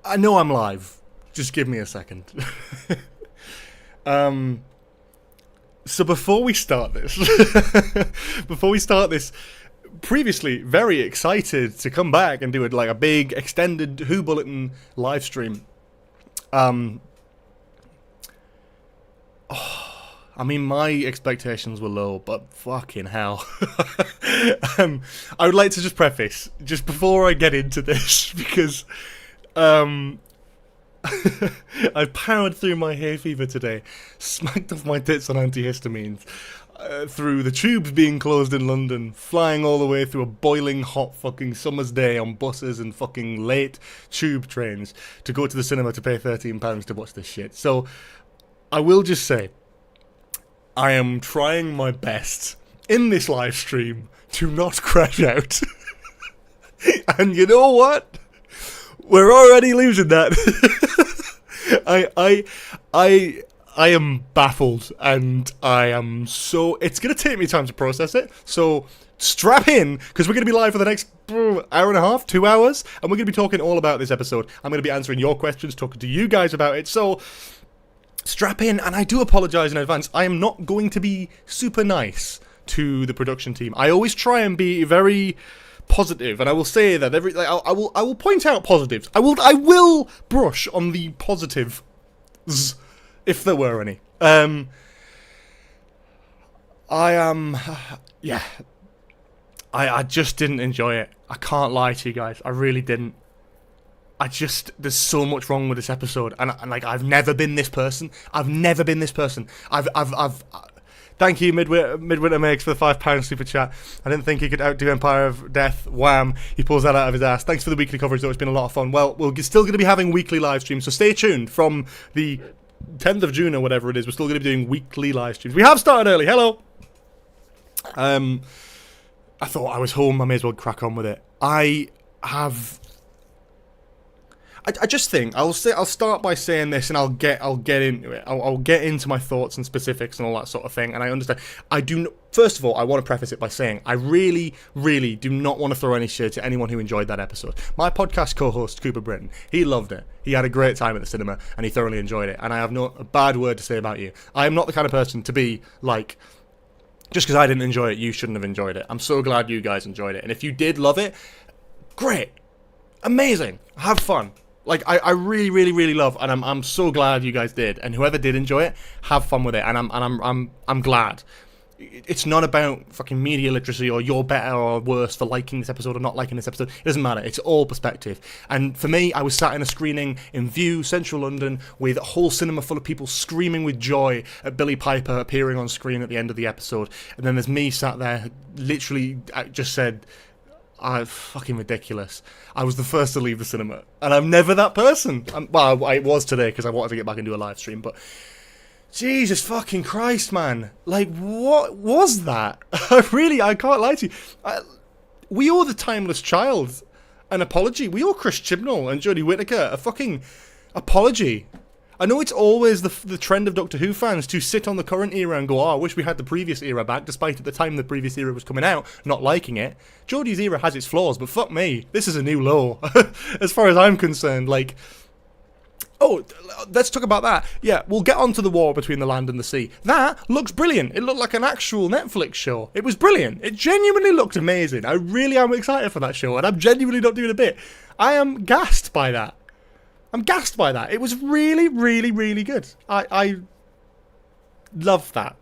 I know I'm live. Just give me a second. So before we start this, previously very excited to come back and do it like a big extended Who Bulletin live stream. I mean, my expectations were low, but fucking hell. I would like to just preface, just before I get into this, because I powered through my hay fever today, smacked off my tits on antihistamines, through the tubes being closed in London, flying all the way through a boiling hot fucking summer's day on buses and fucking late tube trains to go to the cinema to pay £13 to watch this shit. So, I will just say, I am trying my best in this live stream to not crash out. And you know what? We're already losing that. I am baffled, and I am so... It's going to take me time to process it, so strap in, because we're going to be live for the next hour and a half, 2 hours, and we're going to be talking all about this episode. I'm going to be answering your questions, talking to you guys about it, so... Strap in, and I do apologise in advance. I am not going to be super nice to the production team. I always try and be very positive, and I will say that I will point out positives. I will brush on the positives, if there were any. I just didn't enjoy it. I can't lie to you guys. I really didn't. There's so much wrong with this episode, and like, I've never been this person. I've thank you, Midwinter Makes, for the £5 super chat. I didn't think he could outdo Empire of Death. Wham! He pulls that out of his ass. Thanks for the weekly coverage, though. It's been a lot of fun. Well, we're still going to be having weekly live streams, so stay tuned from the 10th of June or whatever it is. We're still going to be doing weekly live streams. We have started early. Hello! I thought I was home. I may as well crack on with it. I just think I'll start by saying this, and I'll get into it. I'll get into my thoughts and specifics and all that sort of thing. And I understand. First of all, I want to preface it by saying I really, really do not want to throw any shit to anyone who enjoyed that episode. My podcast co-host Cooper Britton, he loved it. He had a great time at the cinema, and he thoroughly enjoyed it. And I have no a bad word to say about you. I am not the kind of person to be like, just because I didn't enjoy it, you shouldn't have enjoyed it. I'm so glad you guys enjoyed it. And if you did love it, great, amazing, have fun. Like, I really, really, really love, and I'm so glad you guys did. And whoever did enjoy it, have fun with it. And I'm glad. It's not about fucking media literacy or you're better or worse for liking this episode or not liking this episode. It doesn't matter. It's all perspective. And for me, I was sat in a screening in View, Central London, with a whole cinema full of people screaming with joy at Billy Piper appearing on screen at the end of the episode. And then there's me sat there, literally just said, fucking ridiculous. I was the first to leave the cinema, and I'm never that person. I was today because I wanted to get back and do a live stream, but Jesus fucking Christ, man. Like, what was that? I can't lie to you. We owe the Timeless Child an apology. We owe Chris Chibnall and Jodie Whittaker a fucking apology. I know it's always the trend of Doctor Who fans to sit on the current era and go, I wish we had the previous era back, despite at the time the previous era was coming out, not liking it. Jodie's era has its flaws, but fuck me, this is a new low, as far as I'm concerned. Like, let's talk about that. Yeah, we'll get on to the war between the land and the sea. That looks brilliant. It looked like an actual Netflix show. It was brilliant. It genuinely looked amazing. I really am excited for that show, and I'm genuinely not doing a bit. I am gassed by that. It was really, really, really good. I love that.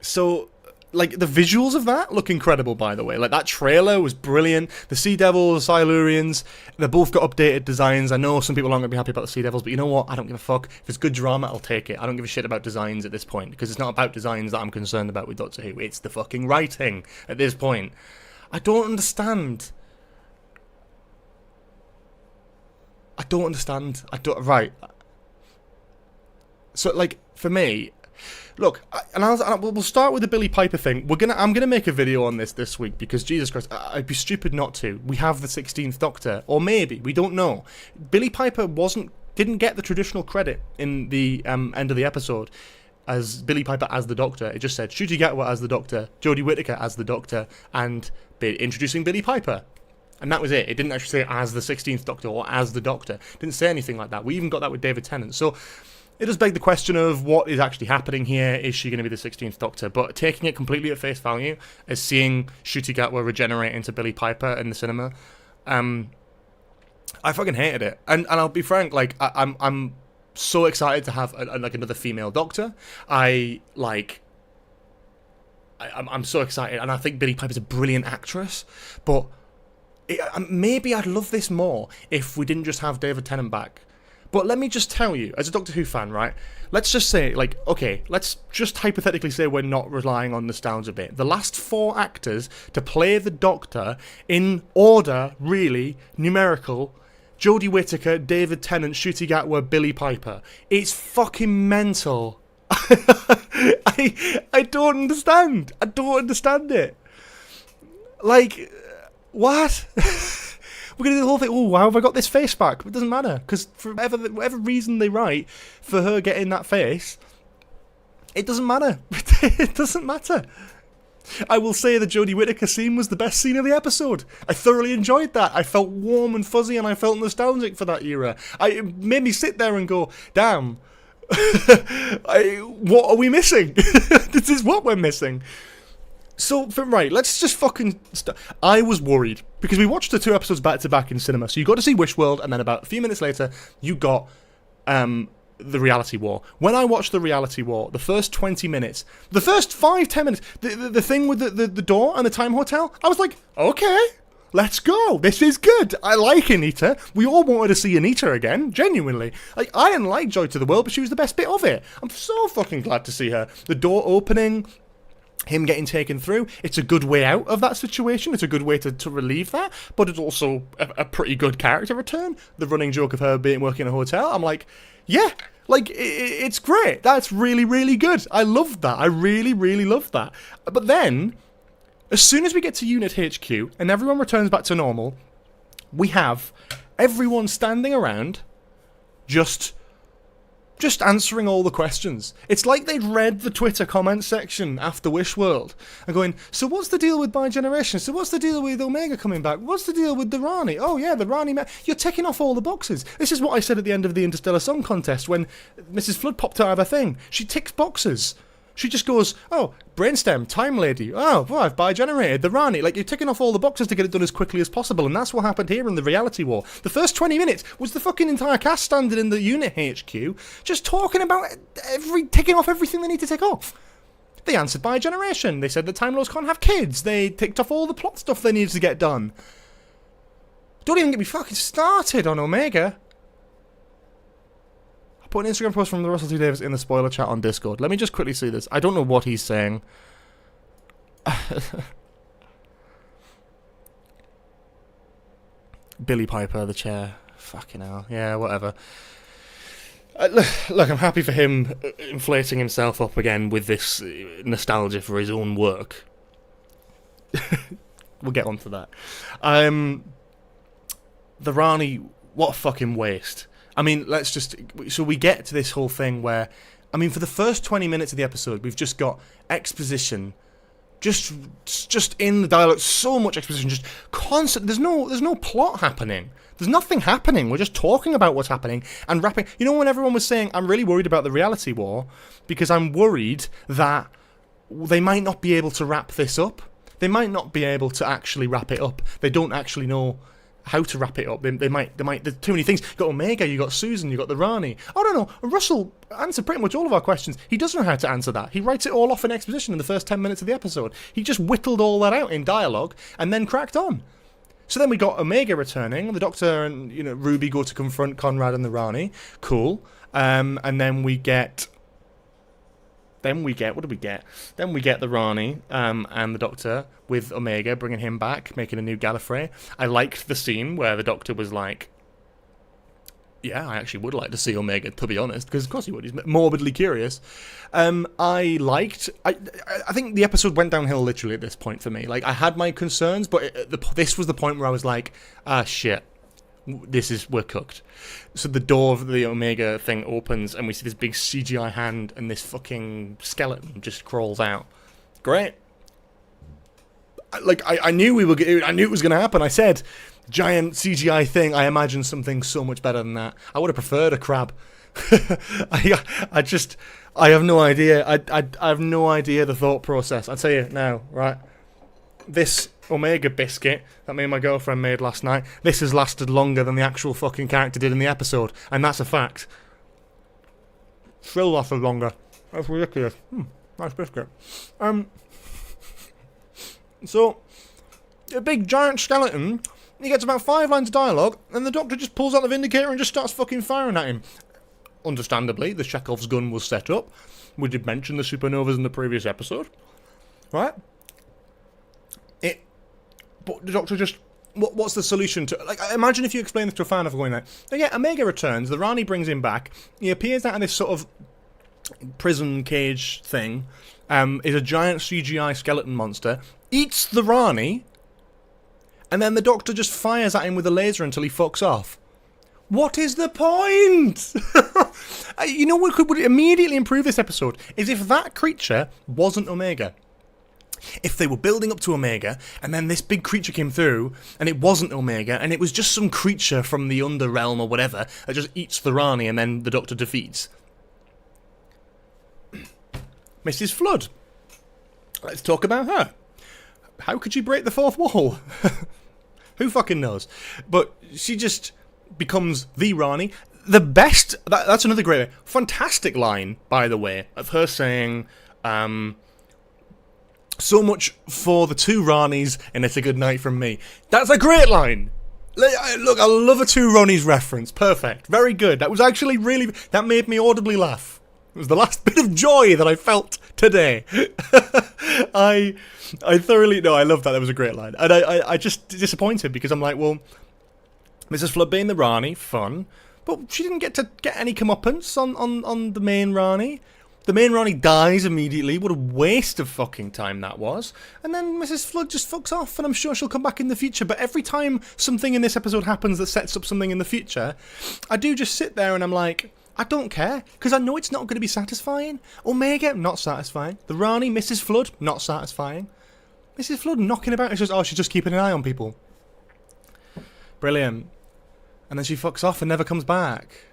So, like, the visuals of that look incredible, by the way. Like, that trailer was brilliant. The Sea Devils, the Silurians, they both got updated designs. I know some people aren't going to be happy about the Sea Devils, but you know what? I don't give a fuck. If it's good drama, I'll take it. I don't give a shit about designs at this point, because it's not about designs that I'm concerned about with Doctor Who. It's the fucking writing at this point. I don't understand. Right. So, like, for me, look, we'll start with the Billy Piper thing. I'm gonna make a video on this week, because Jesus Christ, I'd be stupid not to. We have the 16th Doctor, or maybe, we don't know. Billy Piper didn't get the traditional credit in the end of the episode as Billy Piper as the Doctor. It just said Ncuti Gatwa as the Doctor, Jodie Whittaker as the Doctor, and introducing Billy Piper. And that was it. It didn't actually say as the 16th Doctor or as the Doctor. It didn't say anything like that. We even got that with David Tennant. So it does beg the question of what is actually happening here. Is she going to be the 16th Doctor? But taking it completely at face value, as seeing Ncuti Gatwa regenerate into Billie Piper in the cinema, I fucking hated it. And I'll be frank, like, I'm so excited to have like another female Doctor. I'm so excited, and I think Billie Piper's a brilliant actress, but maybe I'd love this more if we didn't just have David Tennant back. But let me just tell you, as a Doctor Who fan, right, let's just say, like, okay, let's just hypothetically say we're not relying on nostalgia bit. The last 4 actors to play the Doctor in order, really, numerical: Jodie Whittaker, David Tennant, Ncuti Gatwa, Billie Piper. It's fucking mental. I don't understand. I don't understand it. Like, what? We're going to do the whole thing. Oh, how have I got this face back? It doesn't matter, because for whatever reason they write for her getting that face, it doesn't matter. It doesn't matter. I will say the Jodie Whittaker scene was the best scene of the episode. I thoroughly enjoyed that. I felt warm and fuzzy, and I felt nostalgic for that era. It made me sit there and go, damn, what are we missing? This is what we're missing. So, right, let's just fucking... I was worried, because we watched the 2 episodes back-to-back in cinema. So you got to see Wishworld, and then about a few minutes later, you got the Reality War. When I watched the Reality War, the first 20 minutes, the first 5-10 minutes, the thing with the door and the time hotel, I was like, okay, let's go. This is good. I like Anita. We all wanted to see Anita again, genuinely. Like, I didn't like Joy to the World, but she was the best bit of it. I'm so fucking glad to see her. The door opening... him getting taken through, it's a good way out of that situation. It's a good way to relieve that, but it's also a pretty good character return. The running joke of her working in a hotel, I'm like, yeah, like, it's great. That's really, really good. I loved that. I really, really loved that. But then, as soon as we get to Unit HQ and everyone returns back to normal, we have everyone standing around just answering all the questions. It's like they'd read the Twitter comment section after Wishworld and going, so what's the deal with bi-generation? So what's the deal with Omega coming back? What's the deal with the Rani? Oh yeah, the Rani... You're ticking off all the boxes. This is what I said at the end of the Interstellar Song Contest when Mrs. Flood popped out of her thing. She ticks boxes. She just goes, oh, brainstem, time lady, oh, well, I've bi-generated, the Rani. Like, you're ticking off all the boxes to get it done as quickly as possible, and that's what happened here in the Reality War. The first 20 minutes was the fucking entire cast standing in the Unit HQ, just talking about ticking off everything they need to tick off. They answered bi-generation. They said that Time Lords can't have kids. They ticked off all the plot stuff they needed to get done. Don't even get me fucking started on Omega. Put an Instagram post from the Russell T Davis in the spoiler chat on Discord. Let me just quickly see this. I don't know what he's saying. Billie Piper, the chair. Fucking hell. Yeah, whatever. Look, I'm happy for him inflating himself up again with this nostalgia for his own work. We'll get onto that. The Rani, what a fucking waste. I mean, let's just... So we get to this whole thing where... I mean, for the first 20 minutes of the episode, we've just got exposition. Just in the dialogue, so much exposition, just constant... There's no plot happening. There's nothing happening. We're just talking about what's happening and wrapping... You know when everyone was saying, I'm really worried about the Reality War because I'm worried that they might not be able to wrap this up. They might not be able to actually wrap it up. They don't actually know how to wrap it up. They might. There's too many things. You got Omega, you got Susan, you got the Rani. I don't know. Russell answered pretty much all of our questions. He doesn't know how to answer that. He writes it all off in exposition in the first 10 minutes of the episode. He just whittled all that out in dialogue and then cracked on. So then we got Omega returning. The Doctor and Ruby go to confront Conrad and the Rani. Cool. And then we get. What did we get? Then we get the Rani and the Doctor with Omega, bringing him back, making a new Gallifrey. I liked the scene where the Doctor was like, yeah, I actually would like to see Omega, to be honest, because of course he would. He's morbidly curious. I think the episode went downhill literally at this point for me. Like, I had my concerns, but this was the point where I was like, shit. We're cooked. So the door of the Omega thing opens and we see this big CGI hand and this fucking skeleton just crawls out. Great. I knew I knew it was going to happen. I said, giant CGI thing. I imagined something so much better than that. I would have preferred a crab. I have no idea. I have no idea the thought process. I'll tell you now, right? This Omega biscuit that me and my girlfriend made last night, this has lasted longer than the actual fucking character did in the episode, and that's a fact. Still lasted longer. That's ridiculous. Nice biscuit. So, a big giant skeleton, he gets about 5 lines of dialogue, and the Doctor just pulls out the Vindicator and just starts fucking firing at him. Understandably, the Chekhov's gun was set up. We did mention the supernovas in the previous episode. Right? But the Doctor just... What's the solution to... Like, imagine if you explain this to a fan of going like, oh yeah, Omega returns, the Rani brings him back, he appears out of this sort of prison cage thing, is a giant CGI skeleton monster, eats the Rani, and then the Doctor just fires at him with a laser until he fucks off. What is the point? You know what would immediately improve this episode is if that creature wasn't Omega. If they were building up to Omega, and then this big creature came through, and it wasn't Omega, and it was just some creature from the Underrealm or whatever that just eats the Rani, and then the Doctor defeats. Mrs. Flood. Let's talk about her. How could she break the fourth wall? Who fucking knows? But she just becomes the Rani. The best... That's another great... Fantastic line, by the way, of her saying... so much for the 2 Ranis, and it's a good night from me. That's a great line! Look, I love a 2 Ranis reference. Perfect. Very good. That was actually really... That made me audibly laugh. It was the last bit of joy that I felt today. I thoroughly... No, I love that. That was a great line. And I just disappointed because I'm like, well, Mrs. Flood being the Rani, fun. But she didn't get to get any comeuppance on the main Rani. The main Rani dies immediately. What a waste of fucking time that was. And then Mrs. Flood just fucks off, and I'm sure she'll come back in the future. But every time something in this episode happens that sets up something in the future, I do just sit there and I'm like, I don't care, because I know it's not going to be satisfying. Omega, not satisfying. The Rani, Mrs. Flood, not satisfying. Mrs. Flood knocking about, it's just, oh, she's just keeping an eye on people. Brilliant. And then she fucks off and never comes back.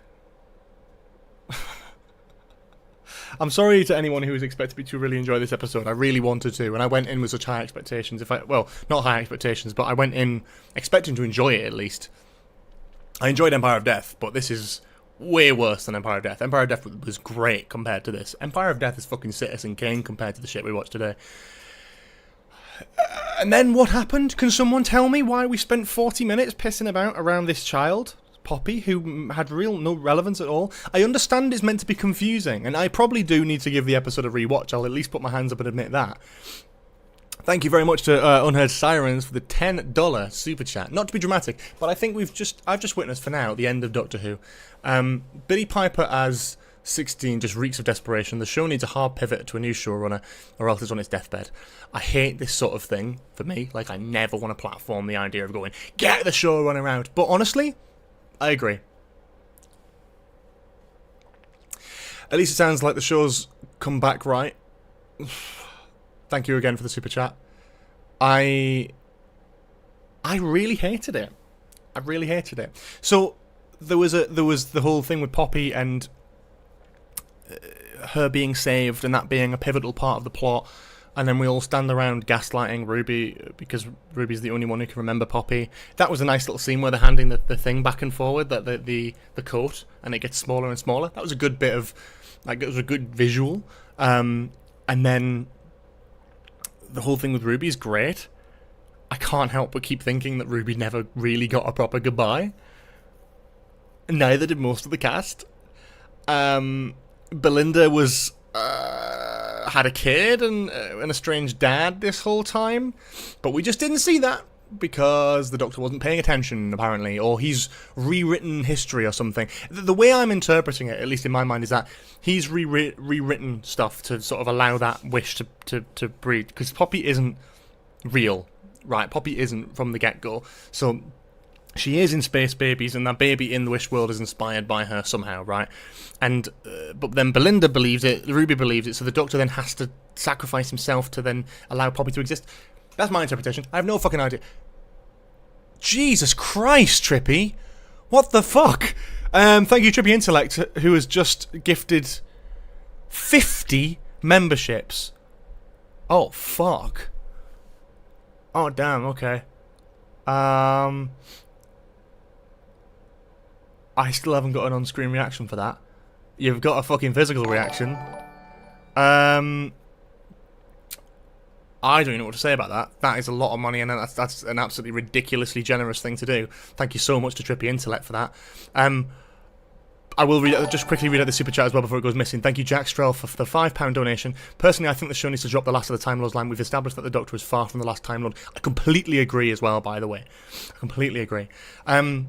I'm sorry to anyone who was expecting me to really enjoy this episode. I really wanted to, and I went in with such high expectations. Well, not high expectations, but I went in expecting to enjoy it at least. I enjoyed Empire of Death, but this is way worse than Empire of Death. Empire of Death was great compared to this. Empire of Death is fucking Citizen Kane compared to the shit we watched today. And then what happened? Can someone tell me why we spent 40 minutes pissing about around this child? Poppy, who had no relevance at all. I understand it's meant to be confusing, and I probably do need to give the episode a rewatch. I'll at least put my hands up and admit that. Thank you very much to Unheard Sirens for the $10 super chat. Not to be dramatic, but I think I've just witnessed for now the end of Doctor Who. Billy Piper as 16 just reeks of desperation. The show needs a hard pivot to a new showrunner, or else it's on its deathbed. I hate this sort of thing for me. Like, I never want to platform the idea of going, get the showrunner out. But honestly, I agree. At least it sounds like the show's come back right. Thank you again for the super chat. I really hated it. I really hated it. So there was the whole thing with Poppy and her being saved and that being a pivotal part of the plot. And then we all stand around gaslighting Ruby because Ruby's the only one who can remember Poppy. That was a nice little scene where they're handing the thing back and forward, the coat, and it gets smaller and smaller. That was a good bit of, like, it was a good visual. And then the whole thing with Ruby is great. I can't help but keep thinking that Ruby never really got a proper goodbye. Neither did most of the cast. Belinda was... had a kid and a strange dad this whole time, but we just didn't see that because the Doctor wasn't paying attention, apparently, or he's rewritten history or something. The way I'm interpreting it, at least in my mind, is that he's rewritten stuff to sort of allow that wish to breed, because Poppy isn't real, right? Poppy isn't from the get-go, so she is in Space Babies, and that baby in the Wish world is inspired by her somehow, right? And but then Belinda believes it, Ruby believes it, so the Doctor then has to sacrifice himself to then allow Poppy to exist. That's my interpretation. I have no fucking idea. Jesus Christ, Trippy. What the fuck? Thank you, Trippy Intellect, who has just gifted 50 memberships. Oh, fuck. Oh, damn, okay. I still haven't got an on-screen reaction for that. You've got a fucking physical reaction. I don't know what to say about that. That is a lot of money, and that's an absolutely ridiculously generous thing to do. Thank you so much to Trippy Intellect for that. I will just quickly read out the super chat as well before it goes missing. Thank you, Jack Strell, for the £5 donation. Personally, I think the show needs to drop the last of the Time Lords line. We've established that the Doctor is far from the last Time Lord. I completely agree as well, by the way. I completely agree. Wow.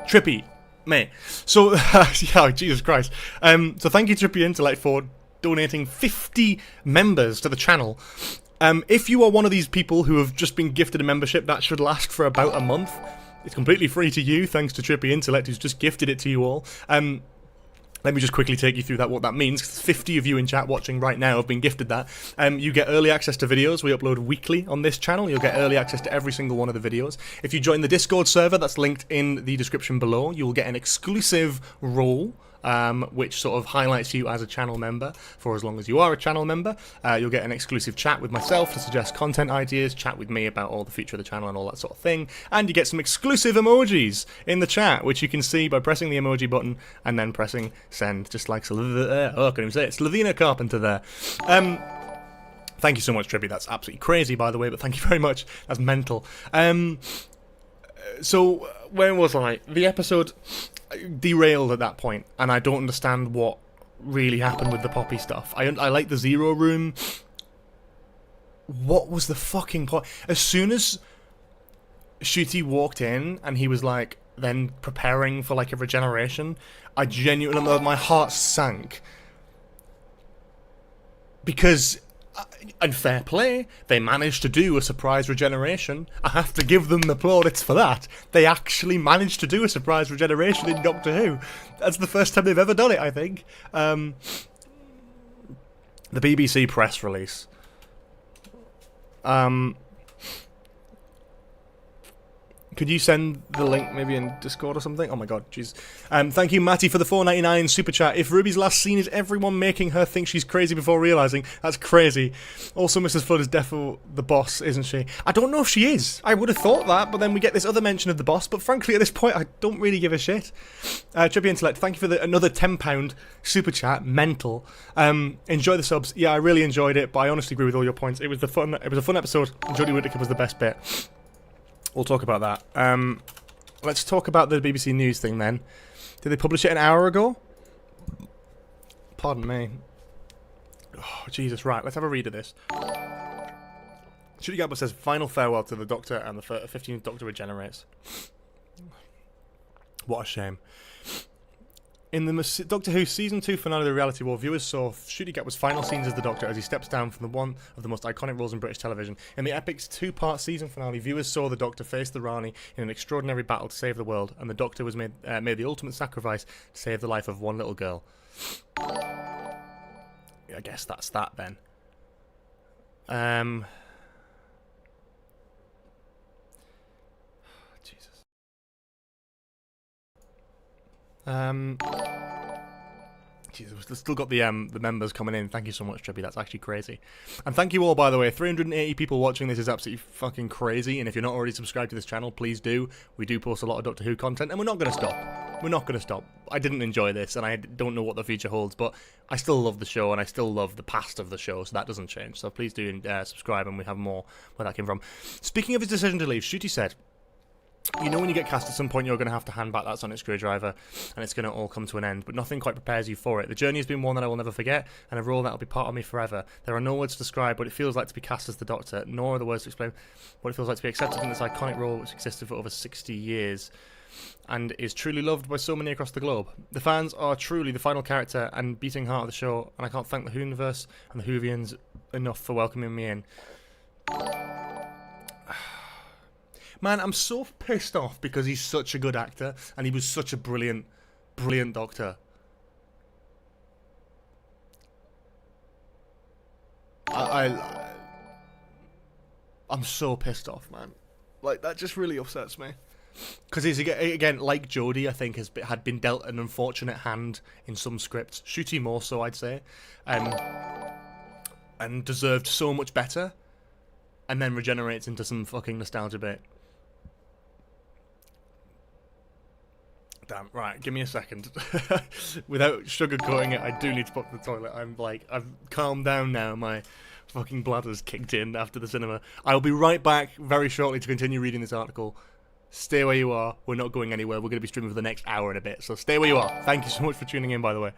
Trippy, mate. So, yeah, Jesus Christ. So thank you, Trippy Intellect, for donating 50 members to the channel. If you are one of these people who have just been gifted a membership, that should last for about a month. It's completely free to you, thanks to Trippy Intellect, who's just gifted it to you all. Let me just quickly take you through what that means. 50 of you in chat watching right now have been gifted that. You get early access to videos. We upload weekly on this channel. You'll get early access to every single one of the videos. If you join the Discord server, that's linked in the description below, you'll get an exclusive role, which sort of highlights you as a channel member for as long as you are a channel member. You'll get an exclusive chat with myself to suggest content ideas, chat with me about all the future of the channel and all that sort of thing, and you get some exclusive emojis in the chat, which you can see by pressing the emoji button and then pressing send, just like I can't even say it, Slovena Carpenter there. Thank you so much, Trippy. That's absolutely crazy, by the way, but thank you very much. That's mental. So, where was I? The episode derailed at that point, and I don't understand what really happened with the Poppy stuff. I like the Zero Room. What was the fucking point? As soon as Ncuti walked in, and he was like, then preparing for like a regeneration, I genuinely, my heart sank. Because, and fair play, they managed to do a surprise regeneration. I have to give them the plaudits for that. They actually managed to do a surprise regeneration in Doctor Who. That's the first time they've ever done it, I think. The BBC press release. Could you send the link maybe in Discord or something? Oh my god, jeez. Thank you, Matty, for the $4.99 super chat. If Ruby's last scene is everyone making her think she's crazy before realising, that's crazy. Also, Mrs. Flood is defo the boss, isn't she? I don't know if she is. I would have thought that, but then we get this other mention of the boss, but frankly, at this point, I don't really give a shit. Trippy Intellect, thank you for another £10 super chat. Mental. Enjoy the subs. Yeah, I really enjoyed it, but I honestly agree with all your points. It was a fun episode, and Jodie Whittaker was the best bit. We'll talk about that. Let's talk about the BBC News thing then. Did they publish it an hour ago? Pardon me. Oh, Jesus, right. Let's have a read of this. Ncuti Gatwa says, final farewell to the Doctor, and the 15th Doctor regenerates. What a shame. In the Doctor Who Season 2 finale of the Reality War, viewers saw Ncuti Gatwa's final scenes as the Doctor as he steps down from one of the most iconic roles in British television. In the epic's two-part season finale, viewers saw the Doctor face the Rani in an extraordinary battle to save the world, and the Doctor was made the ultimate sacrifice to save the life of one little girl. I guess that's that then. Jesus. Jesus, we've still got the members coming in. Thank you so much, Trippy. That's actually crazy. And thank you all, by the way. 380 people watching this is absolutely fucking crazy. And if you're not already subscribed to this channel, please do. We do post a lot of Doctor Who content, and we're not going to stop. We're not going to stop. I didn't enjoy this, and I don't know what the future holds, but I still love the show, and I still love the past of the show, so that doesn't change. So please do subscribe, and we have more where that came from. Speaking of his decision to leave, Ncuti said, you know when you get cast at some point you're going to have to hand back that sonic screwdriver and it's going to all come to an end, but nothing quite prepares you for it. The journey has been one that I will never forget, and a role that will be part of me forever. There are no words to describe what it feels like to be cast as the Doctor, nor are the words to explain what it feels like to be accepted in this iconic role which existed for over 60 years and is truly loved by so many across the globe. The fans are truly the final character and beating heart of the show, and I can't thank the Whoniverse and the Whovians enough for welcoming me in. Man, I'm so pissed off because he's such a good actor and he was such a brilliant, brilliant Doctor. I'm so pissed off, man. Like, that just really upsets me. Because he's, again, like Jodie, I think, had been dealt an unfortunate hand in some scripts. Ncuti more so, I'd say. And deserved so much better. And then regenerates into some fucking nostalgia bit. Damn, right, give me a second. Without sugarcoating it, I do need to pop to the toilet. I've calmed down now. My fucking bladder's kicked in after the cinema. I'll be right back very shortly to continue reading this article. Stay where you are. We're not going anywhere. We're going to be streaming for the next hour and a bit. So stay where you are. Thank you so much for tuning in, by the way.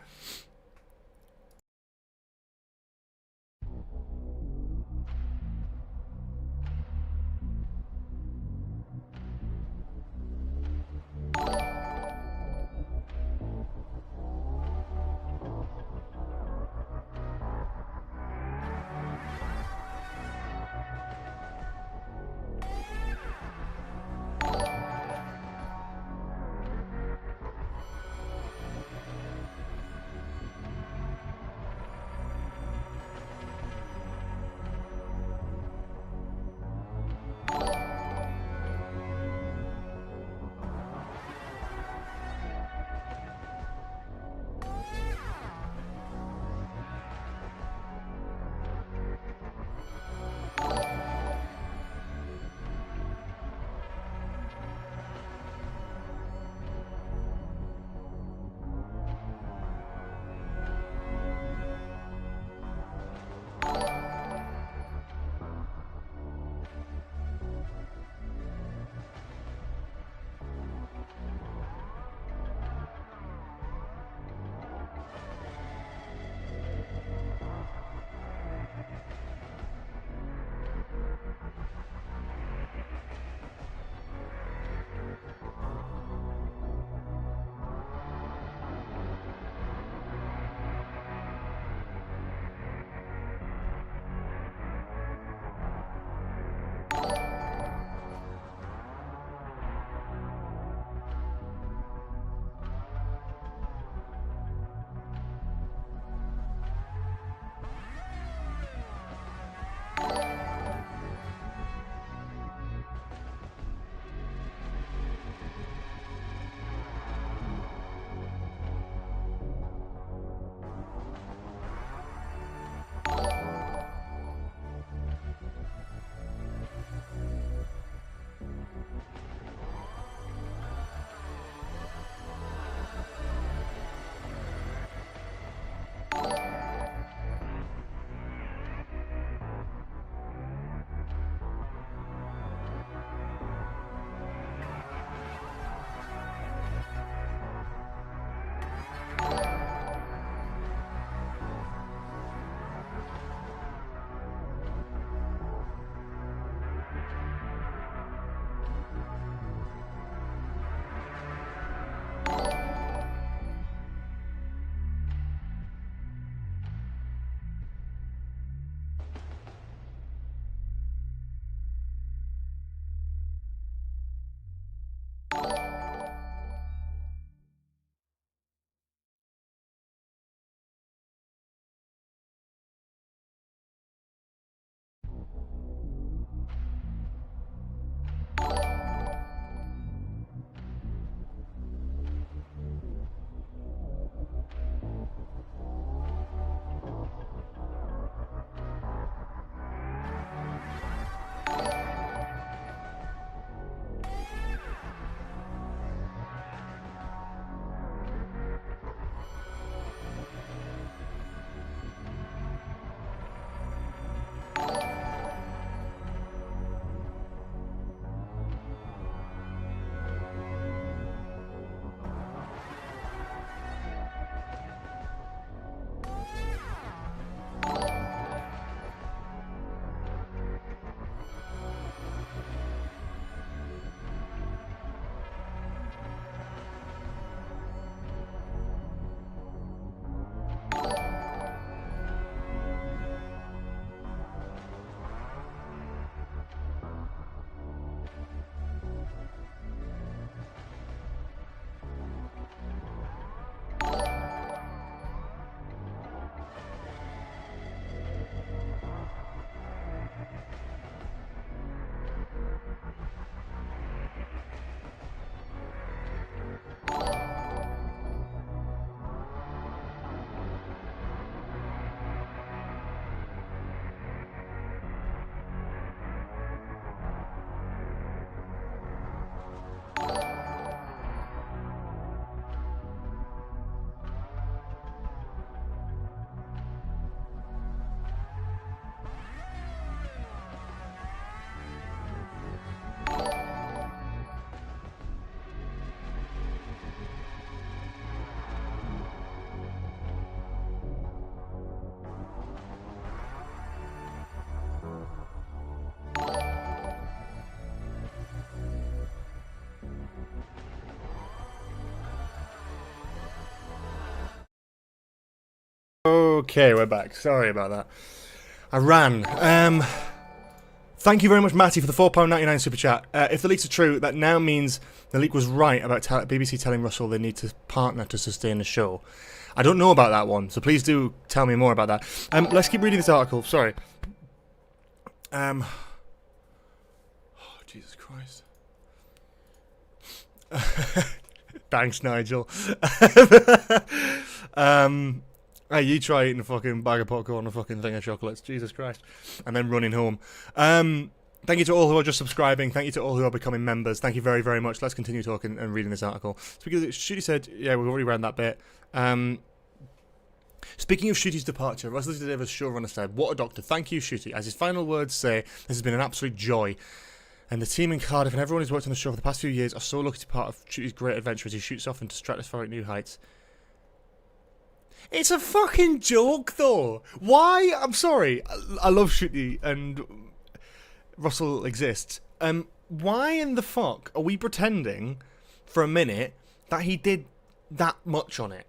Okay, we're back. Sorry about that. I ran. Thank you very much, Matty, for the £4.99 super chat. If the leaks are true, that now means the leak was right about BBC telling Russell they need to partner to sustain the show. I don't know about that one, so please do tell me more about that. Let's keep reading this article. Sorry. Oh, Jesus Christ. Thanks, Nigel. Hey, you try eating a fucking bag of popcorn and a fucking thing of chocolates. Jesus Christ. And then running home. Thank you to all who are just subscribing. Thank you to all who are becoming members. Thank you very, very much. Let's continue talking and reading this article. Speaking of, Ncuti said, yeah, we've already read that bit. Speaking of Ncuti's departure, Russell Davis showrunner said, "What a doctor. Thank you, Ncuti. As his final words say, this has been an absolute joy. And the team in Cardiff and everyone who's worked on the show for the past few years are so lucky to be part of Ncuti's great adventure as he shoots off into stratospheric new heights." It's a fucking joke, though. Why? I'm sorry. I love Ncuti and Russell exists. Why in the fuck are we pretending for a minute that he did that much on it?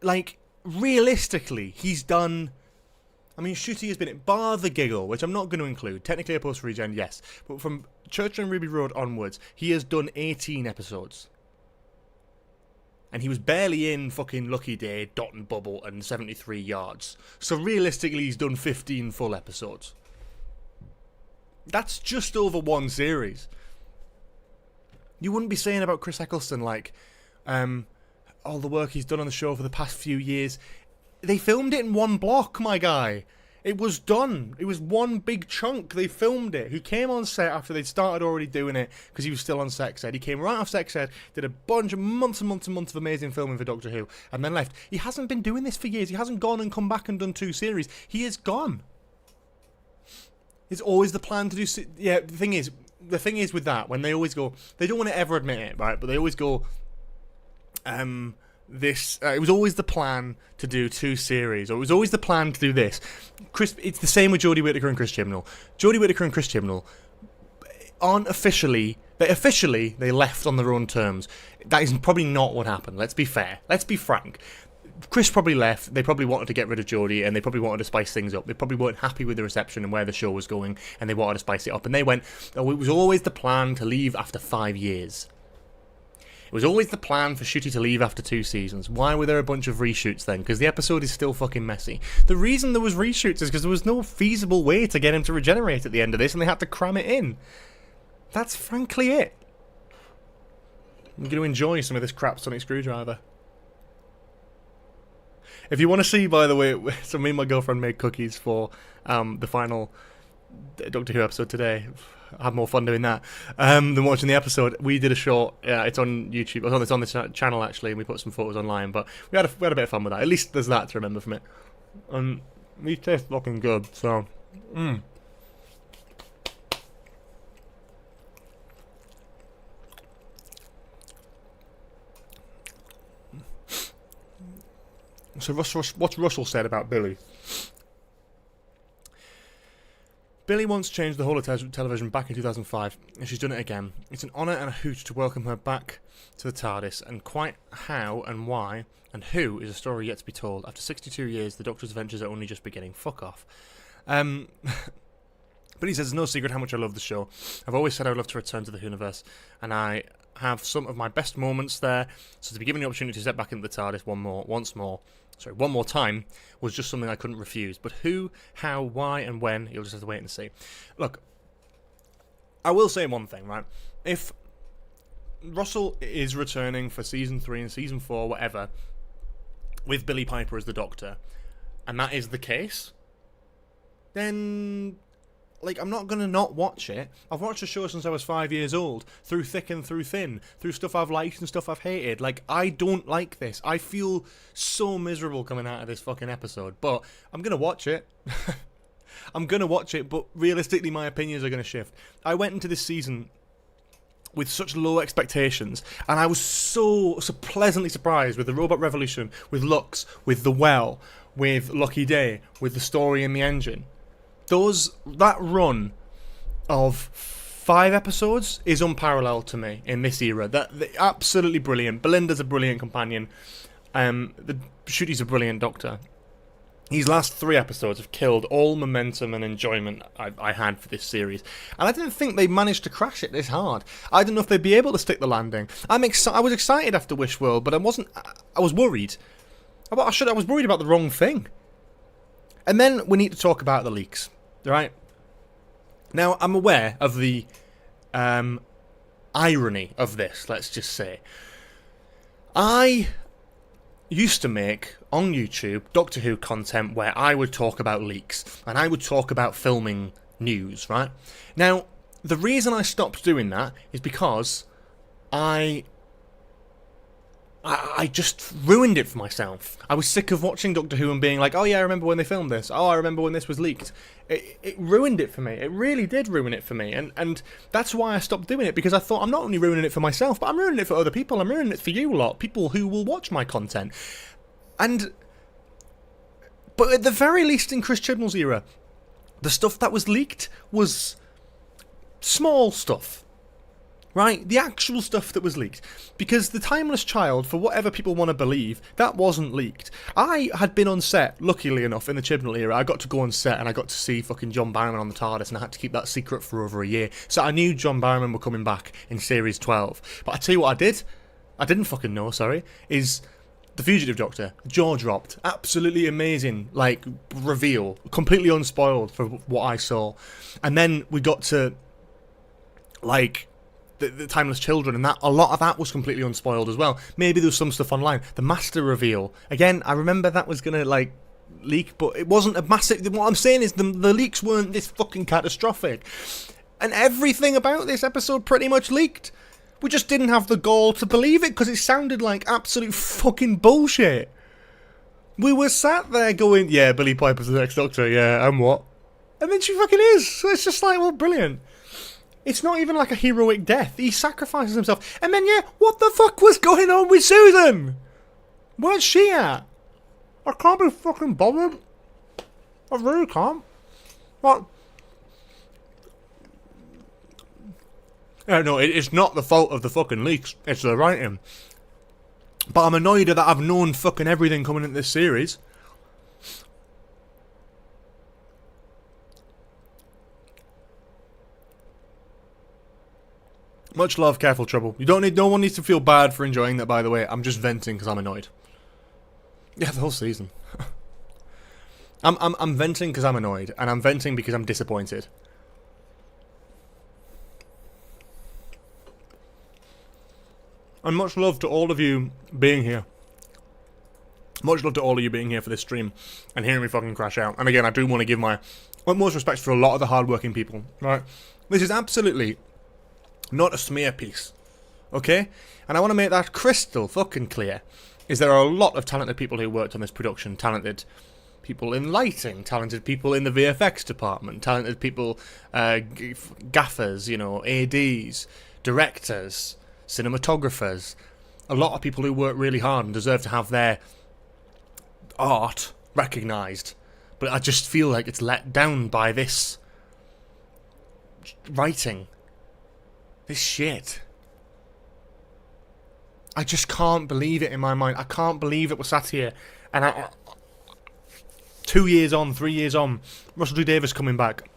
Like, realistically, he's done... I mean, Ncuti has been... Bar the giggle, which I'm not going to include. Technically a post-regen, yes. But from Church and Ruby Road onwards, he has done 18 episodes. And he was barely in fucking Lucky Day, Dot and Bubble, and 73 Yards. So realistically, he's done 15 full episodes. That's just over one series. You wouldn't be saying about Chris Eccleston, like, all the work he's done on the show for the past few years. They filmed it in one block, my guy. It was done. It was one big chunk. They filmed it. He came on set after they'd started already doing it because he was still on Sex Ed. He came right off Sex Ed, did a bunch of months and months and months of amazing filming for Doctor Who, and then left. He hasn't been doing this for years. He hasn't gone and come back and done 2 series. He is gone. It's always the plan to do... Yeah, the thing is with that, when they always go... They don't want to ever admit it, right? But they always go... it was always the plan to do 2 series, or it was always the plan to do this. It's the same with Jodie Whittaker and Chris Chibnall. Jodie Whittaker and Chris Chibnall aren't officially... They left on their own terms. That is probably not what happened. Let's be fair. Let's be frank. Chris probably left. They probably wanted to get rid of Jodie, and they probably wanted to spice things up. They probably weren't happy with the reception and where the show was going, and they wanted to spice it up. And they went, oh, it was always the plan to leave after 5 years. It was always the plan for Ncuti to leave after 2 seasons. Why were there a bunch of reshoots then? Because the episode is still fucking messy. The reason there was reshoots is because there was no feasible way to get him to regenerate at the end of this, and they had to cram it in. That's frankly it. I'm going to enjoy some of this crap sonic screwdriver. If you want to see, by the way, so me and my girlfriend made cookies for the final Doctor Who episode today. I had more fun doing that than watching the episode. We did a short. It's on YouTube. It's on this channel actually, and we put some photos online. But we had a bit of fun with that. At least there's that to remember from it. And these taste fucking good. So, So what's Russell said about Billy? Billy once changed the whole of television back in 2005, and she's done it again. It's an honour and a hoot to welcome her back to the TARDIS, and quite how and why and who is a story yet to be told. After 62 years, the Doctor's adventures are only just beginning. Fuck off. Billy says, it's no secret how much I love the show. I've always said I would love to return to the Whoniverse, and I have some of my best moments there, so to be given the opportunity to step back into the TARDIS one more time was just something I couldn't refuse. But who, how, why, and when, you'll just have to wait and see. Look, I will say one thing, right? If Russell is returning for Season 3 and Season 4, whatever, with Billy Piper as the Doctor, and that is the case, then... Like, I'm not going to not watch it. I've watched the show since I was 5 years old. Through thick and through thin. Through stuff I've liked and stuff I've hated. Like, I don't like this. I feel so miserable coming out of this fucking episode. But I'm going to watch it. I'm going to watch it, but realistically my opinions are going to shift. I went into this season with such low expectations, and I was so pleasantly surprised with the Robot Revolution, with Lux, with The Well, with Lucky Day, with the story in the engine. That run of 5 episodes is unparalleled to me in this era. Absolutely brilliant. Belinda's a brilliant companion. The Ncuti's a brilliant Doctor. These last 3 episodes have killed all momentum and enjoyment I had for this series. And I didn't think they managed to crash it this hard. I didn't know if they'd be able to stick the landing. I was excited after Wishworld, but I wasn't... I was worried. I was worried about the wrong thing. And then we need to talk about the leaks, right? Now, I'm aware of the irony of this, let's just say. I used to make, on YouTube, Doctor Who content where I would talk about leaks, and I would talk about filming news, right? Now, the reason I stopped doing that is because I just ruined it for myself. I was sick of watching Doctor Who and being like, oh yeah, I remember when they filmed this. Oh, I remember when this was leaked. It ruined it for me. It really did ruin it for me. And that's why I stopped doing it, because I thought I'm not only ruining it for myself, but I'm ruining it for other people. I'm ruining it for you lot, people who will watch my content. But at the very least in Chris Chibnall's era, the stuff that was leaked was small stuff. Right? The actual stuff that was leaked. Because The Timeless Child, for whatever people want to believe, that wasn't leaked. I had been on set, luckily enough, in the Chibnall era. I got to go on set and I got to see fucking John Barrowman on the TARDIS, and I had to keep that secret for over a year. So I knew John Barrowman were coming back in Series 12. But I tell you what I didn't fucking know, is The Fugitive Doctor, jaw dropped. Absolutely amazing, like, reveal. Completely unspoiled for what I saw. And then we got to, like... The Timeless Children, and that a lot of that was completely unspoiled as well. Maybe there was some stuff online. The Master reveal. Again, I remember that was going to, like, leak, but it wasn't a massive... What I'm saying is the leaks weren't this fucking catastrophic. And everything about this episode pretty much leaked. We just didn't have the gall to believe it, because it sounded like absolute fucking bullshit. We were sat there going, yeah, Billie Piper's the next Doctor, yeah, and what? And then she fucking is. So it's just like, well, brilliant. It's not even like a heroic death. He sacrifices himself. And then, yeah, what the fuck was going on with Susan? Where's she at? I can't be fucking bothered. I really can't. What? No, it's not the fault of the fucking leaks. It's the writing. But I'm annoyed that I've known fucking everything coming into this series. Much love, careful trouble. No one needs to feel bad for enjoying that, by the way. I'm just venting because I'm annoyed. Yeah, the whole season. I'm venting because I'm annoyed, and I'm venting because I'm disappointed. And much love to all of you being here. Much love to all of you being here for this stream and hearing me fucking crash out. And again, I do want to give my utmost respect for a lot of the hard-working people. Right? This is absolutely not a smear piece, okay? And I want to make that crystal fucking clear, is there are a lot of talented people who worked on this production, talented people in lighting, talented people in the VFX department, talented people, gaffers, you know, ADs, directors, cinematographers, a lot of people who work really hard and deserve to have their art recognised, but I just feel like it's let down by this writing. This shit. I just can't believe it in my mind. I can't believe it was sat here. And 2 years on, 3 years on, Russell T Davies coming back.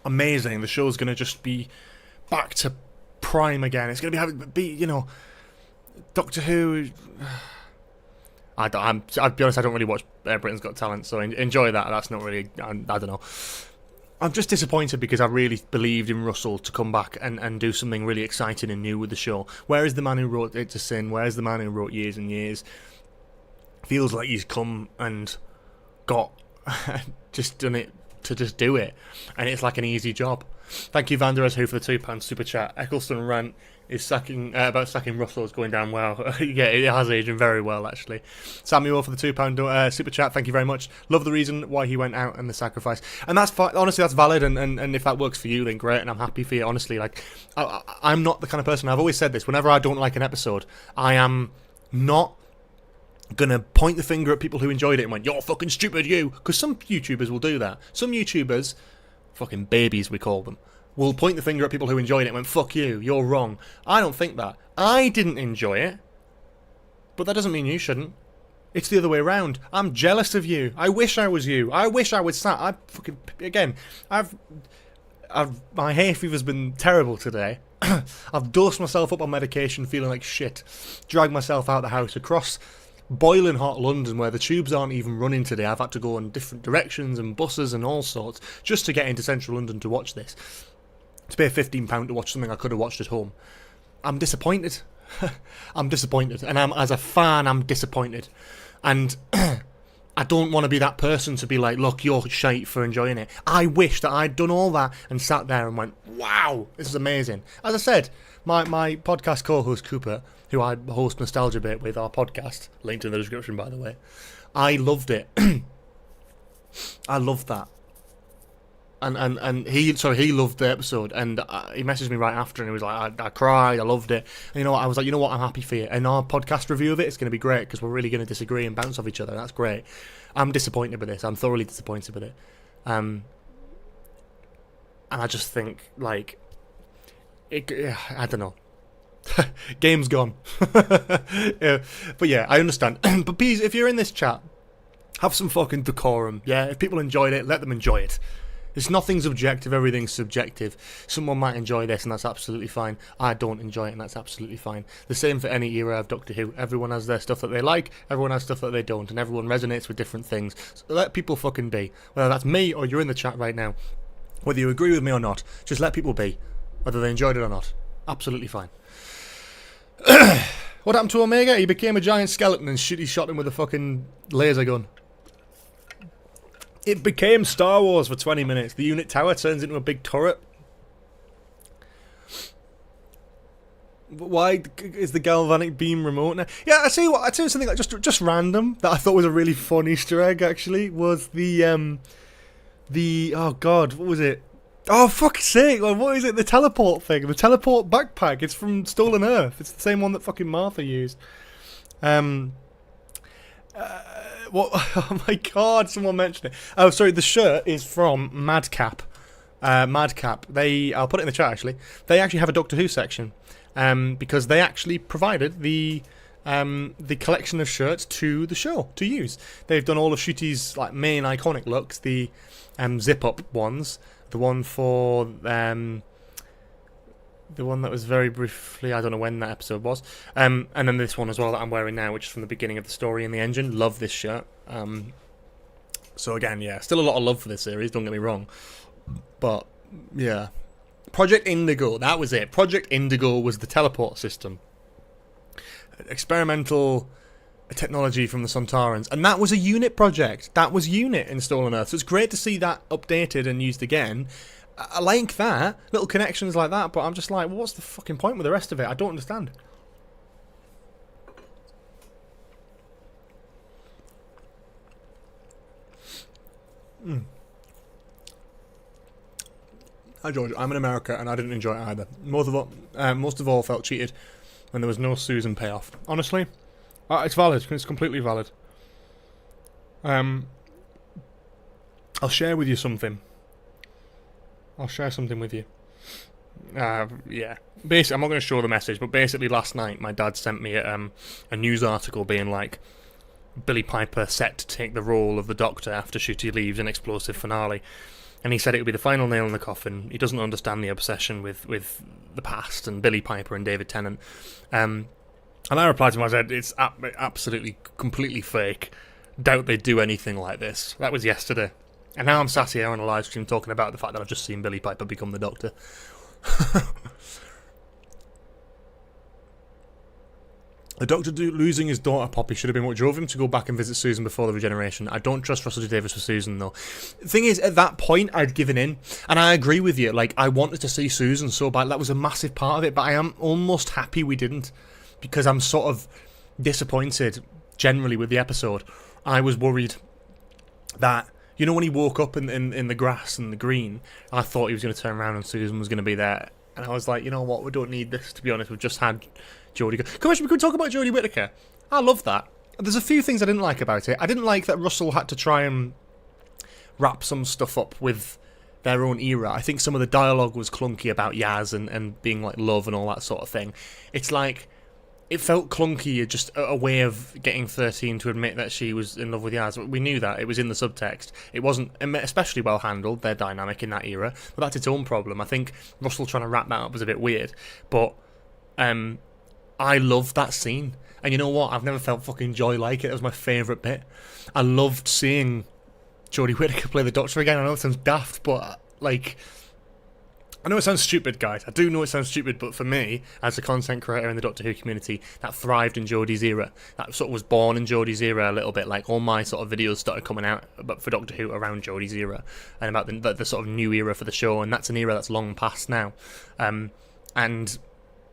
Amazing. The show's going to just be back to prime again. It's going to be, you know, Doctor Who. I'll be honest, I don't really watch Britain's Got Talent, so enjoy that. That's not really, I don't know. I'm just disappointed because I really believed in Russell to come back and do something really exciting and new with the show. Where is the man who wrote It to Sin? Where is the man who wrote Years and Years? Feels like he's come and got just done it to just do it, and it's like an easy job. Thank you, Vanderes, who for the £2 super chat. Eccleston rant is about sacking Russell is going down well. Yeah, it has aged very well, actually. Samuel for the £2 super chat, thank you very much. Love the reason why he went out and the sacrifice. And that's honestly, that's valid, and if that works for you, then great, and I'm happy for you, honestly. Like, I'm not the kind of person, I've always said this, whenever I don't like an episode, I am not gonna point the finger at people who enjoyed it and went, you're fucking stupid, you, because some YouTubers will do that. Some YouTubers, fucking babies we call them, will point the finger at people who enjoyed it and went, fuck you, you're wrong. I don't think that. I didn't enjoy it, but that doesn't mean you shouldn't. It's the other way around. I'm jealous of you. I wish I was you. I wish I was sat. My hay fever's been terrible today. I've dosed myself up on medication, feeling like shit. Dragged myself out the house across boiling hot London where the tubes aren't even running today. I've had to go in different directions and buses and all sorts just to get into central London to watch this. To pay £15 to watch something I could have watched at home. I'm disappointed. I'm disappointed. And as a fan, I'm disappointed. And I don't want to be that person to be like, look, you're shite for enjoying it. I wish that I'd done all that and sat there and went, wow, this is amazing. As I said, my podcast co-host Cooper, who I host Nostalgia Bit with, our podcast, linked in the description, by the way, I loved it. I loved that. And he loved the episode, and he messaged me right after, and he was like, I cried, I loved it. And you know what, I was like, you know what, I'm happy for you. And our podcast review of it is going to be great, because we're really going to disagree and bounce off each other, and that's great. I'm disappointed with this. I'm thoroughly disappointed with it. And I just think, like, I don't know. Game's gone. Yeah, but yeah, I understand. But please, if you're in this chat, have some fucking decorum. Yeah, if people enjoyed it, let them enjoy it. It's nothing's objective, everything's subjective. Someone might enjoy this and that's absolutely fine. I don't enjoy it and that's absolutely fine. The same for any era of Doctor Who. Everyone has their stuff that they like, everyone has stuff that they don't, and everyone resonates with different things. So let people fucking be. Whether that's me or you're in the chat right now, whether you agree with me or not, just let people be. Whether they enjoyed it or not. Absolutely fine. What happened to Omega? He became a giant skeleton and he shot him with a fucking laser gun. It became Star Wars for 20 minutes. The unit tower turns into a big turret. Why is the galvanic beam remote now? Yeah, I tell you something like just random that I thought was a really fun Easter egg. Actually, was the oh god, what was it? Oh fuck's sake! Like, what is it? The teleport thing, the teleport backpack. It's from Stolen Earth. It's the same one that fucking Martha used. What? Oh my god! Someone mentioned it. Oh, sorry. The shirt is from Madcap. Madcap. I'll put it in the chat. Actually, they actually have a Doctor Who section, because they actually provided the collection of shirts to the show to use. They've done all of Ncuti's like main iconic looks, the zip up ones, the one for the one that was very briefly, I don't know when that episode was, and then this one as well that I'm wearing now, which is from the beginning of the story in the engine. Love this shirt. So again, yeah, still a lot of love for this series, don't get me wrong, but yeah. Project Indigo, that was it. Project Indigo was the teleport system. Experimental technology from the Sontarans, and that was a unit project. That was unit in Stolen Earth, so it's great to see that updated and used again. I like that, little connections like that, but I'm just like, well, what's the fucking point with the rest of it? I don't understand. Hi George, I'm in America and I didn't enjoy it either. Most of all felt cheated when there was no Susan payoff. Honestly, it's valid. It's completely valid. I'll share with you something. I'll share something with you. Yeah. Basically, I'm not going to show the message, but basically last night my dad sent me a news article being like, Billy Piper set to take the role of the Doctor after Ncuti leaves in Explosive Finale. And he said it would be the final nail in the coffin. He doesn't understand the obsession with the past and Billy Piper and David Tennant. And I replied to him, I said, it's absolutely, completely fake. Doubt they'd do anything like this. That was yesterday. And now I'm sat here on a live stream talking about the fact that I've just seen Billy Piper become the Doctor. The Doctor losing his daughter Poppy should have been what drove him to go back and visit Susan before the regeneration. I don't trust Russell T Davies for Susan, though. The thing is, at that point, I'd given in. And I agree with you. Like, I wanted to see Susan so bad. That was a massive part of it. But I am almost happy we didn't. Because I'm sort of disappointed, generally, with the episode. I was worried that, you know, when he woke up in the grass and the green, I thought he was going to turn around and Susan was going to be there. And I was like, you know what, we don't need this, to be honest. We've just had Jodie. We could talk about Jodie Whittaker. I love that. There's a few things I didn't like about it. I didn't like that Russell had to try and wrap some stuff up with their own era. I think some of the dialogue was clunky about Yaz and being like love and all that sort of thing. It's like, it felt clunky, just a way of getting 13 to admit that she was in love with Yaz. We knew that. It was in the subtext. It wasn't especially well handled, their dynamic in that era, but that's its own problem. I think Russell trying to wrap that up was a bit weird, but I loved that scene. And you know what? I've never felt fucking joy like it. It was my favourite bit. I loved seeing Jodie Whittaker play the Doctor again. I know it sounds daft, but, like... I know it sounds stupid, guys. I do know it sounds stupid, but for me, as a content creator in the Doctor Who community, that thrived in Jodie's era. That sort of was born in Jodie's era a little bit. Like, all my sort of videos started coming out for Doctor Who around Jodie's era, and about the sort of new era for the show, and that's an era that's long past now. And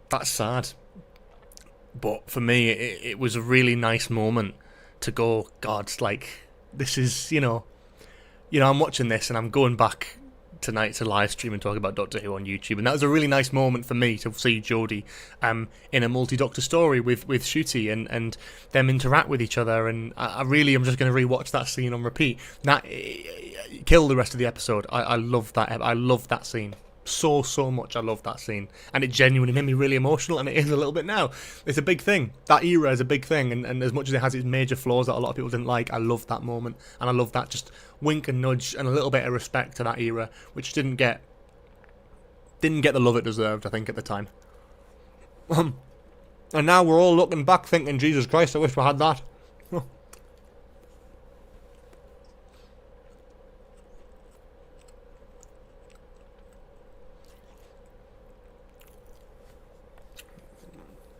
that's sad. But for me, it was a really nice moment to go, God, like, this is, you know, I'm watching this and I'm going back tonight to live stream and talk about Doctor Who on YouTube, and that was a really nice moment for me to see Jodie in a multi-Doctor story with Ncuti and them interact with each other, and I really am just going to rewatch that scene on repeat. That killed the rest of the episode. I love that. I love that scene so much. I love that scene, and it genuinely made me really emotional, and it is a little bit now. It's a big thing. That era is a big thing, and as much as it has its major flaws that a lot of people didn't like, I love that moment, and I love that just wink and nudge and a little bit of respect to that era, which didn't get the love it deserved, I think, at the time. And now we're all looking back thinking, Jesus Christ, I wish we had that.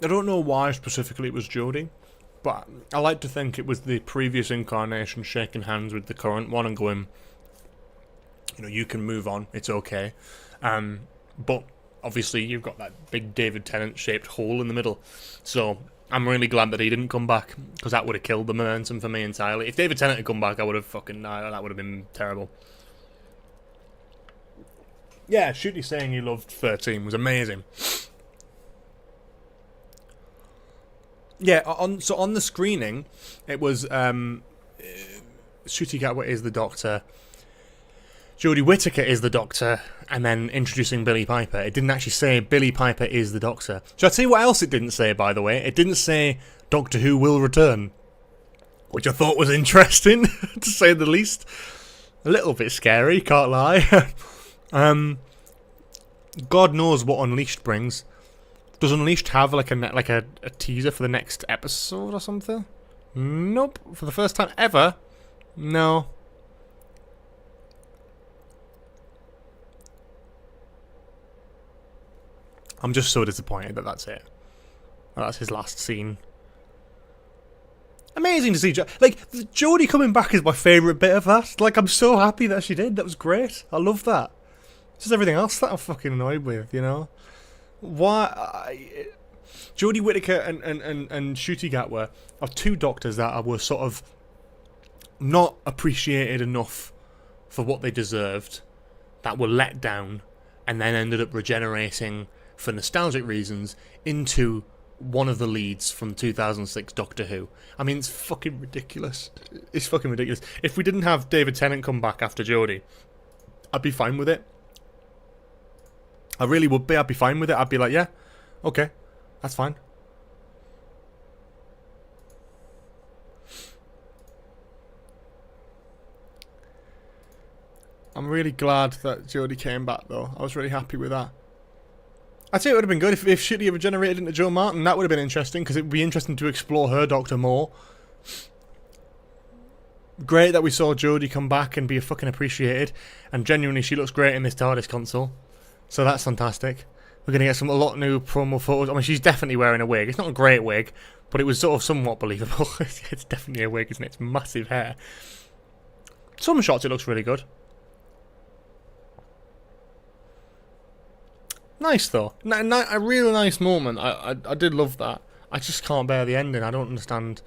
I don't know why specifically it was Jodie, but I like to think it was the previous incarnation shaking hands with the current one and going, you know, you can move on, it's okay. But obviously you've got that big David Tennant shaped hole in the middle, so I'm really glad that he didn't come back, because that would have killed the momentum for me entirely. If David Tennant had come back, I would have fucking, that would have been terrible. Yeah, Ncuti saying he loved 13 was amazing. Yeah, so on the screening, it was Ncuti Gatwa is the Doctor, Jodie Whittaker is the Doctor, and then introducing Billie Piper. It didn't actually say Billie Piper is the Doctor. Should I tell you what else it didn't say, by the way? It didn't say Doctor Who will return, which I thought was interesting, to say the least. A little bit scary, can't lie. God knows what Unleashed brings. Does Unleashed have like a teaser for the next episode or something? Nope. For the first time ever? No. I'm just so disappointed that that's it. That's his last scene. Amazing to see Jodie coming back is my favourite bit of that. Like, I'm so happy that she did. That was great. I love that. Just everything else that I'm fucking annoyed with, you know? Why? Jodie Whittaker and Ncuti Gatwa are two Doctors that were sort of not appreciated enough for what they deserved, that were let down, and then ended up regenerating for nostalgic reasons into one of the leads from 2006 Doctor Who. I mean, it's fucking ridiculous. It's fucking ridiculous. If we didn't have David Tennant come back after Jodie, I'd be fine with it. I really would be. I'd be fine with it. I'd be like, yeah, okay, that's fine. I'm really glad that Jodie came back, though. I was really happy with that. I'd say it would have been good if Ncuti ever generated into Jo Martin. That would have been interesting, because it would be interesting to explore her Doctor more. Great that we saw Jodie come back and be fucking appreciated, and genuinely she looks great in this TARDIS console. So that's fantastic. We're going to get a lot new promo photos. I mean, she's definitely wearing a wig. It's not a great wig, but it was sort of somewhat believable. It's definitely a wig, isn't it? It's massive hair. Some shots it looks really good. Nice, though. A really nice moment. I did love that. I just can't bear the ending. I don't understand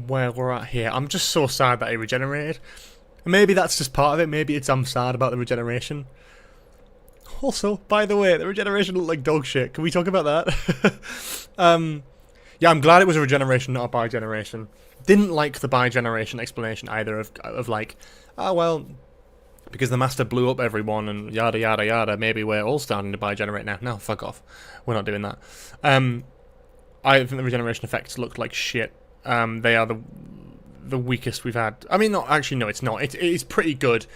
where we're at here. I'm just so sad that he regenerated. Maybe that's just part of it. Maybe it's I'm sad about the regeneration. Also, by the way, the regeneration looked like dog shit. Can we talk about that? Yeah, I'm glad it was a regeneration, not a bi-generation. Didn't like the bi-generation explanation either of like, oh, well, because the Master blew up everyone and yada, yada, yada, maybe we're all starting to bi-generate now. No, fuck off. We're not doing that. I think the regeneration effects looked like shit. They are the weakest we've had. I mean, not actually. No, it's not. It's pretty good.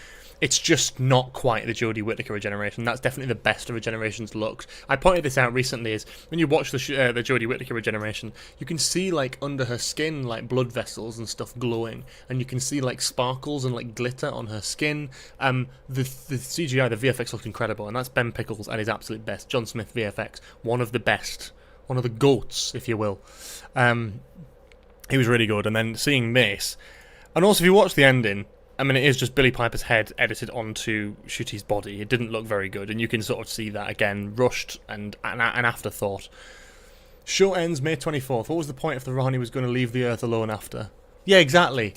It's just not quite the Jodie Whittaker regeneration. That's definitely the best of regenerations looked. I pointed this out recently. Is when you watch the Jodie Whittaker regeneration, you can see like under her skin like blood vessels and stuff glowing, and you can see like sparkles and like glitter on her skin. The CGI, the VFX looked incredible, and that's Ben Pickles at his absolute best. John Smith VFX, one of the best, one of the goats, if you will. He was really good, and then seeing Mace, and also if you watch the ending. I mean, it is just Billie Piper's head edited onto Ncuti's body. It didn't look very good, and you can sort of see that again, rushed and an afterthought. Show ends May 24th. What was the point if the Rani was going to leave the Earth alone after? Yeah, exactly.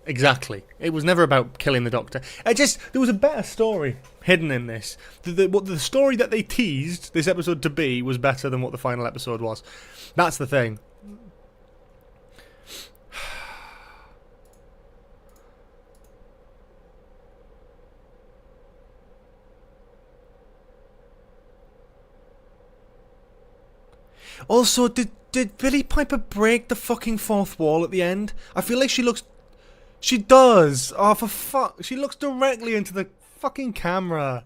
Exactly. It was never about killing the Doctor. There was a better story hidden in this. The story that they teased this episode to be was better than what the final episode was. That's the thing. Also, did Billie Piper break the fucking fourth wall at the end? I feel like she looks... She does! Oh, for fuck... She looks directly into the fucking camera.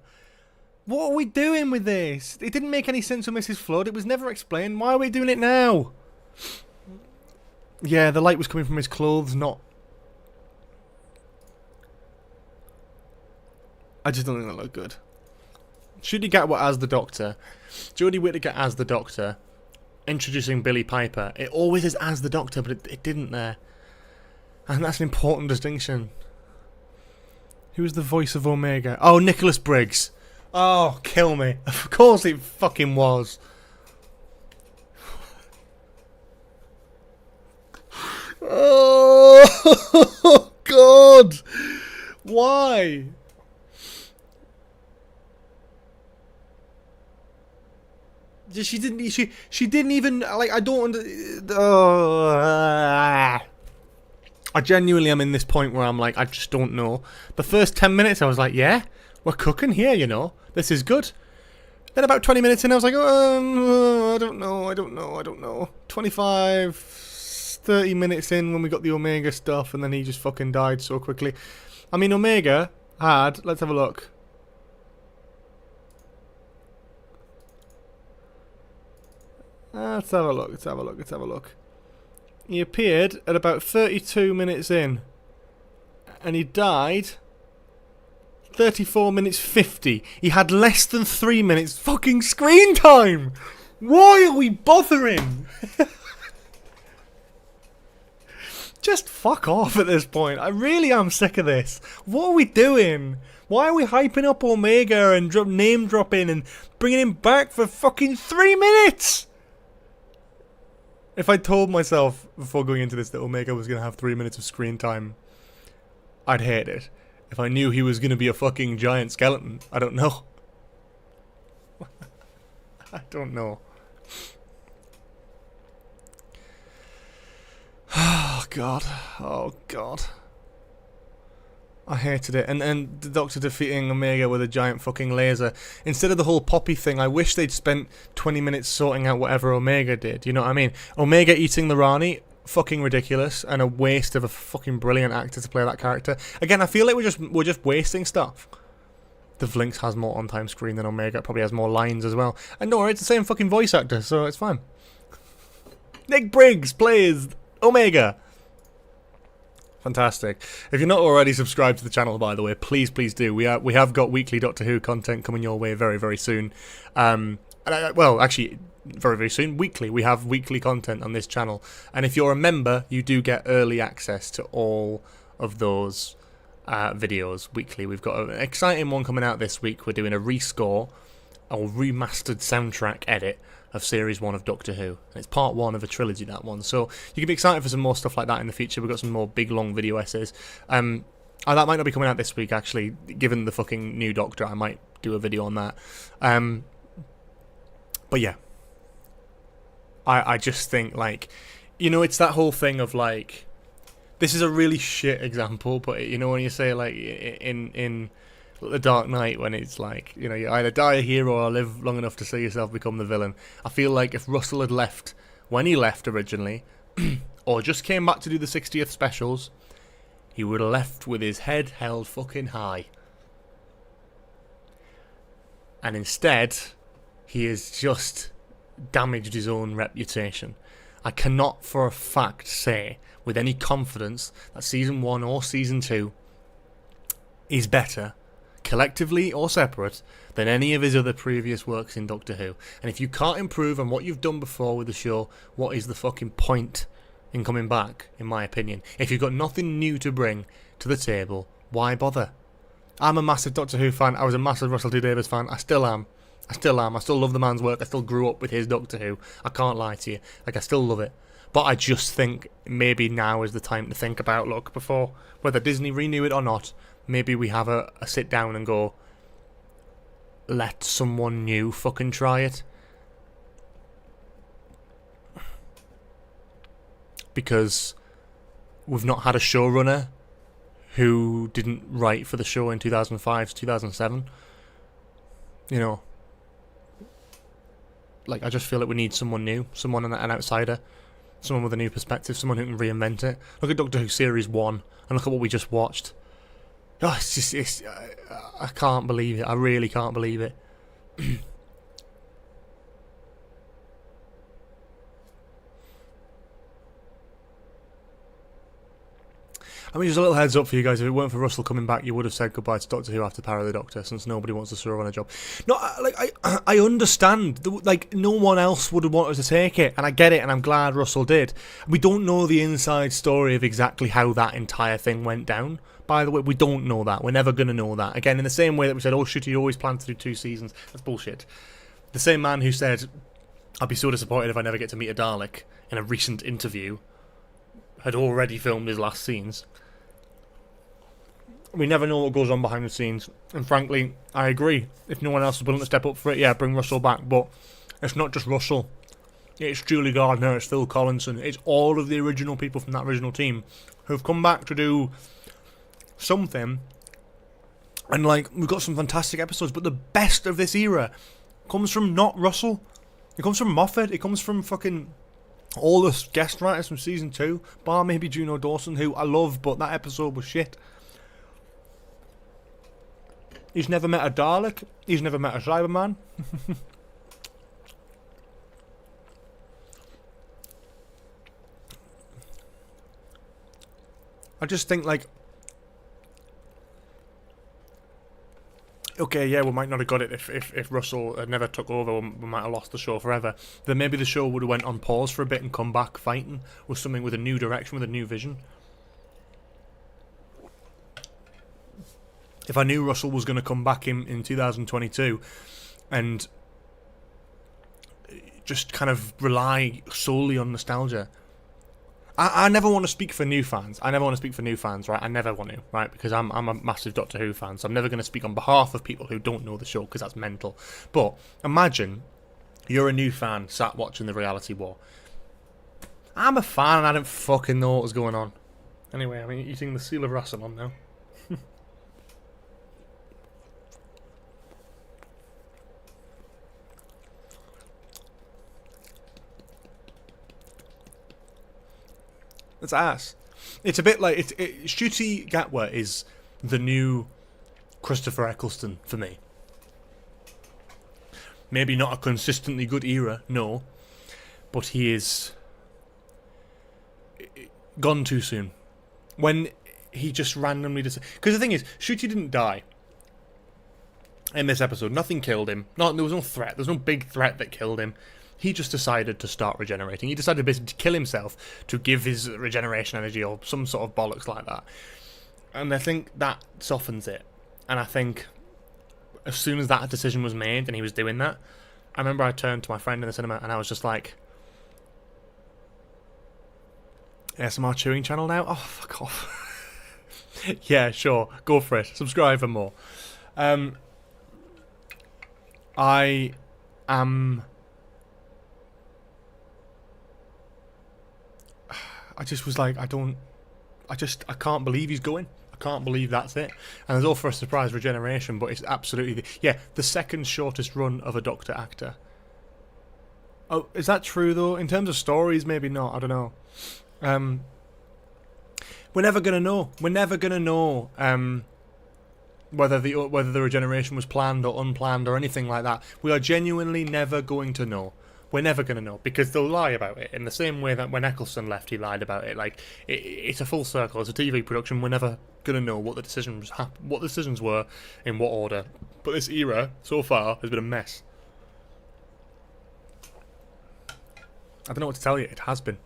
What are we doing with this? It didn't make any sense with Mrs. Flood. It was never explained. Why are we doing it now? Yeah, the light was coming from his clothes, not... I just don't think that looked good. Ncuti Gatwa as the Doctor. Jodie Whittaker as the Doctor. Introducing Billie Piper. It always is as the Doctor, but it didn't there. And that's an important distinction. Who was the voice of Omega? Oh, Nicholas Briggs. Oh, kill me. Of course it fucking was. Oh, God. Why? She didn't even, like, I don't I genuinely am in this point where I'm like, I just don't know. The first 10 minutes I was like, yeah, we're cooking here, you know. This is good. Then about 20 minutes in I was like, I don't know. 25, 30 minutes in when we got the Omega stuff, and then he just fucking died so quickly. I mean, Omega had, let's have a look. Let's have a look. He appeared at about 32 minutes in. And he died 34 minutes 50. He had less than 3 minutes fucking screen time! Why are we bothering? Just fuck off at this point. I really am sick of this. What are we doing? Why are we hyping up Omega and name dropping and bringing him back for fucking 3 minutes? If I told myself before going into this that Omega was going to have 3 minutes of screen time, I'd hate it. If I knew he was going to be a fucking giant skeleton, I don't know. I don't know. Oh, God. Oh, God. I hated it. And the Doctor defeating Omega with a giant fucking laser. Instead of the whole Poppy thing, I wish they'd spent 20 minutes sorting out whatever Omega did. You know what I mean? Omega eating the Rani, fucking ridiculous, and a waste of a fucking brilliant actor to play that character. Again, I feel like we're just wasting stuff. The Vlinx has more on-time screen than Omega. It probably has more lines as well. And no, it's the same fucking voice actor, so it's fine. Nick Briggs plays Omega. Fantastic. If you're not already subscribed to the channel, by the way, please do. We have got weekly Doctor Who content coming your way very, very soon. Well, actually, very, very soon. Weekly. We have weekly content on this channel. And if you're a member, you do get early access to all of those videos weekly. We've got an exciting one coming out this week. We're doing a rescore or remastered soundtrack edit of Series 1 of Doctor Who. And it's part 1 of a trilogy, that one. So you can be excited for some more stuff like that in the future. We've got some more big, long video essays. That might not be coming out this week, actually. Given the fucking new Doctor, I might do a video on that. But yeah. I just think, like, you know, it's that whole thing of, like, this is a really shit example, but, you know, when you say, like, in The Dark Knight, when it's like, you know, you either die a hero or live long enough to see yourself become the villain. I feel like if Russell had left when he left originally, or just came back to do the 60th specials, he would have left with his head held fucking high. And instead, he has just damaged his own reputation. I cannot for a fact say with any confidence that season 1 or season 2 is better, collectively or separate, than any of his other previous works in Doctor Who. And if you can't improve on what you've done before with the show, what is the fucking point in coming back, in my opinion? If you've got nothing new to bring to the table, why bother? I'm a massive Doctor Who fan. I was a massive Russell T Davies fan. I still am. I still love the man's work. I still grew up with his Doctor Who. I can't lie to you. Like, I still love it. But I just think maybe now is the time to think about, look, before, whether Disney renew it or not, maybe we have a sit down and go, let someone new fucking try it. Because we've not had a showrunner who didn't write for the show in 2005 to 2007. You know, like, I just feel like we need someone new, someone an outsider, someone with a new perspective, someone who can reinvent it. Look at Doctor Who Series 1 and look at what we just watched. Oh, I can't believe it. I really can't believe it. I mean, just a little heads up for you guys. If it weren't for Russell coming back, you would have said goodbye to Doctor Who after Power of the Doctor, since nobody wants to throw on a job. No, like, I understand. Like, no one else would have wanted to take it, and I get it, and I'm glad Russell did. We don't know the inside story of exactly how that entire thing went down. By the way, we don't know that. We're never going to know that. Again, in the same way that we said, oh, shit, you always planned to do 2 seasons. That's bullshit. The same man who said, I'd be so disappointed if I never get to meet a Dalek, in a recent interview, had already filmed his last scenes. We never know what goes on behind the scenes. And frankly, I agree. If no one else is willing to step up for it, yeah, bring Russell back. But it's not just Russell. It's Julie Gardner, it's Phil Collinson. It's all of the original people from that original team who've come back to do something. And, like, we've got some fantastic episodes. But the best of this era comes from not Russell. It comes from Moffat. It comes from fucking all the guest writers from season 2. Bar maybe Juno Dawson, who I love, but that episode was shit. He's never met a Dalek. He's never met a Cyberman. I just think, like, okay, yeah, we might not have got it if Russell had never took over. We might have lost the show forever. Then maybe the show would have went on pause for a bit and come back fighting with something with a new direction, with a new vision. If I knew Russell was going to come back in 2022 and just kind of rely solely on nostalgia. I never want to speak for new fans. Right? I never want to, right? Because I'm a massive Doctor Who fan, so I'm never going to speak on behalf of people who don't know the show, because that's mental. But imagine you're a new fan sat watching the Reality War. I'm a fan and I didn't fucking know what was going on. Anyway, I'm eating the Seal of Rassilon now. That's ass. It's a bit like Ncuti Gatwa is the new Christopher Eccleston for me. Maybe not a consistently good era, no, but he is gone too soon. When he just randomly because the thing is, Ncuti didn't die in this episode. Nothing killed him. There was no threat. There was no big threat that killed him. He just decided to start regenerating. He decided basically to kill himself to give his regeneration energy or some sort of bollocks like that. And I think that softens it. And I think as soon as that decision was made and he was doing that, I remember I turned to my friend in the cinema and I was just like, ASMR chewing channel now? Oh, fuck off. Yeah, sure. Go for it. Subscribe for more. I am... I just was like, I can't believe he's going. I can't believe that's it. And there's all for a surprise regeneration, but it's absolutely, the second shortest run of a Doctor actor. Oh, is that true though? In terms of stories, maybe not. I don't know. We're never gonna know. We're never gonna know whether the regeneration was planned or unplanned or anything like that. We are genuinely never going to know. We're never going to know because they'll lie about it in the same way that when Eccleston left, he lied about it. Like it's a full circle. It's a TV production. We're never going to know what the decisions were in what order. But this era so far has been a mess. I don't know what to tell you. It has been.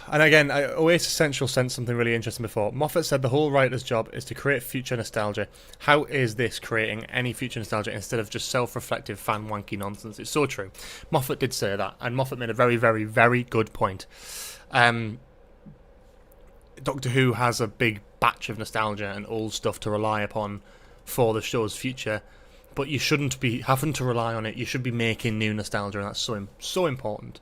And again, Oasis Central sent something really interesting before. Moffat said the whole writer's job is to create future nostalgia. How is this creating any future nostalgia instead of just self-reflective fan wanky nonsense? It's so true. Moffat did say that, and Moffat made a very, very, very good point. Doctor Who has a big batch of nostalgia and old stuff to rely upon for the show's future, but you shouldn't be having to rely on it. You should be making new nostalgia, and that's so important.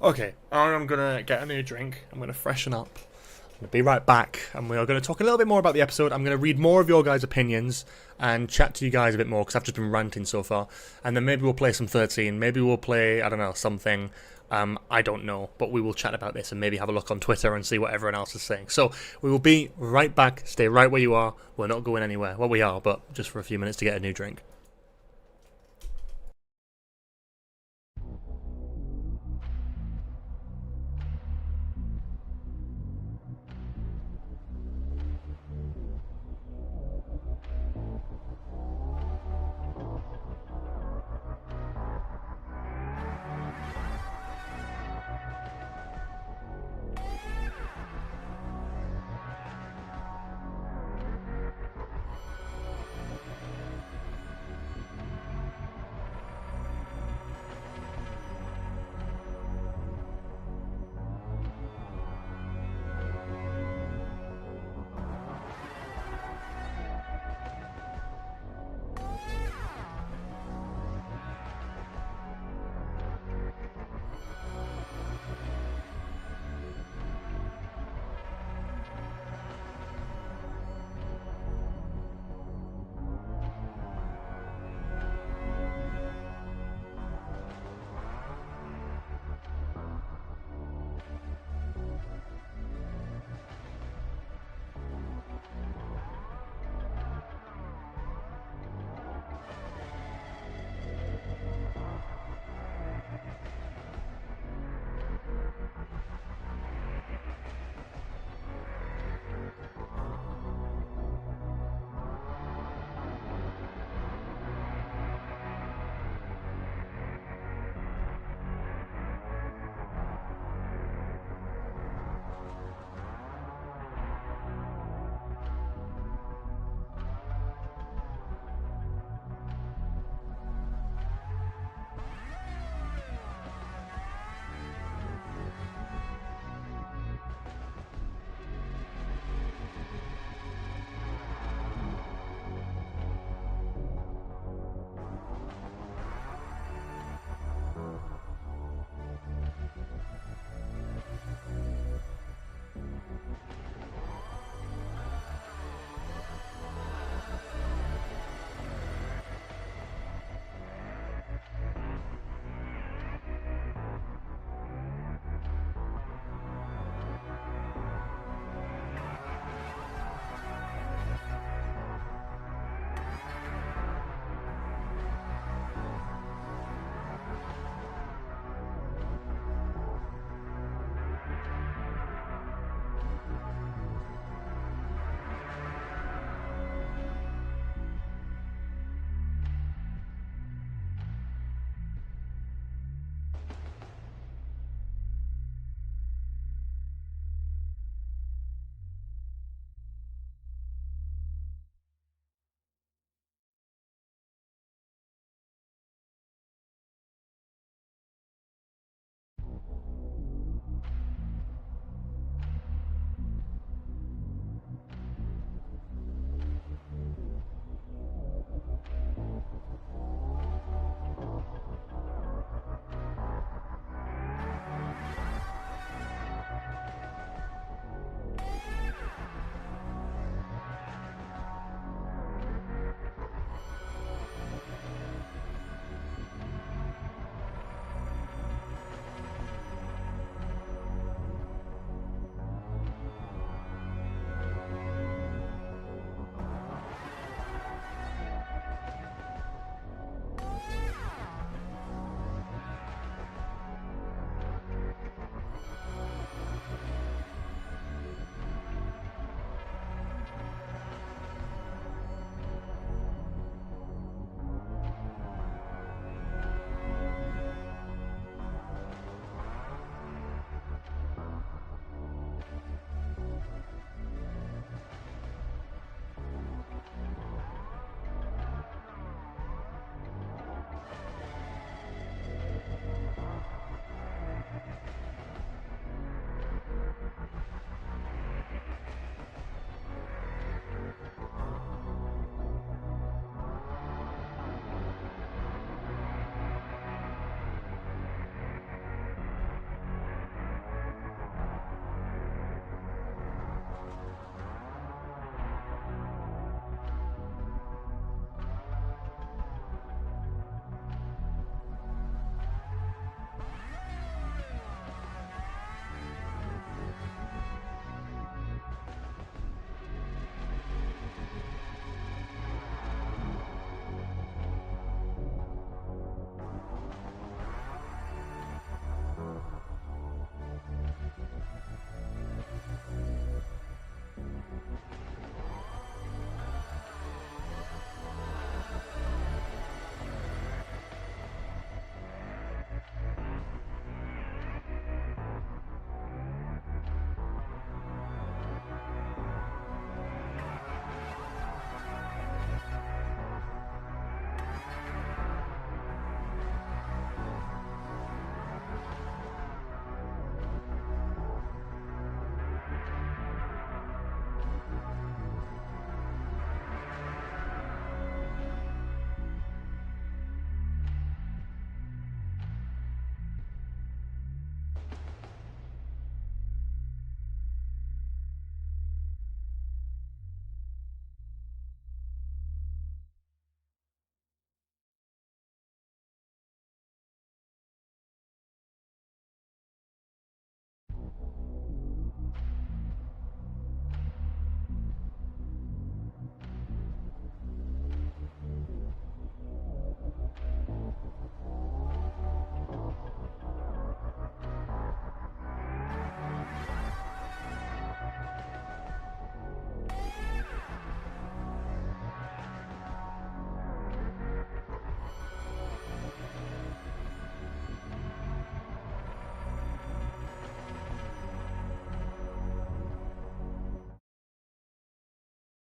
Okay, I'm going to get a new drink. I'm going to freshen up. I'm going to be right back. And we are going to talk a little bit more about the episode. I'm going to read more of your guys' opinions and chat to you guys a bit more because I've just been ranting so far. And then maybe we'll play some 13. Maybe we'll play, I don't know, something. I don't know. But we will chat about this and maybe have a look on Twitter and see what everyone else is saying. So we will be right back. Stay right where you are. We're not going anywhere. Well, we are, but just for a few minutes to get a new drink.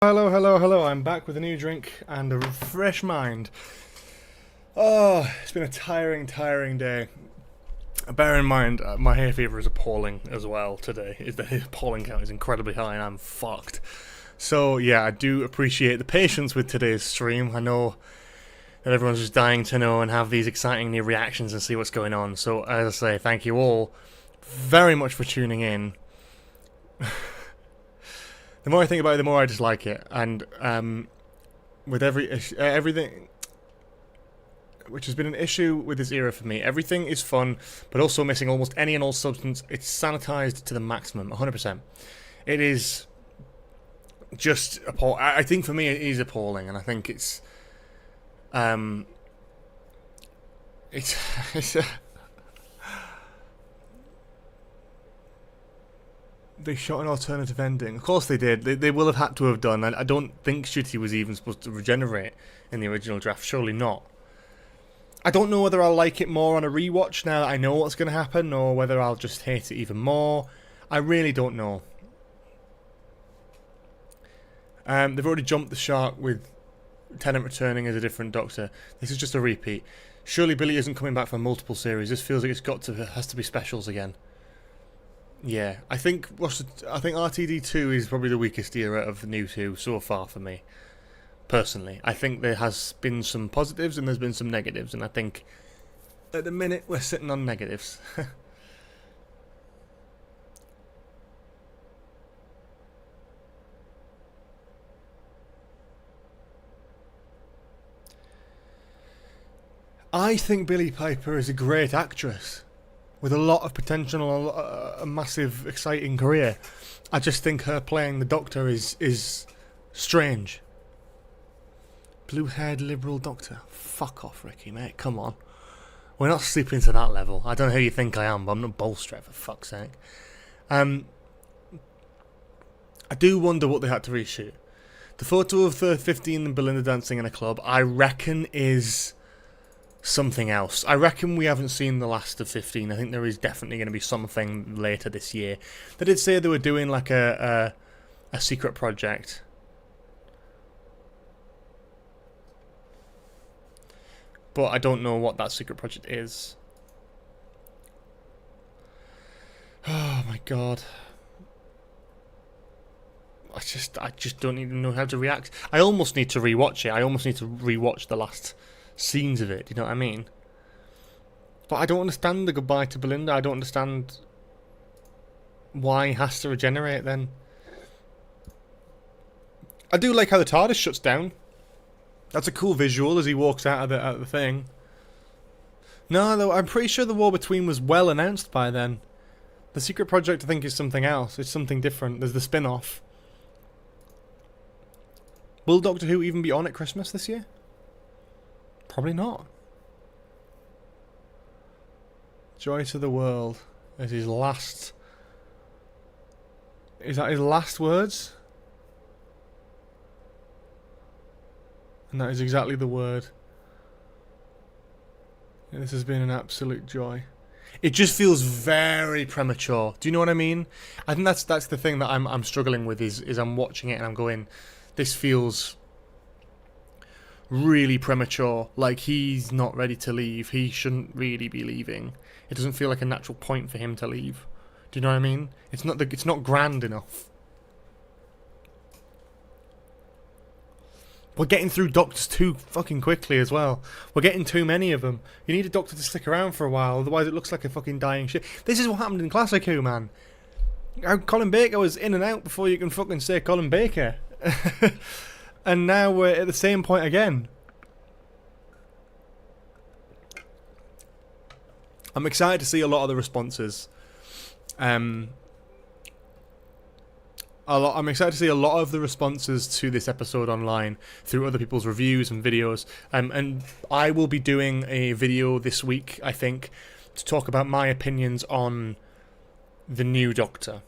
Hello, hello, hello. I'm back with a new drink and a fresh mind. Oh, it's been a tiring day. Bear in mind, my hay fever is appalling as well today. The pollen count is incredibly high and I'm fucked. So, yeah, I do appreciate the patience with today's stream. I know that everyone's just dying to know and have these exciting new reactions and see what's going on. So, as I say, thank you all very much for tuning in. The more I think about it, the more I dislike it. And with everything, which has been an issue with this era for me, everything is fun, but also missing almost any and all substance. It's sanitized to the maximum, 100%. It is just appalling. I think for me it is appalling, and I think it's they shot an alternative ending. Of course they did. They will have had to have done. I don't think Ncuti was even supposed to regenerate in the original draft. Surely not. I don't know whether I'll like it more on a rewatch now that I know what's going to happen, or whether I'll just hate it even more. I really don't know. They've already jumped the shark with Tennant returning as a different Doctor. This is just a repeat. Surely Billy isn't coming back for multiple series. This feels like has to be specials again. Yeah, I think RTD2 is probably the weakest era of the new two so far for me, personally. I think there has been some positives and there's been some negatives, and I think at the minute we're sitting on negatives. I think Billie Piper is a great actress with a lot of potential, a massive, exciting career. I just think her playing the Doctor is strange. Blue-haired liberal Doctor. Fuck off, Ricky, mate. Come on. We're not sleeping to that level. I don't know who you think I am, but I'm not Bolstret, for fuck's sake. I do wonder what they had to reshoot. The photo of the 15 and Belinda dancing in a club, I reckon is something else. I reckon we haven't seen the last of 15. I think there is definitely going to be something later this year. They did say they were doing like a secret project. But I don't know what that secret project is. Oh my god. I just don't even know how to react. I almost need to rewatch it. I almost need to rewatch the last scenes of it, you know what I mean? But I don't understand the goodbye to Belinda. I don't understand why he has to regenerate then. I do like how the TARDIS shuts down. That's a cool visual as he walks out of the thing. No, though, I'm pretty sure the War Between was well announced by then. The secret project, I think, is something else. It's something different. There's the spin-off. Will Doctor Who even be on at Christmas this year? Probably not. Joy to the World is his last... Is that his last words? And that is exactly the word. This has been an absolute joy. It just feels very premature. Do you know what I mean? I think that's the thing that I'm struggling with is I'm watching it and I'm going, this feels really premature. Like he's not ready to leave. He shouldn't really be leaving. It doesn't feel like a natural point for him to leave. Do you know what I mean? It's not grand enough. We're getting through Doctors too fucking quickly as well. We're getting too many of them. You need a Doctor to stick around for a while, otherwise it looks like a fucking dying ship. This is what happened in Classic Who, man. Colin Baker was in and out before you can fucking say Colin Baker. And now we're at the same point again. I'm excited to see a lot of the responses. I'm excited to see a lot of the responses to this episode online through other people's reviews and videos. And I will be doing a video this week, I think, to talk about my opinions on the new Doctor.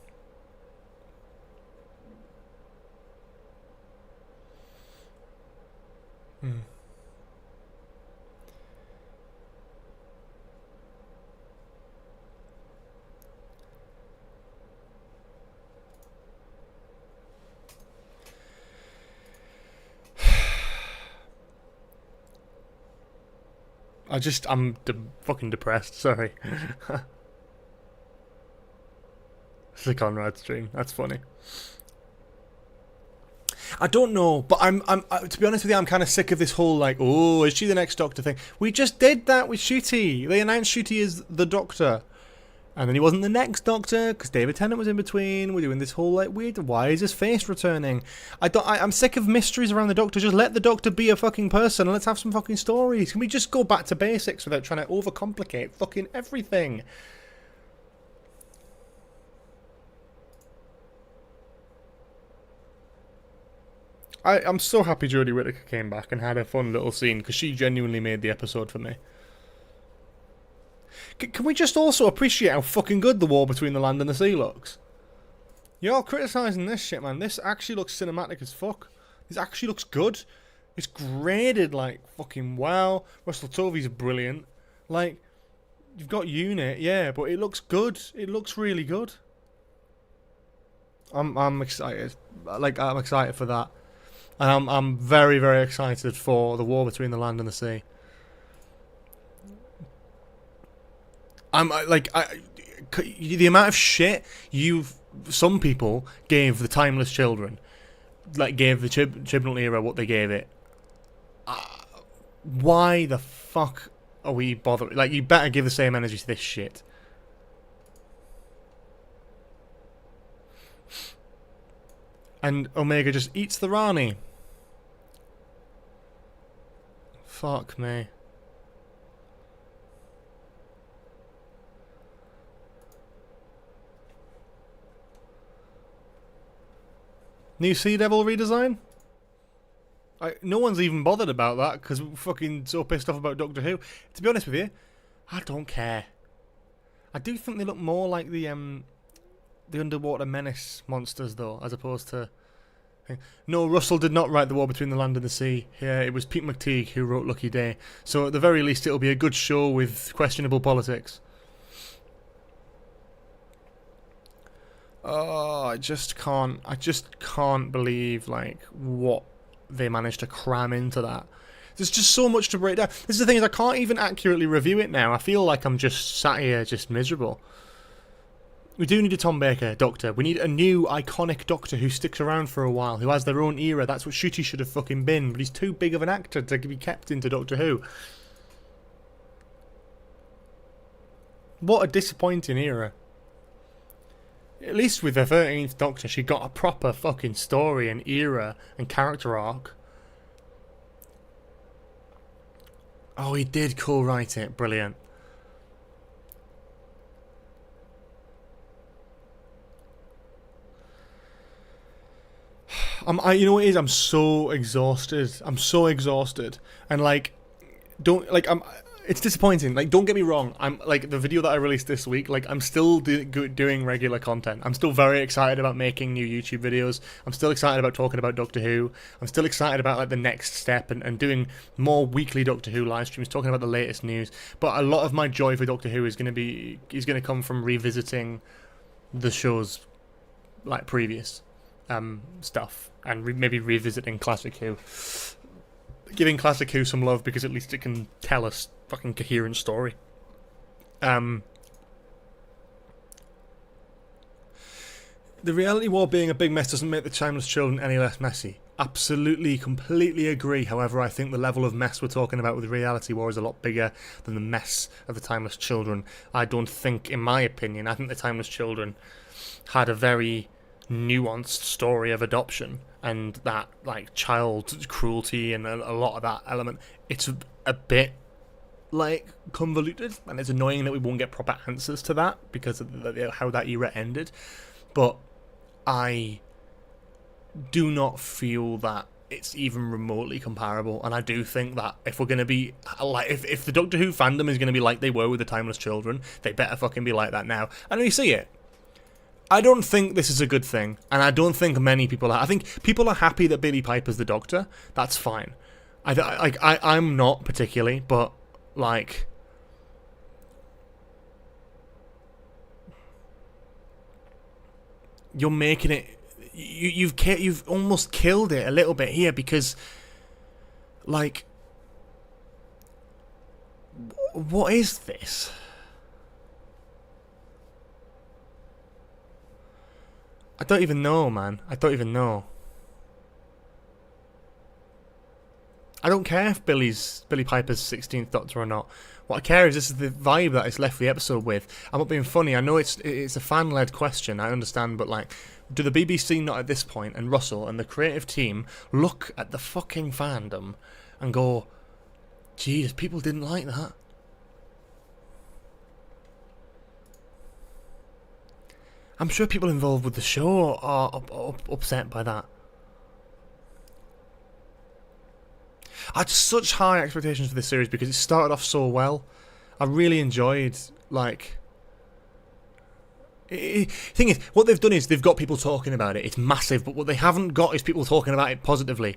I'm fucking depressed. Sorry. It's a Conrad stream. That's funny. I don't know, but to be honest with you, I'm kind of sick of this whole like, oh, is she the next Doctor thing? We just did that with Ncuti. They announced Ncuti as the Doctor, and then he wasn't the next Doctor because David Tennant was in between. We're doing this whole like weird. Why is his face returning? I'm sick of mysteries around the Doctor. Just let the Doctor be a fucking person and let's have some fucking stories. Can we just go back to basics without trying to overcomplicate fucking everything? I'm so happy Jodie Whittaker came back and had a fun little scene because she genuinely made the episode for me. Can we just also appreciate how fucking good the war between the land and the sea looks? You're all criticising this shit, man. This actually looks cinematic as fuck. This actually looks good. It's graded like fucking wow. Russell Tovey's brilliant. Like, you've got Unit, yeah, but it looks good. It looks really good. I'm excited. Like, I'm excited for that. And I'm very, very excited for the war between the land and the sea. The amount of shit some people gave the Timeless Children, like gave the Chibnall era what they gave it. Why the fuck are we bothering? Like, you better give the same energy to this shit. And Omega just eats the Rani. Fuck me. New Sea Devil redesign? No one's even bothered about that because we're fucking so pissed off about Doctor Who. To be honest with you, I don't care. I do think they look more like the Underwater Menace monsters though, as opposed to... No, Russell did not write The War Between the Land and the Sea. Yeah, it was Pete McTeague who wrote Lucky Day. So at the very least it'll be a good show with questionable politics. Oh, I just can't believe like what they managed to cram into that. There's just so much to break down. This is the thing, is I can't even accurately review it now. I feel like I'm just sat here just miserable. We do need a Tom Baker Doctor. We need a new iconic Doctor who sticks around for a while, who has their own era. That's what Ncuti should have fucking been, but he's too big of an actor to be kept into Doctor Who. What a disappointing era. At least with the 13th Doctor, she got a proper fucking story and era and character arc. Oh, he did co-write it. Brilliant. You know what it is? I'm so exhausted. I'm so exhausted, and like, it's disappointing. Like, don't get me wrong. I'm like the video that I released this week. Like, I'm still doing regular content. I'm still very excited about making new YouTube videos. I'm still excited about talking about Doctor Who. I'm still excited about like the next step and doing more weekly Doctor Who live streams, talking about the latest news. But a lot of my joy for Doctor Who is going to come from revisiting the show's like previous stuff and maybe revisiting Classic Who. Giving Classic Who some love because at least it can tell us fucking coherent story. The reality war being a big mess doesn't make the Timeless Children any less messy. Absolutely, completely agree. However, I think the level of mess we're talking about with the reality war is a lot bigger than the mess of the Timeless Children. I don't think, in my opinion, I think the Timeless Children had a very nuanced story of adoption and that like child cruelty and a lot of that element. It's a bit like convoluted, and it's annoying that we won't get proper answers to that because of how that era ended. But I do not feel that it's even remotely comparable, and I do think that if we're going to be like, if the Doctor Who fandom is going to be like they were with the Timeless Children, they better fucking be like that now. And we see it. I don't think this is a good thing, and I don't think many people are. I think people are happy that Billie Piper's the Doctor. That's fine. I'm not particularly, but like, you're making it. You've almost killed it a little bit here because, like, What is this? I don't even know, man. I don't even know. I don't care if Billy Piper's 16th Doctor or not. What I care is this is the vibe that it's left the episode with. I'm not being funny. I know it's a fan-led question. I understand, but like, do the BBC not at this point, and Russell and the creative team look at the fucking fandom and go, "Jeez, people didn't like that." I'm sure people involved with the show are upset by that. I had such high expectations for this series because it started off so well. I really enjoyed, like... thing is, what they've done is they've got people talking about it. It's massive, but what they haven't got is people talking about it positively.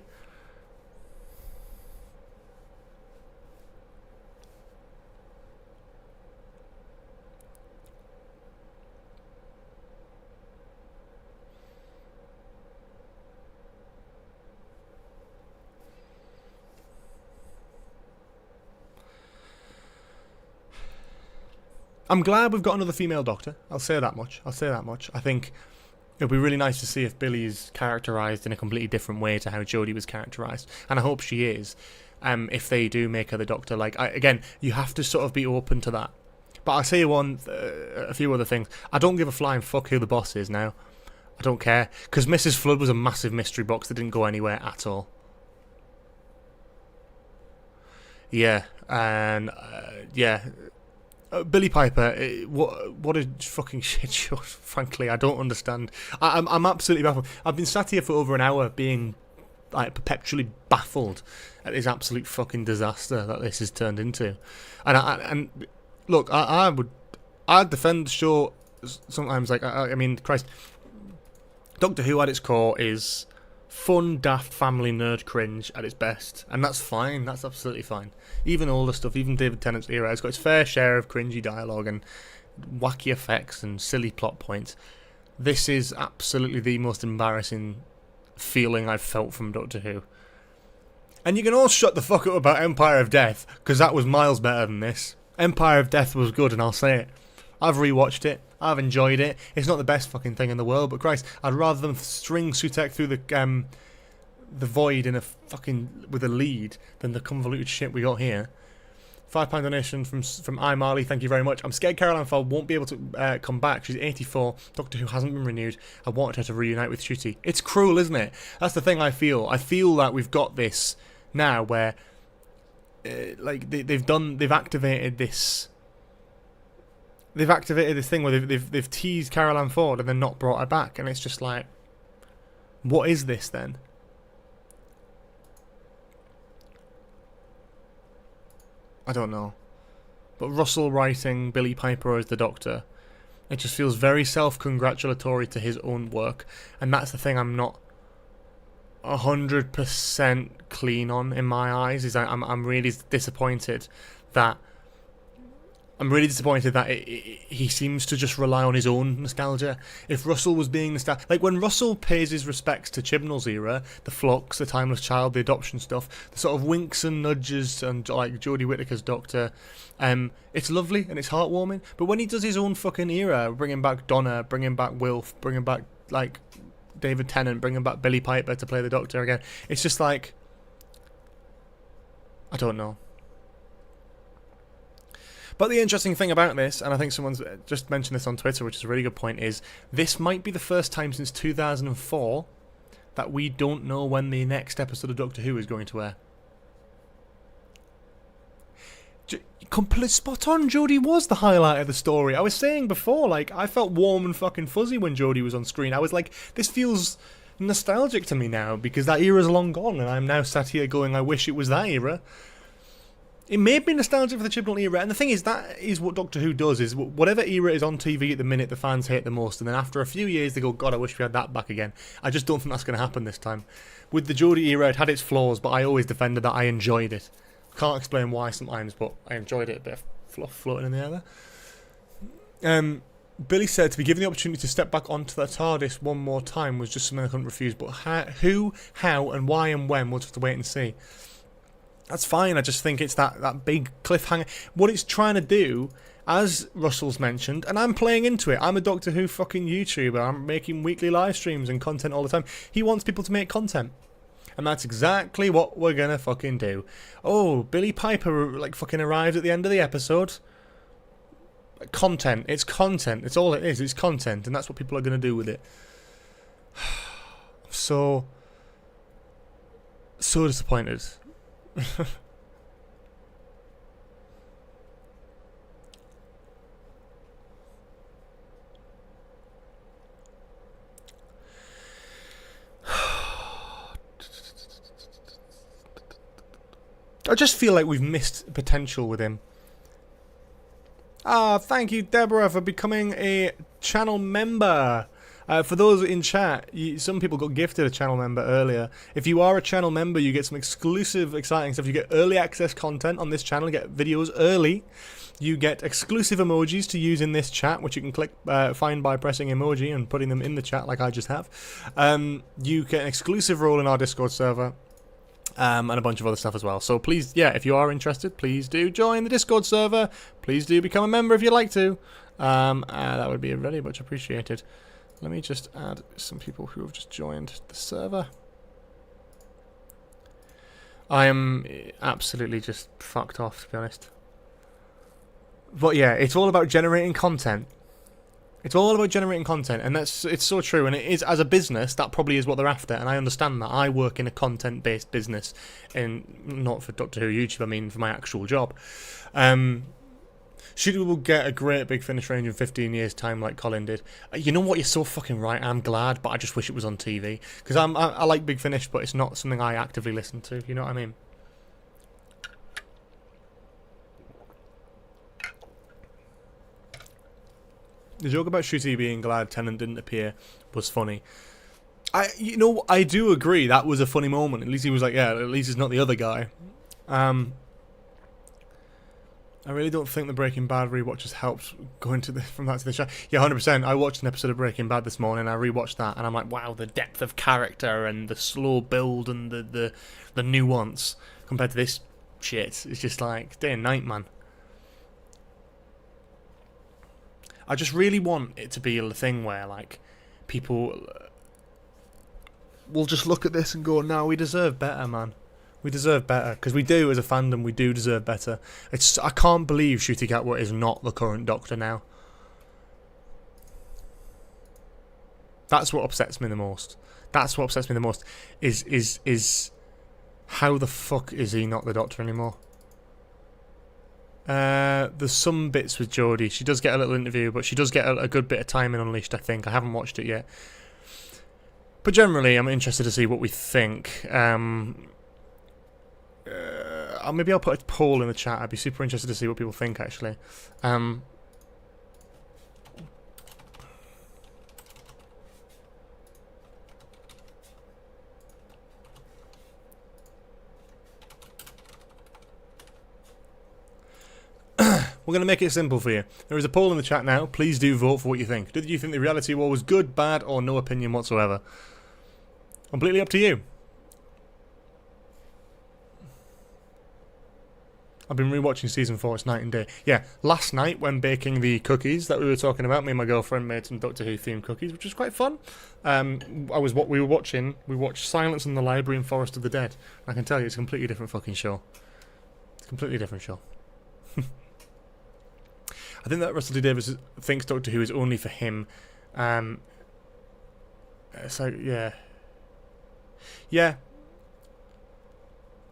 I'm glad we've got another female Doctor. I'll say that much. I think it'll be really nice to see if Billy's characterised in a completely different way to how Jodie was characterised. And I hope she is. If they do make her the Doctor. Like, again, you have to sort of be open to that. But I'll say a few other things. I don't give a flying fuck who the boss is now. I don't care. Because Mrs. Flood was a massive mystery box that didn't go anywhere at all. Yeah. And, yeah... Billy Piper, what a fucking shit show, frankly. I don't understand. I'm absolutely baffled. I've been sat here for over an hour being like perpetually baffled at this absolute fucking disaster that this has turned into. And look, I'd defend the show sometimes. Like, I mean, Christ, Doctor Who at its core is fun, daft, family nerd cringe at its best, and that's fine. That's absolutely fine. Even older stuff, even David Tennant's era, has got its fair share of cringy dialogue and wacky effects and silly plot points. This is absolutely the most embarrassing feeling I've felt from Doctor Who. And you can all shut the fuck up about Empire of Death, because that was miles better than this. Empire of Death was good, and I'll say it. I've rewatched it. I've enjoyed it. It's not the best fucking thing in the world, but Christ, I'd rather them string Sutekh through the void in a fucking with a lead than the convoluted shit we got here. £5 donation from I Marley. Thank you very much. I'm scared Caroline Fall won't be able to come back. She's 84. Doctor Who hasn't been renewed. I wanted her to reunite with Ncuti. It's cruel, isn't it? That's the thing I feel. I feel that we've got this now where like they've activated this. They've activated this thing where they've teased Caroline Ford and then not brought her back, and it's just like, what is this then? I don't know. But Russell writing Billy Piper as the Doctor, it just feels very self-congratulatory to his own work, and that's the thing I'm not 100% clean on in my eyes. Is I'm really disappointed that. He seems to just rely on his own nostalgia. If Russell was being nostalgic... Like, when Russell pays his respects to Chibnall's era, the Flux, the Timeless Child, the adoption stuff, the sort of winks and nudges and, like, Jodie Whittaker's Doctor, it's lovely and it's heartwarming. But when he does his own fucking era, bringing back Donna, bringing back Wilf, bringing back, like, David Tennant, bringing back Billy Piper to play the Doctor again, it's just like... I don't know. But the interesting thing about this, and I think someone's just mentioned this on Twitter, which is a really good point, is this might be the first time since 2004 that we don't know when the next episode of Doctor Who is going to air. Complete spot on. Jodie was the highlight of the story. I was saying before, like, I felt warm and fucking fuzzy when Jodie was on screen. I was like, this feels nostalgic to me now, because that era's long gone, and I'm now sat here going, I wish it was that era. It made me nostalgic for the Chibnall era, and the thing is, that is what Doctor Who does, is whatever era is on TV at the minute the fans hate the most, and then after a few years they go, God, I wish we had that back again. I just don't think that's going to happen this time. With the Jodie era, it had its flaws, but I always defended that. I enjoyed it. Can't explain why sometimes, but I enjoyed it. A bit of fluff floating in the air there. Billy said to be given the opportunity to step back onto the TARDIS one more time was just something I couldn't refuse, but who, how, and why and when, we'll just have to wait and see. That's fine. I just think it's that big cliffhanger. What it's trying to do, as Russell's mentioned, and I'm playing into it. I'm a Doctor Who fucking YouTuber. I'm making weekly live streams and content all the time. He wants people to make content. And that's exactly what we're gonna fucking do. Oh, Billy Piper like fucking arrived at the end of the episode. Content. It's content. It's all it is. It's content, and that's what people are gonna do with it. So disappointed. I just feel like we've missed potential with him. Thank you, Deborah, for becoming a channel member. For those in chat, some people got gifted a channel member earlier. If you are a channel member, you get some exclusive, exciting stuff. You get early access content on this channel, you get videos early. You get exclusive emojis to use in this chat, which you can find by pressing emoji and putting them in the chat like I just have. You get an exclusive role in our Discord server. And a bunch of other stuff as well. So please, yeah, if you are interested, please do join the Discord server. Please do become a member if you'd like to. That would be very much appreciated. Let me just add some people who have just joined the server. I am absolutely just fucked off, to be honest. But yeah, it's all about generating content. It's all about generating content, and it's so true, and it is, as a business, that probably is what they're after, and I understand that. I work in a content-based business, and not for Doctor Who YouTube, I mean for my actual job. Sheard will get a great Big Finish range in 15 years' time like Colin did. You know what, you're so fucking right, I'm glad, but I just wish it was on TV. Because I like Big Finish, but it's not something I actively listen to, you know what I mean? The joke about Ncuti being glad Tennant didn't appear was funny. I do agree, that was a funny moment. At least he was like, yeah, at least it's not the other guy. I really don't think the Breaking Bad rewatch has helped going from that to the show. Yeah, 100%. I watched an episode of Breaking Bad this morning. I rewatched that, and I'm like, wow, the depth of character and the slow build and the nuance compared to this shit. It's just like day and night, man. I just really want it to be a thing where like people will just look at this and go, no, we deserve better, man. We deserve better, because we do, as a fandom, we do deserve better. I can't believe Ncuti Gatwa is not the current Doctor now. That's what upsets me the most. That's what upsets me the most. Is how the fuck is he not the Doctor anymore? There's some bits with Jodie. She does get a little interview, but she does get a good bit of time in Unleashed, I think. I haven't watched it yet. But generally, I'm interested to see what we think. Maybe I'll put a poll in the chat. I'd be super interested to see what people think, actually. We're going to make it simple for you. There is a poll in the chat now. Please do vote for what you think. Did you think the reality war was good, bad, or no opinion whatsoever? Completely up to you. I've been rewatching season 4. It's night and day. Yeah, last night when baking the cookies that we were talking about, me and my girlfriend made some Doctor Who themed cookies, which was quite fun. We watched Silence in the Library and Forest of the Dead. I can tell you, it's a completely different fucking show. It's a completely different show. I think that Russell T Davies thinks Doctor Who is only for him. So yeah.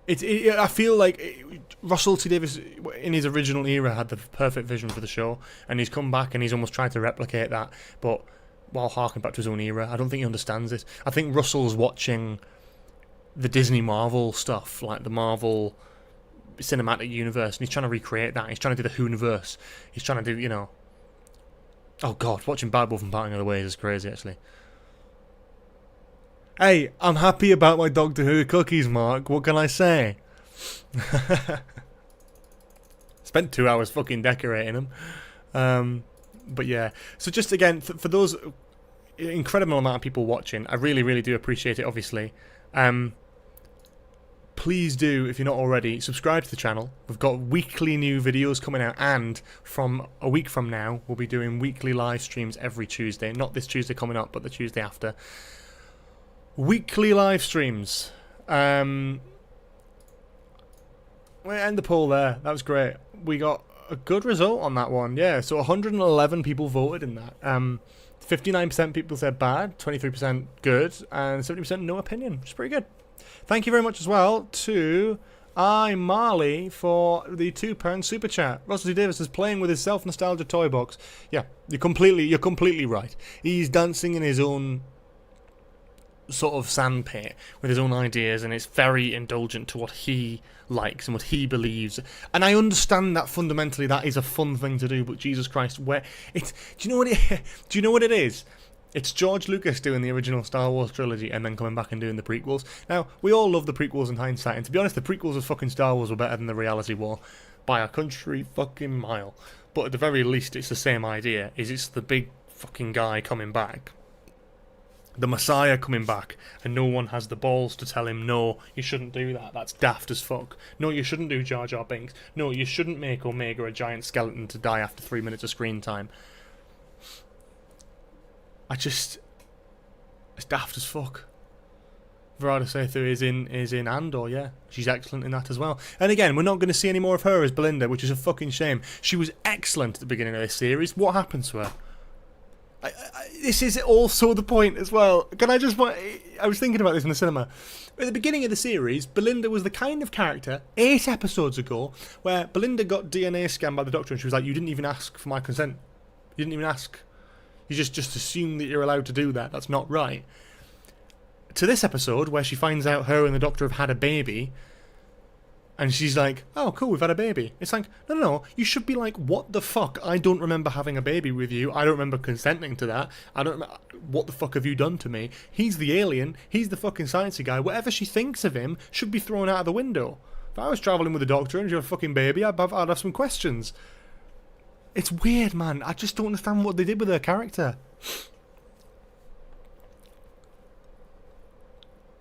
I feel like Russell T Davies, in his original era, had the perfect vision for the show, and he's come back and he's almost tried to replicate that, but while harking back to his own era. I don't think he understands it. I think Russell's watching the Disney Marvel stuff, like the Marvel cinematic universe, and he's trying to recreate that. He's trying to do the Who-niverse. He's trying to do, you know... Oh god, watching Bad Wolf and Parting of the Ways is crazy, actually. Hey, I'm happy about my Doctor Who cookies, Mark. What can I say? Spent 2 hours fucking decorating them. But yeah. So just again, for those incredible amount of people watching, I really, really do appreciate it, obviously. please do, if you're not already, subscribe to the channel. We've got weekly new videos coming out, and from a week from now, we'll be doing weekly live streams every Tuesday. Not this Tuesday coming up, but the Tuesday after. Weekly live streams. We'll end the poll there. That was great. We got a good result on that one. Yeah, so 111 people voted in that. 59% people said bad, 23% good, and 70% no opinion, which is pretty good. Thank you very much as well to Marley for the £2 super chat. Russell T. Davis is playing with his self-nostalgia toy box. Yeah, you're completely right. He's dancing in his own sort of sandpit with his own ideas, and it's very indulgent to what he likes and what he believes. And I understand that fundamentally that is a fun thing to do, but Jesus Christ, where it's do you know what it is? It's George Lucas doing the original Star Wars trilogy and then coming back and doing the prequels. Now, we all love the prequels in hindsight, and to be honest, the prequels of fucking Star Wars were better than the reality war by a country fucking mile. But at the very least, it's the same idea, it's the big fucking guy coming back. The Messiah coming back, and no one has the balls to tell him, no, you shouldn't do that, that's daft as fuck. No, you shouldn't do Jar Jar Binks. No, you shouldn't make Omega a giant skeleton to die after 3 minutes of screen time. It's daft as fuck. Verada Sethu is in Andor, yeah. She's excellent in that as well. And again, we're not going to see any more of her as Belinda, which is a fucking shame. She was excellent at the beginning of this series. What happened to her? This is also the point as well. I was thinking about this in the cinema. At the beginning of the series, Belinda was the kind of character, 8 episodes ago, where Belinda got DNA scanned by the doctor and she was like, you didn't even ask for my consent. You didn't even ask. You just assume that you're allowed to do that. That's not right. To this episode, where she finds out her and the doctor have had a baby, and she's like, oh, cool, we've had a baby. It's like, no, you should be like, what the fuck? I don't remember having a baby with you. I don't remember consenting to that. I don't remember. What the fuck have you done to me? He's the alien. He's the fucking sciencey guy. Whatever she thinks of him should be thrown out of the window. If I was travelling with a doctor and you had a fucking baby, I'd have some questions. It's weird, man. I just don't understand what they did with her character.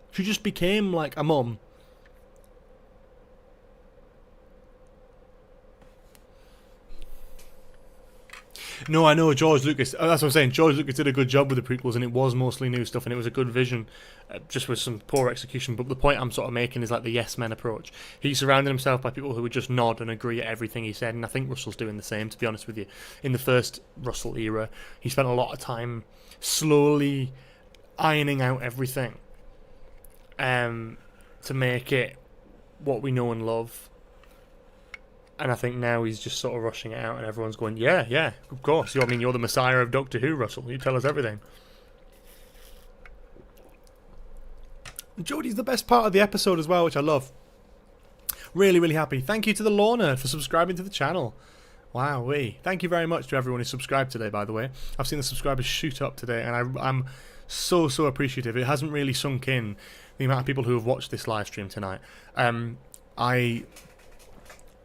She just became like a mum. No, I know George Lucas. That's what I'm saying. George Lucas did a good job with the prequels, and it was mostly new stuff, and it was a good vision, just with some poor execution. But the point I'm sort of making is like the yes men approach. He surrounded himself by people who would just nod and agree at everything he said, and I think Russell's doing the same. To be honest with you, in the first Russell era, he spent a lot of time slowly ironing out everything, to make it what we know and love. And I think now he's just sort of rushing it out, and everyone's going, yeah, of course. I mean, you're the Messiah of Doctor Who, Russell. You tell us everything. Jodie's the best part of the episode as well, which I love. Really, really happy. Thank you to the Law Nerd for subscribing to the channel. Wowee. Thank you very much to everyone who subscribed today, by the way. I've seen the subscribers shoot up today, and I'm so appreciative. It hasn't really sunk in, the amount of people who have watched this live stream tonight.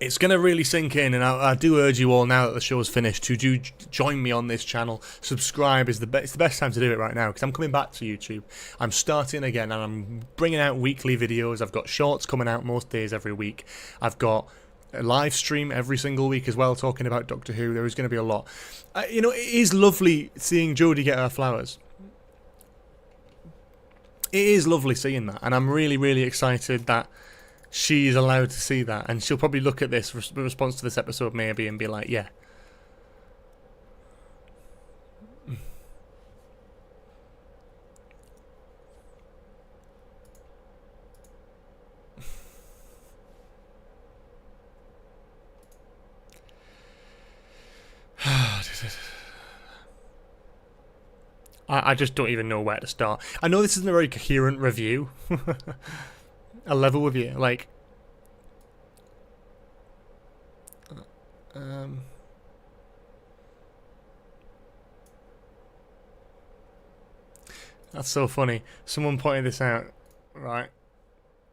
It's going to really sink in, and I do urge you all, now that the show's finished, to do join me on this channel. Subscribe is it's the best time to do it right now, because I'm coming back to YouTube. I'm starting again, and I'm bringing out weekly videos. I've got shorts coming out most days every week. I've got a live stream every single week as well, talking about Doctor Who. There is going to be a lot. It is lovely seeing Jodie get her flowers. It is lovely seeing that, and I'm really, really excited that she's allowed to see that, and she'll probably look at this response to this episode maybe and be like, yeah. I just don't even know where to start. I know this isn't a very coherent review. A level with you, like, that's so funny. Someone pointed this out, right?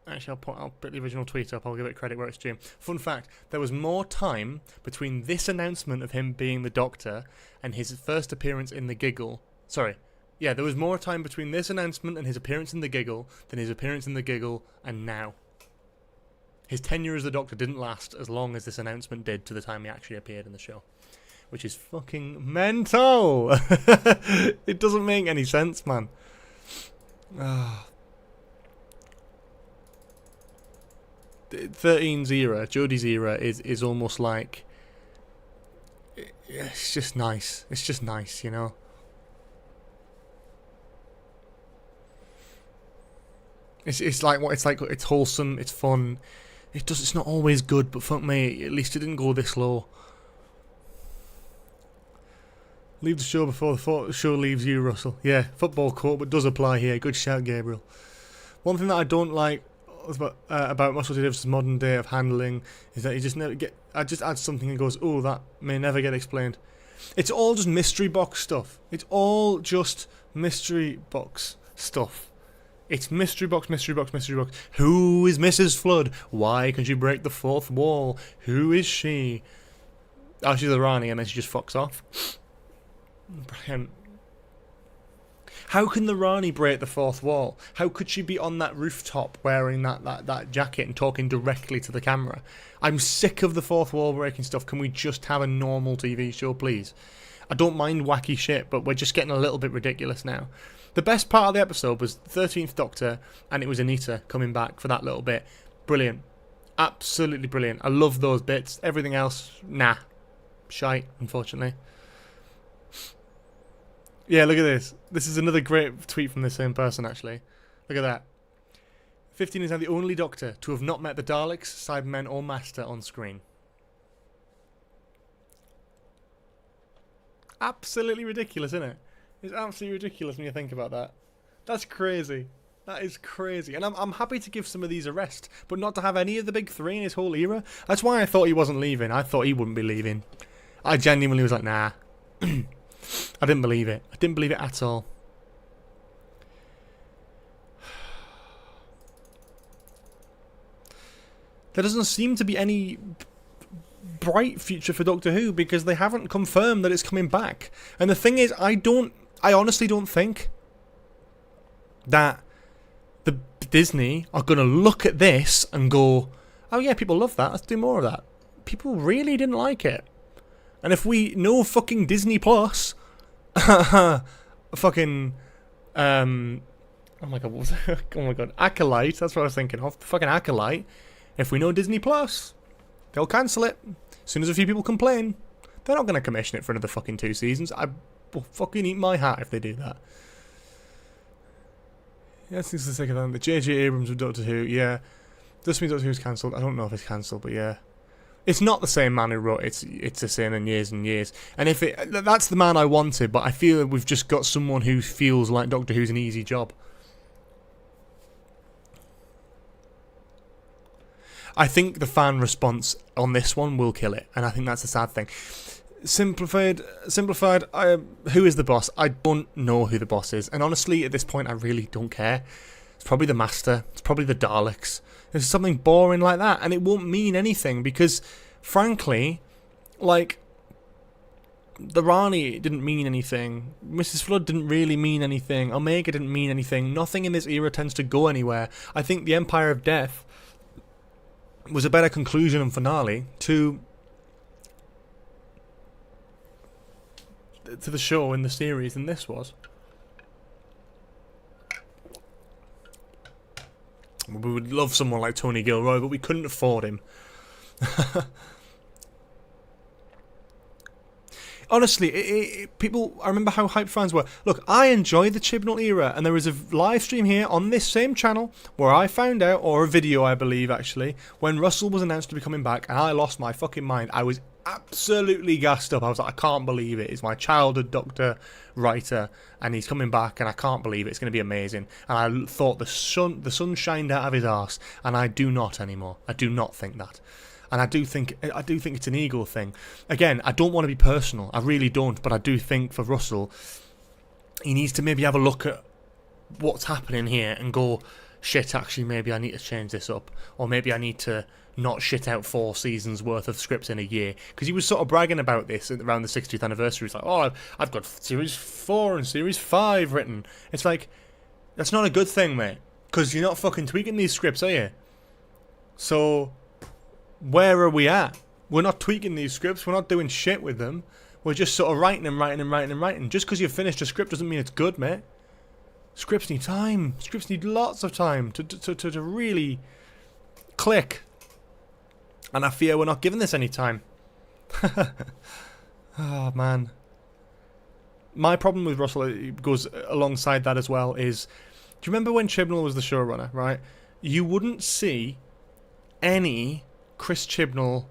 Actually, I'll put the original tweet up. I'll give it credit where it's due. Fun fact: there was more time between this announcement of him being the Doctor and his first appearance in the Giggle. Sorry. Yeah, there was more time between this announcement and his appearance in the Giggle than his appearance in the Giggle and now. His tenure as the Doctor didn't last as long as this announcement did to the time he actually appeared in the show. Which is fucking mental! It doesn't make any sense, man. 13's era, Jodie's era, is almost like... It's just nice. It's just nice, you know? It's like what it's wholesome, it's fun. It's not always good, but fuck me, at least it didn't go this low. Leave the show before the show leaves you, Russell. Yeah, football quote, but does apply here. Good shout, Gabriel. One thing that I don't like about Russell T Davies' modern day of handling is that he just never adds something and goes, oh, that may never get explained. It's all just mystery box stuff. It's all just mystery box stuff. It's mystery box, mystery box, mystery box. Who is Mrs. Flood? Why can she break the fourth wall? Who is she? Oh, she's the Rani, and then she just fucks off. Brilliant. How can the Rani break the fourth wall? How could she be on that rooftop wearing that jacket and talking directly to the camera? I'm sick of the fourth wall breaking stuff. Can we just have a normal TV show, please? I don't mind wacky shit, but we're just getting a little bit ridiculous now. The best part of the episode was 13th Doctor, and it was Anita coming back for that little bit. Brilliant. Absolutely brilliant. I love those bits. Everything else, nah. Shite, unfortunately. Yeah, look at this. This is another great tweet from the same person, actually. Look at that. 15 is now the only Doctor to have not met the Daleks, Cybermen, or Master on screen. Absolutely ridiculous, isn't it? It's absolutely ridiculous when you think about that. That's crazy. That is crazy. And I'm happy to give some of these a rest, but not to have any of the big three in his whole era. That's why I thought he wasn't leaving. I thought he wouldn't be leaving. I genuinely was like, nah. I didn't believe it. I didn't believe it at all. There doesn't seem to be any bright future for Doctor Who because they haven't confirmed that it's coming back. And the thing is, I honestly don't think that the Disney are going to look at this and go, oh yeah, people love that, let's do more of that. People really didn't like it. And if we know fucking Disney Plus, fucking, oh my god, what was it? Oh my god, Acolyte, that's what I was thinking of, fucking Acolyte. If we know Disney Plus, they'll cancel it. As soon as a few people complain, they're not going to commission it for another fucking 2 seasons. I will fucking eat my hat if they do that. Yeah, this is the second time. The J.J. Abrams of Doctor Who, yeah. Does mean Doctor Who's cancelled? I don't know if it's cancelled, but yeah. It's not the same man who wrote It's the Same in Years and Years. And if that's the man I wanted, but I feel that we've just got someone who feels like Doctor Who's an easy job. I think the fan response on this one will kill it, and I think that's the sad thing. Simplified. Who is the boss? I don't know who the boss is, and honestly, at this point, I really don't care. It's probably the Master. It's probably the Daleks. It's something boring like that, and it won't mean anything because, frankly, like the Rani didn't mean anything. Mrs. Flood didn't really mean anything. Omega didn't mean anything. Nothing in this era tends to go anywhere. I think the Empire of Death was a better conclusion and finale to the show in the series than this was. We would love someone like Tony Gilroy, but we couldn't afford him. Honestly, people, I remember how hyped fans were. Look, I enjoy the Chibnall era, and there is a live stream here on this same channel where I found out, or a video I believe actually, when Russell was announced to be coming back, and I lost my fucking mind. I was absolutely gassed up. I was like, I can't believe it. It's my childhood Doctor writer, and he's coming back, and I can't believe it. It's going to be amazing. And I thought the sun shined out of his arse, and I do not anymore. I do not think that. And I do think it's an ego thing. Again, I don't want to be personal. I really don't. But I do think for Russell, he needs to maybe have a look at what's happening here and go, shit, actually, maybe I need to change this up. Or maybe I need to not shit out 4 seasons worth of scripts in a year. Because he was sort of bragging about this around the 60th anniversary. He's like, oh, I've got Series 4 and Series 5 written. It's like, that's not a good thing, mate. Because you're not fucking tweaking these scripts, are you? So, where are we at? We're not tweaking these scripts. We're not doing shit with them. We're just sort of writing and writing and writing and writing. Just because you've finished a script doesn't mean it's good, mate. Scripts need time. Scripts need lots of time to really click. And I fear we're not giving this any time. Oh, man. My problem with Russell, it goes alongside that as well, is... Do you remember when Chibnall was the showrunner, right? You wouldn't see any Chris Chibnall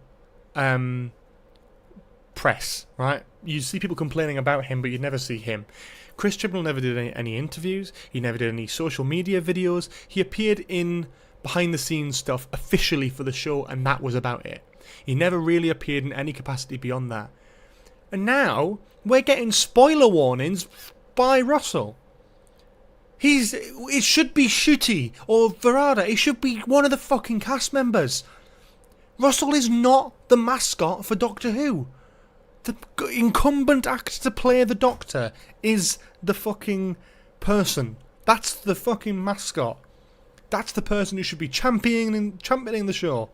press, right? You'd see people complaining about him, but you'd never see him. Chris Chibnall never did any interviews. He never did any social media videos. He appeared in behind-the-scenes stuff officially for the show, and that was about it. He never really appeared in any capacity beyond that. And now, we're getting spoiler warnings by Russell. It should be Ncuti or Verada. It should be one of the fucking cast members. Russell is not the mascot for Doctor Who. The incumbent actor to play the Doctor is the fucking person. That's the fucking mascot. That's the person who should be championing the show.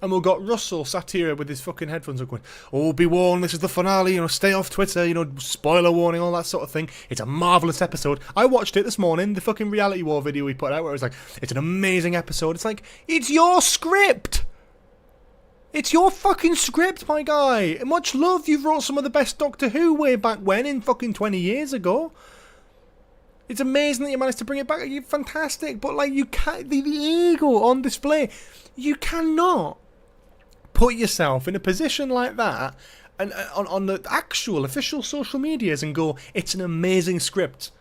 And we've got Russell sat here with his fucking headphones on going, oh, be warned, this is the finale, stay off Twitter, spoiler warning, all that sort of thing. It's a marvellous episode. I watched it this morning, the fucking Reality War video we put out, where it was like, it's an amazing episode. It's like, it's your script! It's your fucking script, my guy! Much love, you wrote some of the best Doctor Who way back when, in fucking 20 years ago. It's amazing that you managed to bring it back. You're fantastic, but you can't, the ego on display. You cannot put yourself in a position like that and on the actual official social medias and go, it's an amazing script.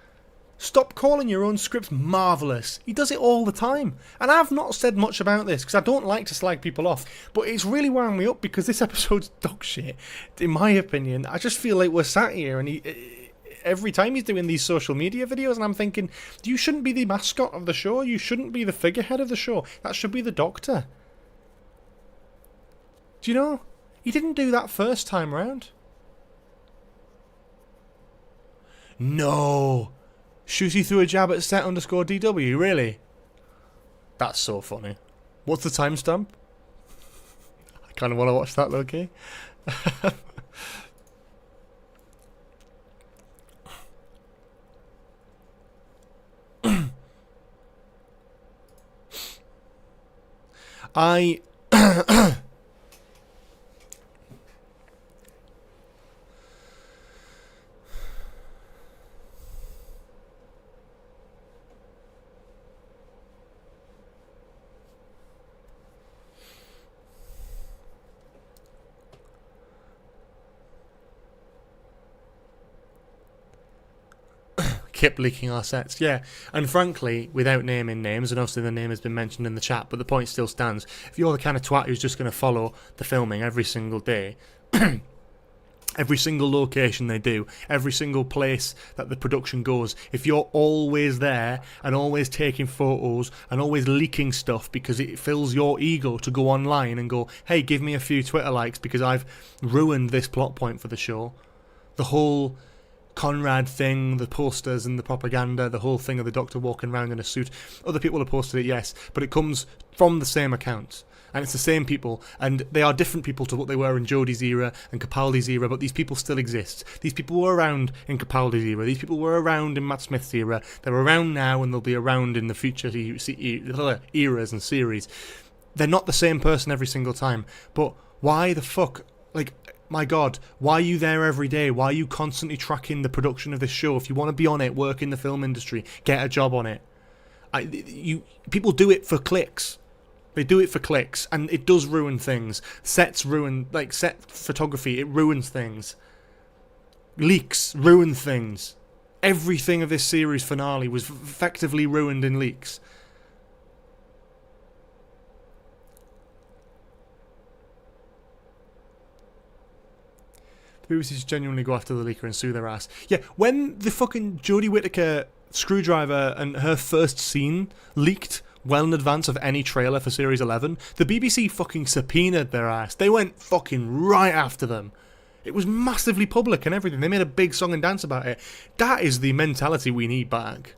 Stop calling your own scripts marvellous. He does it all the time. And I've not said much about this because I don't like to slag people off, but it's really wound me up because this episode's dog shit, in my opinion. I just feel like we're sat here and every time he's doing these social media videos and I'm thinking, you shouldn't be the mascot of the show. You shouldn't be the figurehead of the show. That should be the Doctor. Do you know? He didn't do that first time round. No. Ncuti threw a jab at set_DW, really? That's so funny. What's the timestamp? I kind of want to watch that, low-key. I... kept leaking our sets, yeah. And frankly, without naming names, and obviously the name has been mentioned in the chat, but the point still stands. If you're the kind of twat who's just going to follow the filming every single day, every single location they do, every single place that the production goes, if you're always there and always taking photos and always leaking stuff because it fills your ego to go online and go, hey, give me a few Twitter likes because I've ruined this plot point for the show. The whole Conrad thing, the posters and the propaganda, the whole thing of the Doctor walking around in a suit. Other people have posted it, yes, but it comes from the same account. And it's the same people, and they are different people to what they were in Jodie's era and Capaldi's era, but these people still exist. These people were around in Capaldi's era, these people were around in Matt Smith's era, they're around now and they'll be around in the future eras and series. They're not the same person every single time, but why the fuck, my God, why are you there every day? Why are you constantly tracking the production of this show? If you want to be on it, work in the film industry, get a job on it. People do it for clicks. They do it for clicks, and it does ruin things. Sets ruin, set photography, it ruins things. Leaks ruin things. Everything of this series finale was effectively ruined in leaks. BBC just genuinely go after the leaker and sue their ass. Yeah, when the fucking Jodie Whittaker screwdriver and her first scene leaked well in advance of any trailer for Series 11, the BBC fucking subpoenaed their ass. They went fucking right after them. It was massively public and everything. They made a big song and dance about it. That is the mentality we need back.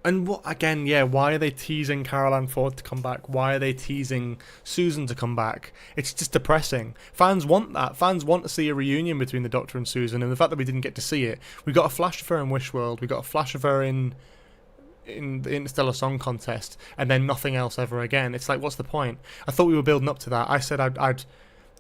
And what again? Yeah, why are they teasing Carol Ann Ford to come back? Why are they teasing Susan to come back? It's just depressing. Fans want that. Fans want to see a reunion between the Doctor and Susan, and the fact that we didn't get to see it. We got a flash of her in Wishworld. We got a flash of her in the Interstellar Song Contest, and then nothing else ever again. It's like, what's the point? I thought we were building up to that. I said I'd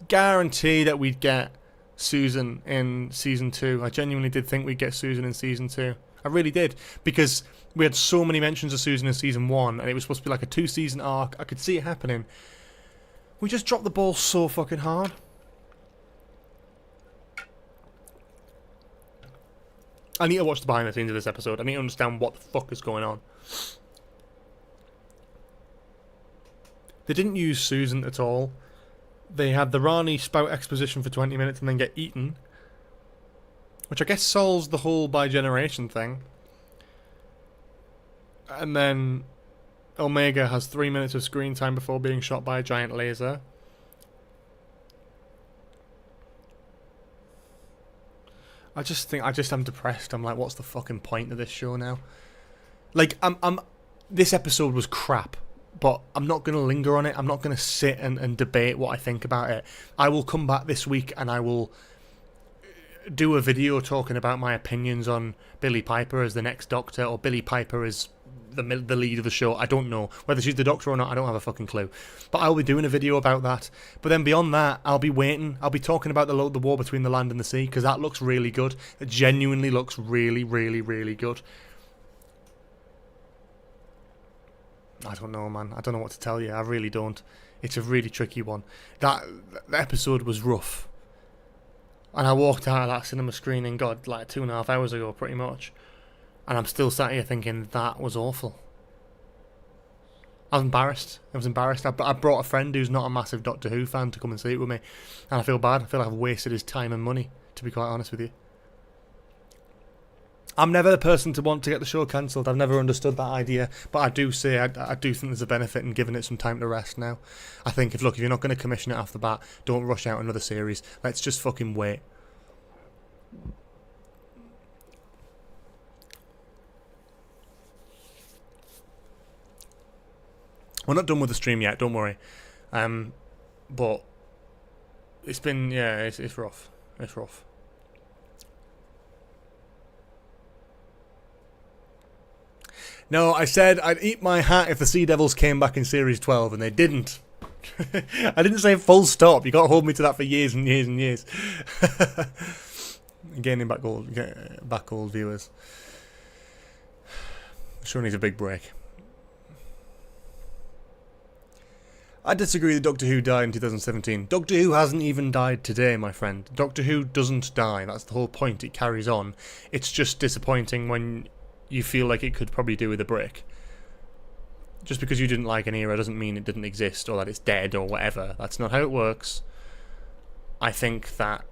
guarantee that we'd get Susan in season 2. I genuinely did think we'd get Susan in season 2. I really did, because we had so many mentions of Susan in season 1, and it was supposed to be like a 2-season arc. I could see it happening. We just dropped the ball so fucking hard. I need to watch the behind the scenes of this episode. I need to understand what the fuck is going on. They didn't use Susan at all. They had the Rani spout exposition for 20 minutes and then get eaten, which I guess solves the whole bi-generation thing. And then Omega has 3 minutes of screen time before being shot by a giant laser. I'm depressed. I'm like, what's the fucking point of this show now? Like, this episode was crap, but I'm not going to linger on it. I'm not going to sit and debate what I think about it. I will come back this week and I will do a video talking about my opinions on Billie Piper as the next Doctor, or Billie Piper as the lead of the show. I don't know whether she's the Doctor or not. I don't have a fucking clue, but I'll be doing a video about that. But then beyond that, I'll be talking about the war between the land and the sea, because that looks really good. It genuinely looks really, really, really good. I don't know, man. I don't know what to tell you. I really don't. It's a really tricky one. That episode was rough, and I walked out of that cinema screening, God, like 2.5 hours ago, pretty much. And I'm still sat here thinking, that was awful. I was embarrassed. I brought a friend who's not a massive Doctor Who fan to come and see it with me. And I feel bad. I feel like I've wasted his time and money, to be quite honest with you. I'm never the person to want to get the show cancelled. I've never understood that idea. But I do say, I do think there's a benefit in giving it some time to rest now. I think, if you're not going to commission it off the bat, don't rush out another series. Let's just fucking wait. We're not done with the stream yet, don't worry. But it's been, it's rough. It's rough. No, I said I'd eat my hat if the Sea Devils came back in Series 12, and they didn't. I didn't say full stop. You got to hold me to that for years and years and years. Gaining back old viewers. Sure needs a big break. I disagree that Doctor Who died in 2017. Doctor Who hasn't even died today, my friend. Doctor Who doesn't die. That's the whole point. It carries on. It's just disappointing when you feel like it could probably do with a break. Just because you didn't like an era doesn't mean it didn't exist or that it's dead or whatever. That's not how it works. I think that...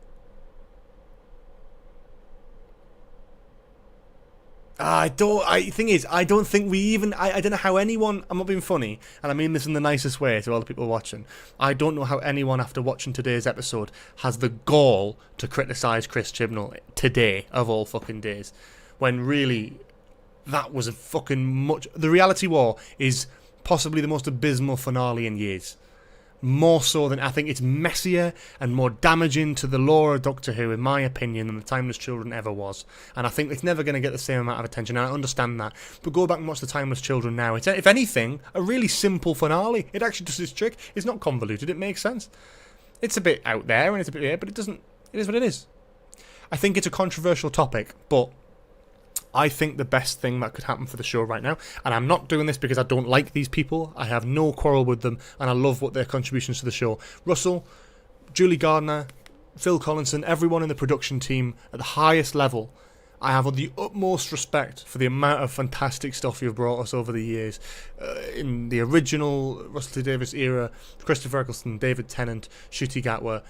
I don't think we even... I don't know how anyone... I'm not being funny, and I mean this in the nicest way to all the people watching. I don't know how anyone, after watching today's episode, has the gall to criticise Chris Chibnall today, of all fucking days. When really, that was a fucking much... The Reality War is possibly the most abysmal finale in years. More so than... I think it's messier and more damaging to the lore of Doctor Who, in my opinion, than The Timeless Children ever was. And I think it's never going to get the same amount of attention, and I understand that. But go back and watch The Timeless Children now. It's, if anything, a really simple finale. It actually does its trick. It's not convoluted. It makes sense. It's a bit out there, and it's a bit... but it doesn't... It is what it is. I think it's a controversial topic, but... I think the best thing that could happen for the show right now, and I'm not doing this because I don't like these people, I have no quarrel with them, and I love what their contributions to the show. Russell, Julie Gardner, Phil Collinson, everyone in the production team at the highest level, I have the utmost respect for the amount of fantastic stuff you've brought us over the years. In the original Russell T Davies era, Christopher Eccleston, David Tennant, Ncuti Gatwa,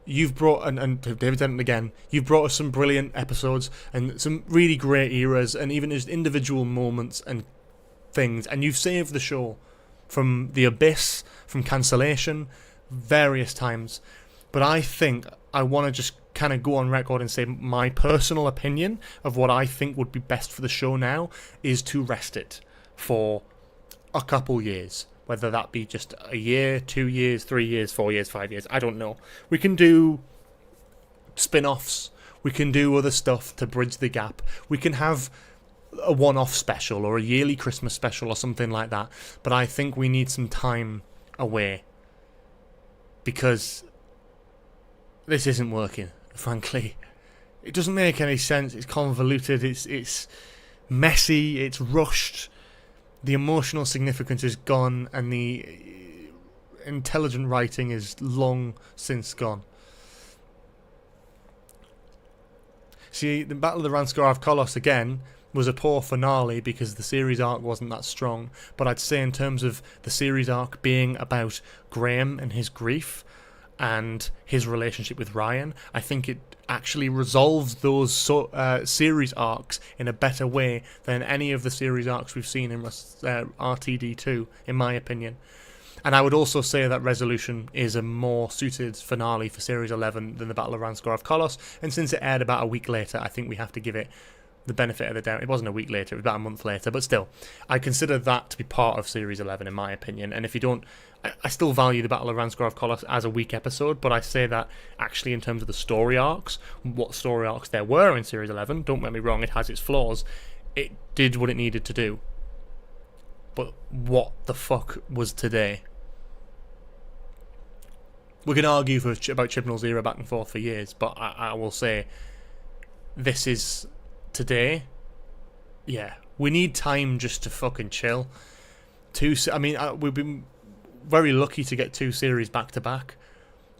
you've brought, and David Tennant again, you've brought us some brilliant episodes and some really great eras and even just individual moments and things, and you've saved the show from the abyss, from cancellation, various times. But I think I want to just kind of go on record and say my personal opinion of what I think would be best for the show now is to rest it for a couple years. Whether that be just a year, 2 years, 3 years, 4 years, 5 years, I don't know. We can do spin-offs. We can do other stuff to bridge the gap. We can have a one-off special or a yearly Christmas special or something like that. But I think we need some time away, because this isn't working, frankly. It doesn't make any sense. It's convoluted. It's messy. It's rushed. The emotional significance is gone, and the intelligent writing is long since gone. See, the Battle of the Ranskar Kolos, again, was a poor finale because the series arc wasn't that strong. But I'd say in terms of the series arc being about Graham and his grief and his relationship with Ryan, I think it actually resolves those series arcs in a better way than any of the series arcs we've seen in RTD2, in my opinion. And I would also say that Resolution is a more suited finale for Series 11 than the Battle of Ranskar Kolos, and since it aired about a week later, I think we have to give it the benefit of the doubt. It wasn't a week later, it was about a month later, but still, I consider that to be part of Series 11 in my opinion. And if you don't, I still value the Battle of Ranskar Kolos as a week episode, but I say that actually in terms of the story arcs, what story arcs there were in Series 11, don't get me wrong, it has its flaws, it did what it needed to do. But what the fuck was today? We can argue about Chibnall's era back and forth for years, but I will say this is today. Yeah, we need time just to fucking chill. We've been very lucky to get 2 series back to back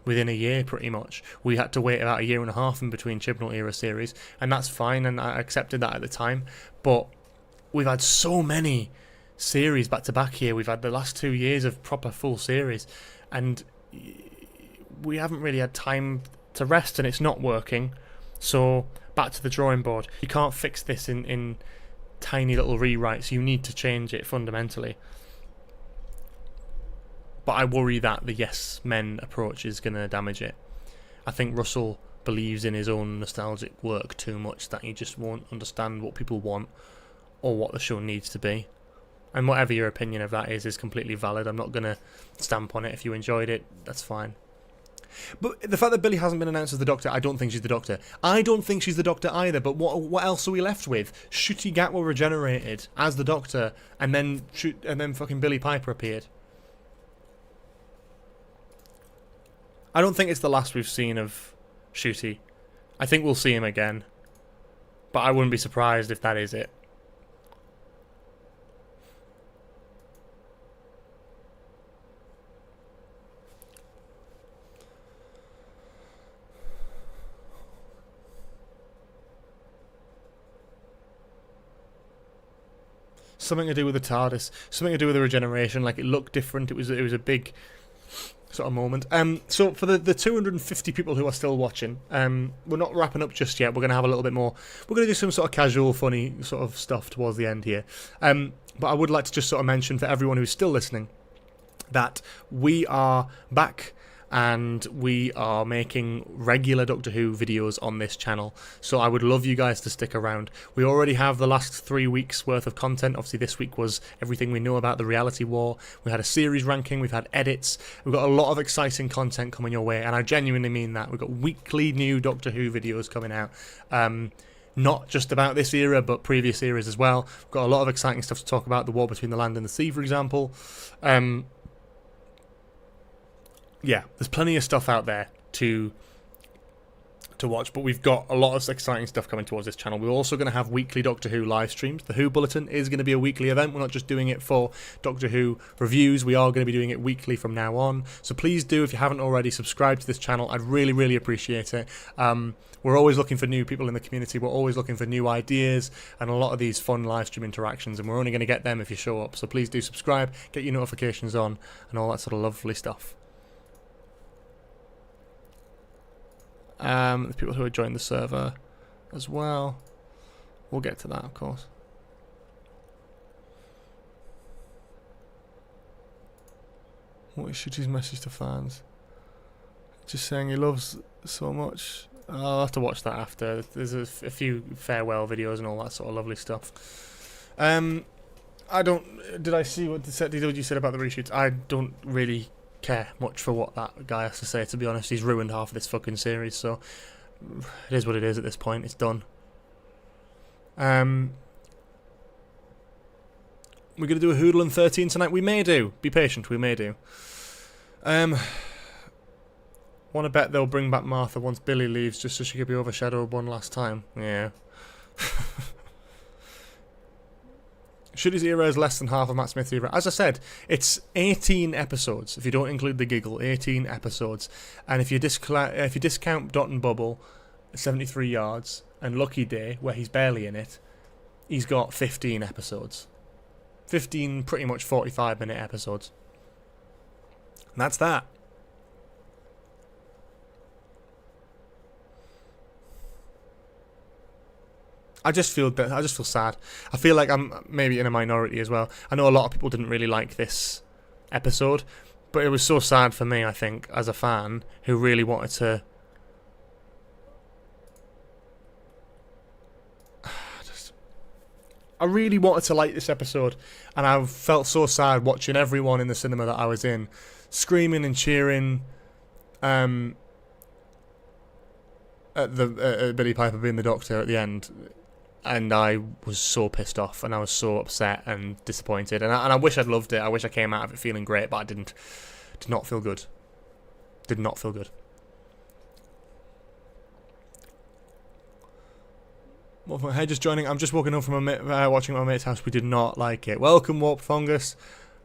within a year, pretty much. We had to wait about a year and a half in between Chibnall era series, and that's fine, and I accepted that at the time. But we've had so many series back to back here. We've had the last 2 years of proper full series, and we haven't really had time to rest, and it's not working. So back to the drawing board. You can't fix this in tiny little rewrites. You need to change it fundamentally. But I worry that the yes men approach is going to damage it. I think Russell believes in his own nostalgic work too much, that he just won't understand what people want or what the show needs to be. And whatever your opinion of that is completely valid. I'm not going to stamp on it. If you enjoyed it, that's fine. But the fact that Billy hasn't been announced as the Doctor, I don't think she's the Doctor. I don't think she's the Doctor either, but what else are we left with? Ncuti Gatwa regenerated as the Doctor, and then fucking Billy Piper appeared. I don't think it's the last we've seen of Ncuti. I think we'll see him again, but I wouldn't be surprised if that is it. Something to do with the TARDIS, something to do with the regeneration. Like, it looked different. It was a big sort of moment. So for the 250 people who are still watching, we're not wrapping up just yet. We're going to have a little bit more. We're going to do some sort of casual, funny sort of stuff towards the end here. But I would like to just sort of mention for everyone who's still listening that we are back, and we are making regular Doctor Who videos on this channel, so I would love you guys to stick around. We already have the last 3 weeks worth of content. Obviously this week was everything we know about the reality war. We had a series ranking, we've had edits, we've got a lot of exciting content coming your way, and I genuinely mean that. We've got weekly new Doctor Who videos coming out, not just about this era but previous eras as well. We've got a lot of exciting stuff to talk about, the war between the land and the sea, for example. Yeah, there's plenty of stuff out there to watch, but we've got a lot of exciting stuff coming towards this channel. We're also going to have weekly Doctor Who live streams. The Who Bulletin is going to be a weekly event. We're not just doing it for Doctor Who reviews. We are going to be doing it weekly from now on. So please do, if you haven't already, subscribe to this channel. I'd really, really appreciate it. We're always looking for new people in the community. We're always looking for new ideas and a lot of these fun live stream interactions, and we're only going to get them if you show up. So please do subscribe, get your notifications on, and all that sort of lovely stuff. There's people who have joined the server as well. We'll get to that, of course. What is Ncuti's message to fans? Just saying he loves so much I'll have to watch that after. There's a few farewell videos and all that sort of lovely stuff. I don't. Did I see what you said about the reshoots? I don't really care much for what that guy has to say. To be honest, he's ruined half of this fucking series. So it is what it is at this point. It's done. We're gonna do a Hoodle and 13 tonight. We may do. Be patient. We may do. Want to bet they'll bring back Martha once Billy leaves, just so she could be overshadowed one last time. Yeah. Shooty's era is less than half of Matt Smith's era. As I said, it's 18 episodes. If you don't include the giggle, 18 episodes. And if you discount Dot and Bubble, 73 yards, and Lucky Day, where he's barely in it, he's got 15 episodes. 15 pretty much 45-minute episodes. And that's that. I just feel sad. I feel like I'm maybe in a minority as well. I know a lot of people didn't really like this episode, but it was so sad for me, I think, as a fan who really wanted to. I really wanted to like this episode, and I felt so sad watching everyone in the cinema that I was in screaming and cheering at Billy Piper being the Doctor at the end. And I was so pissed off, and I was so upset and disappointed, and I wish I'd loved it. I wish I came out of it feeling great, but I didn't. Did not feel good. Did not feel good. Hey, just joining. I'm just walking home from watching my mate's house. We did not like it. Welcome, Warp Fungus.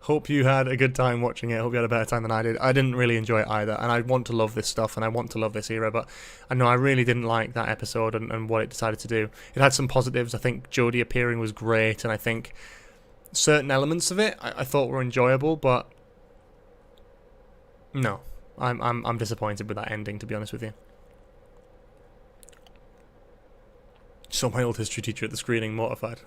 Hope you had a good time watching it. Hope you had a better time than I did. I didn't really enjoy it either, and I want to love this stuff, and I want to love this era, but I know I really didn't like that episode and what it decided to do. It had some positives. I think Jodie appearing was great, and I think certain elements of it I thought were enjoyable, but no, I'm disappointed with that ending, to be honest with you. Saw my old history teacher at the screening, mortified.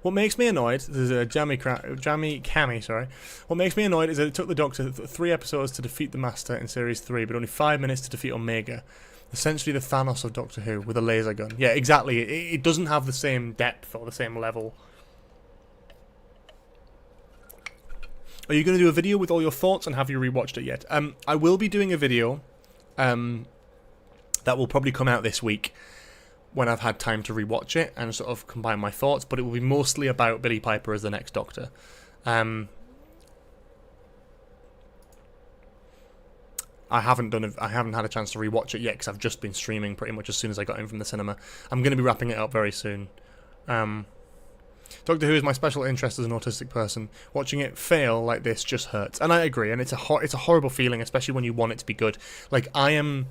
What makes me annoyed, there's a Jammy Cammy, sorry. What makes me annoyed is that it took the Doctor 3 episodes to defeat the Master in Series 3, but only 5 minutes to defeat Omega. Essentially the Thanos of Doctor Who with a laser gun. Yeah, exactly. It doesn't have the same depth or the same level. Are you going to do a video with all your thoughts, and have you rewatched it yet? I will be doing a video that will probably come out this week, when I've had time to rewatch it and sort of combine my thoughts, but it will be mostly about Billy Piper as the next Doctor. I haven't had a chance to rewatch it yet because I've just been streaming pretty much as soon as I got in from the cinema. I'm going to be wrapping it up very soon. Doctor Who is my special interest as an autistic person. Watching it fail like this just hurts, and I agree. And it's a horrible feeling, especially when you want it to be good. Like I am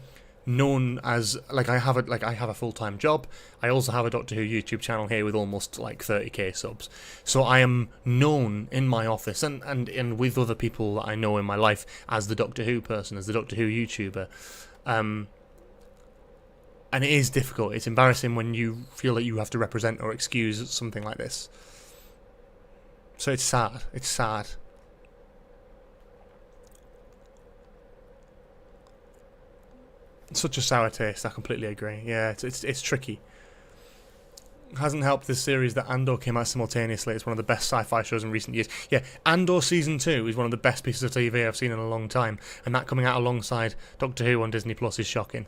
known as I have a full-time job. I also have a Doctor Who YouTube channel here with almost 30k subs. So I am known in my office and with other people that I know in my life as the Doctor Who person, as the Doctor Who YouTuber. And it is difficult. It's embarrassing when you feel that you have to represent or excuse something like this. So it's sad. It's sad. Such a sour taste. I completely agree. Yeah, it's tricky. Hasn't helped this series that Andor came out simultaneously. It's one of the best sci-fi shows in recent years. Yeah, Andor Season 2 is one of the best pieces of TV I've seen in a long time, and that coming out alongside Doctor Who on Disney Plus is shocking.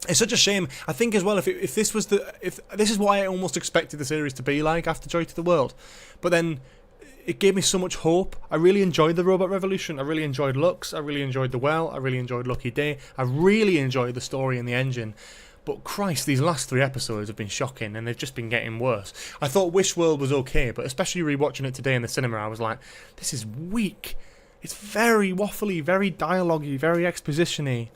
It's such a shame. I think as well, if this was if this is what I almost expected the series to be like after Joy to the World, but then it gave me so much hope. I really enjoyed the Robot Revolution. I really enjoyed Lux. I really enjoyed The Well. I really enjoyed Lucky Day. I really enjoyed the story and the engine. But Christ, these last 3 episodes have been shocking, and they've just been getting worse. I thought Wish World was okay, but especially rewatching it today in the cinema, I was like, this is weak. It's very waffly, very dialogue-y, very exposition-y.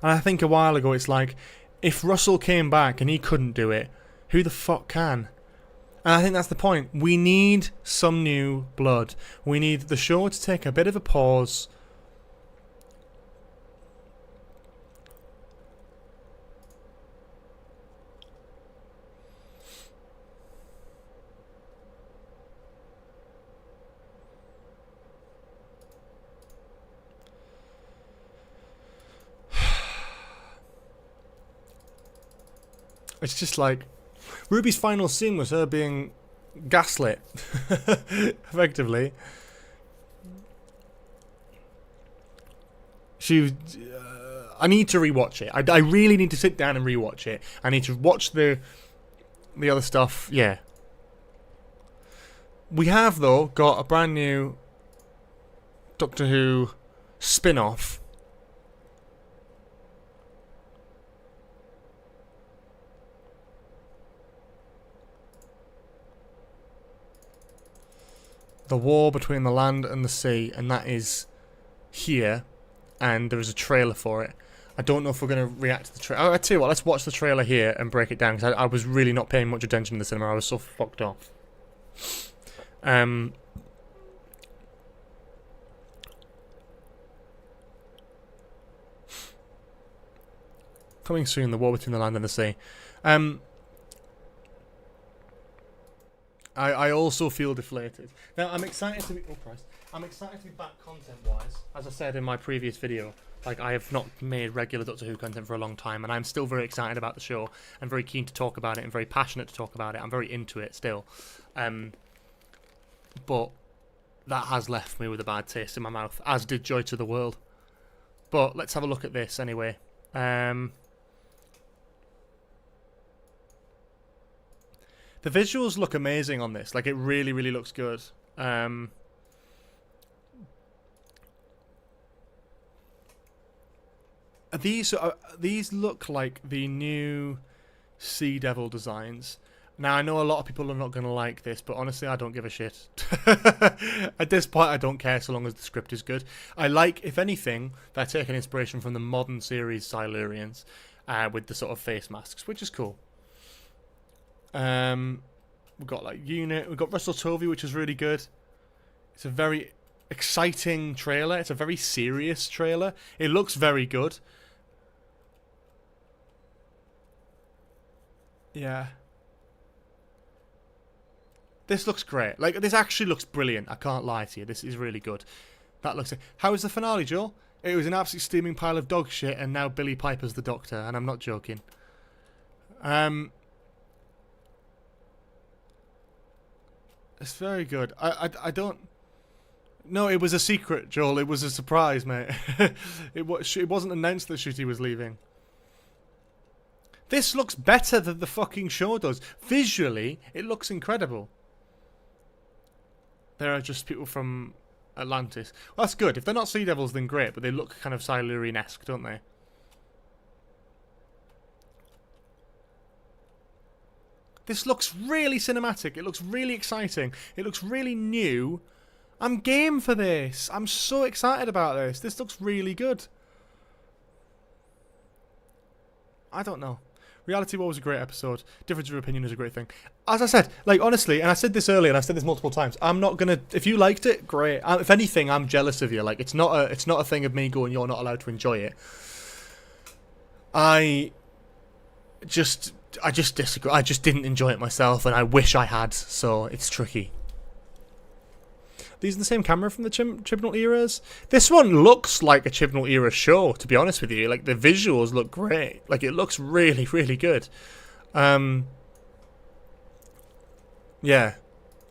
And I think a while ago, it's like, if Russell came back and he couldn't do it, who the fuck can? And I think that's the point. We need some new blood. We need the show to take a bit of a pause. It's just like Ruby's final scene was her being gaslit, effectively. I need to rewatch it. I really need to sit down and rewatch it. I need to watch the other stuff. Yeah. We have, though, got a brand new Doctor Who spin-off. The War Between the Land and the Sea, and that is here, and there is a trailer for it. I don't know if we're going to react to the trailer. I tell you what, let's watch the trailer here and break it down, because I was really not paying much attention in the cinema. I was so fucked off. Coming soon, The War Between the Land and the Sea. I also feel deflated. Now, I'm excited to be... Oh, Christ. I'm excited to be back content-wise. As I said in my previous video, like, I have not made regular Doctor Who content for a long time, and I'm still very excited about the show. I'm very keen to talk about it and very passionate to talk about it. I'm very into it still. But that has left me with a bad taste in my mouth, as did Joy to the World. But let's have a look at this anyway. The visuals look amazing on this. Like, it really, really looks good. These look like the new Sea Devil designs. Now, I know a lot of people are not going to like this, but honestly, I don't give a shit. At this point, I don't care so long as the script is good. I like, if anything, they're taking inspiration from the modern series Silurians with the sort of face masks, which is cool. We've got like Unit, we've got Russell Tovey, which is really good. It's a very exciting trailer. It's a very serious trailer. It looks very good. Yeah. This looks great. Like, this actually looks brilliant. I can't lie to you. This is really good. That looks... How was the finale, Joel? It was an absolute steaming pile of dog shit, and now Billy Piper's the Doctor, and I'm not joking. It's very good. I don't... No, it was a secret, Joel. It was a surprise, mate. It wasn't announced that Ncuti was leaving. This looks better than the fucking show does. Visually, it looks incredible. There are just people from Atlantis. Well, that's good. If they're not Sea Devils, then great, but they look kind of Silurian-esque, don't they? This looks really cinematic. It looks really exciting. It looks really new. I'm game for this. I'm so excited about this. This looks really good. I don't know. Reality War was a great episode. Difference of opinion is a great thing. As I said, like, honestly, and I said this earlier, and I've said this multiple times, I'm not gonna... If you liked it, great. If anything, I'm jealous of you. Like, it's not a thing of me going, you're not allowed to enjoy it. I just disagree. I just didn't enjoy it myself, and I wish I had, so it's tricky. These are the same camera from the Chibnall eras. This one looks like a Chibnall era show, to be honest with you. Like, the visuals look great. Like, it looks really, really good. Yeah.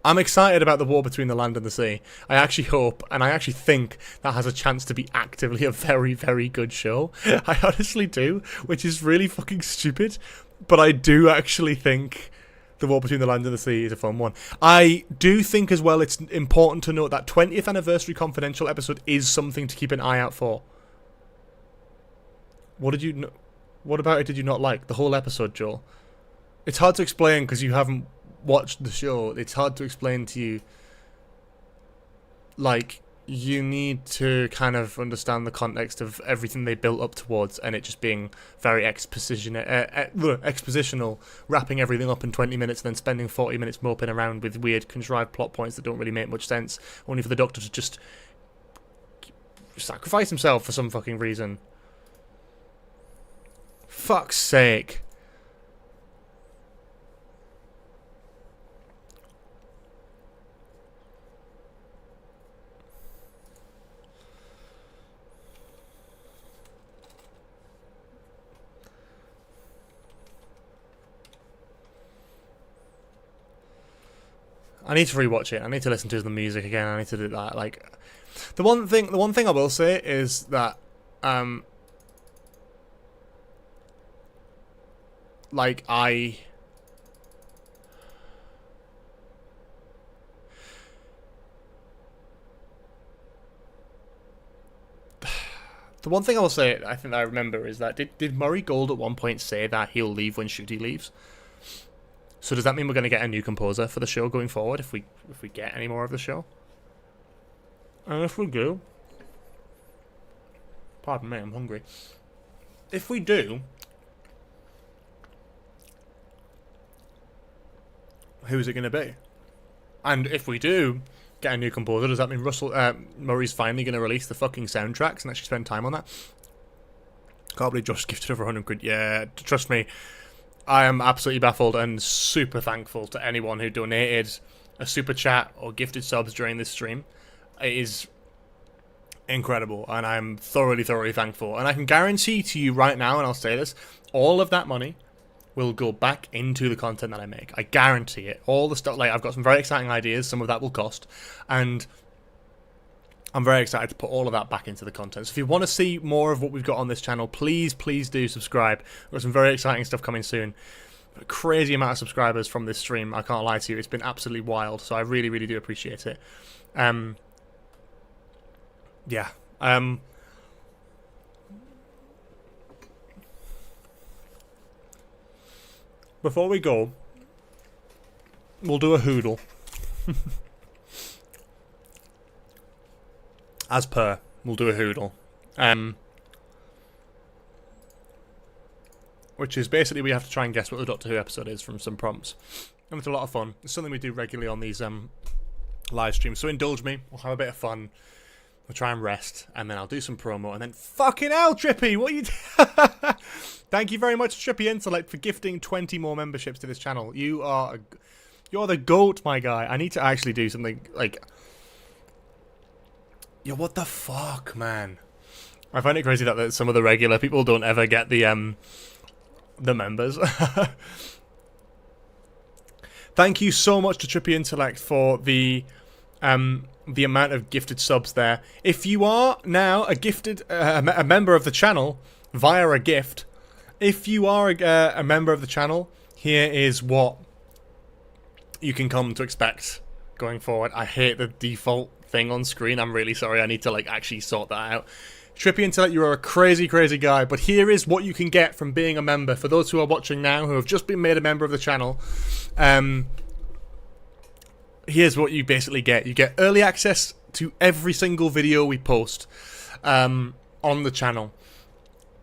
I'm excited about the War Between the Land and the Sea. I actually hope, and I actually think, that has a chance to be actively a very, very good show. I honestly do, which is really fucking stupid. But I do actually think The War Between the Land and the Sea is a fun one. I do think as well it's important to note that 20th Anniversary Confidential episode is something to keep an eye out for. What about it did you not like? The whole episode, Joel? It's hard to explain because you haven't watched the show. It's hard to explain to you. Like, you need to kind of understand the context of everything they built up towards, and it just being very expositional, wrapping everything up in 20 minutes and then spending 40 minutes moping around with weird contrived plot points that don't really make much sense, only for the Doctor to just sacrifice himself for some fucking reason. Fuck's sake. I need to rewatch it. I need to listen to the music again. I need to do that. Like, the one thing I will say is that, like, the one thing I will say, I think that I remember, is that did Murray Gold at one point say that he'll leave when Ncuti leaves? So does that mean we're going to get a new composer for the show going forward if we get any more of the show? And if we do, pardon me, I'm hungry. If we do, who's it going to be? And if we do get a new composer, does that mean Murray's finally going to release the fucking soundtracks and actually spend time on that? Can't believe Josh gifted over 100 quid. Yeah, trust me, I am absolutely baffled and super thankful to anyone who donated a super chat or gifted subs during this stream. It is incredible, and I'm thoroughly thankful. And I can guarantee to you right now, and I'll say this, all of that money will go back into the content that I make. I guarantee it. All the stuff, like, I've got some very exciting ideas, some of that will cost, and I'm very excited to put all of that back into the content. So if you want to see more of what we've got on this channel, please do subscribe. We've got some very exciting stuff coming soon. A crazy amount of subscribers from this stream, I can't lie to you. It's been absolutely wild, so I really do appreciate it. Yeah. Before we go, we'll do a hoodle. As per, we'll do a hoodle. Which is basically we have to try and guess what the Doctor Who episode is from some prompts. And it's a lot of fun. It's something we do regularly on these live streams. So indulge me. We'll have a bit of fun. We'll try and rest. And then I'll do some promo. And then fucking hell, Trippy! What are you Thank you very much, Trippy Intellect, for gifting 20 more memberships to this channel. You're the GOAT, my guy. I need to actually do something like... Yo, what the fuck, man? I find it crazy that some of the regular people don't ever get the members. Thank you so much to Trippy Intellect for the amount of gifted subs there. If you are now a member of the channel via a gift, if you are a member of the channel, here is what you can come to expect going forward. I hate the default thing on screen. I'm really sorry. I need to actually sort that out. Trippy Intellect, you are a crazy guy, but here is what you can get from being a member. For those who are watching now, who have just been made a member of the channel, here's what you basically get. You get early access to every single video we post on the channel.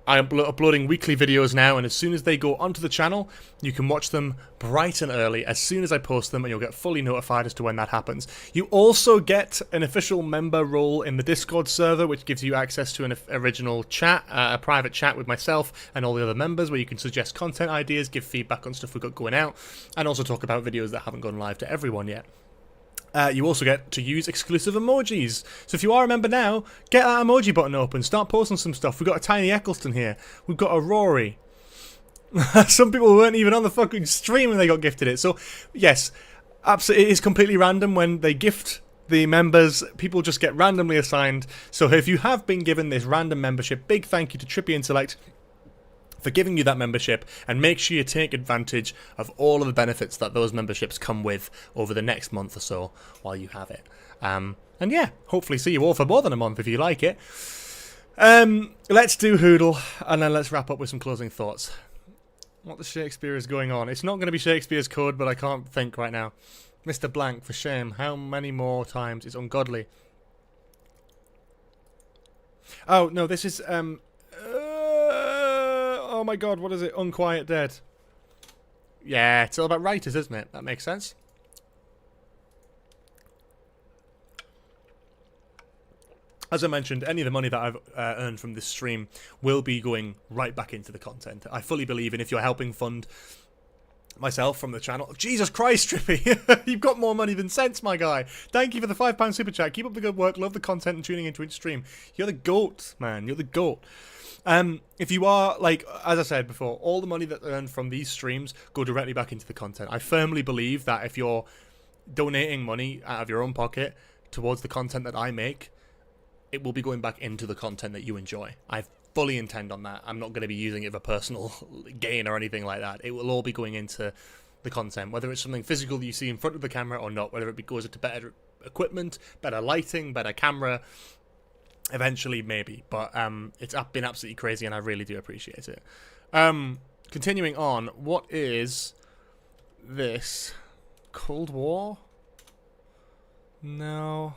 I am uploading weekly videos now, and as soon as they go onto the channel, you can watch them bright and early as soon as I post them, and you'll get fully notified as to when that happens. You also get an official member role in the Discord server, which gives you access to an original chat, a private chat with myself and all the other members, where you can suggest content ideas, give feedback on stuff we've got going out, and also talk about videos that haven't gone live to everyone yet. You also get to use exclusive emojis. So if you are a member now, get that emoji button open. Start posting some stuff. We've got a Tiny Eccleston here. We've got a Rory. Some people weren't even on the fucking stream when they got gifted it. So, yes, absolutely, it is completely random when they gift the members. People just get randomly assigned. So if you have been given this random membership, big thank you to Trippy Intellect for giving you that membership, and make sure you take advantage of all of the benefits that those memberships come with over the next month or so while you have it. And yeah, hopefully see you all for more than a month if you like it. Let's do Hoodle, and then let's wrap up with some closing thoughts. What the Shakespeare is going on? It's not going to be Shakespeare's Code, but I can't think right now. Mr. Blank, for shame. How many more times? It's ungodly. Oh, no, this is... oh my god, what is it? Unquiet Dead. Yeah, it's all about writers, isn't it? That makes sense. As I mentioned, any of the money that I've earned from this stream will be going right back into the content. I fully believe in if you're helping fund myself from the channel. Jesus Christ, Trippy! You've got more money than sense, my guy. Thank you for the £5 super chat. Keep up the good work. Love the content and tuning into each stream. You're the GOAT, man. You're the GOAT. If you are, like, as I said before, all the money that's earned from these streams go directly back into the content. I firmly believe that if you're donating money out of your own pocket towards the content that I make, it will be going back into the content that you enjoy. I fully intend on that. I'm not going to be using it for personal gain or anything like that. It will all be going into the content, whether it's something physical that you see in front of the camera or not, whether it goes into better equipment, better lighting, better camera, eventually maybe. But it's been absolutely crazy, and I really do appreciate it. Continuing on, what is this? Cold War? No.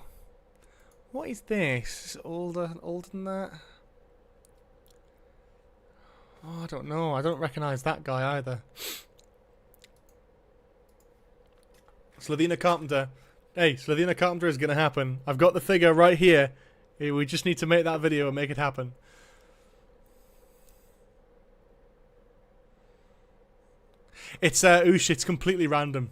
What is this? Is it older than that? Oh, I don't know. I don't recognise that guy either. Slovenia Carpenter. Hey, Slovenia Carpenter is going to happen. I've got the figure right here. We just need to make that video and make it happen. It's oosh, it's completely random.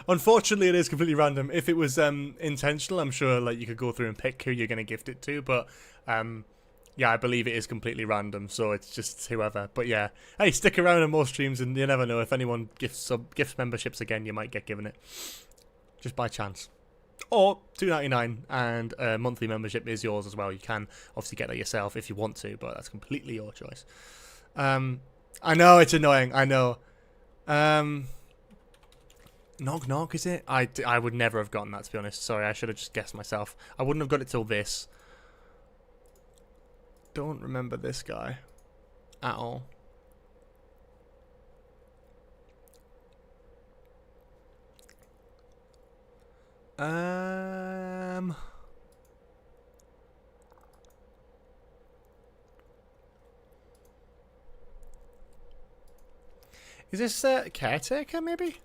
Unfortunately, it is completely random. If it was intentional, I'm sure like you could go through and pick who you're going to gift it to. But yeah, I believe it is completely random, so it's just whoever. But yeah, hey, stick around on more streams, and you never know, if anyone gifts memberships again, you might get given it just by chance. Or $2.99, and a monthly membership is yours as well. You can obviously get that yourself if you want to, but that's completely your choice. I know it's annoying. I know. Knock knock, is it? I would never have gotten that, to be honest. Sorry, I should have just guessed myself. I wouldn't have got it till this. Don't remember this guy at all. Is this Caretaker, maybe?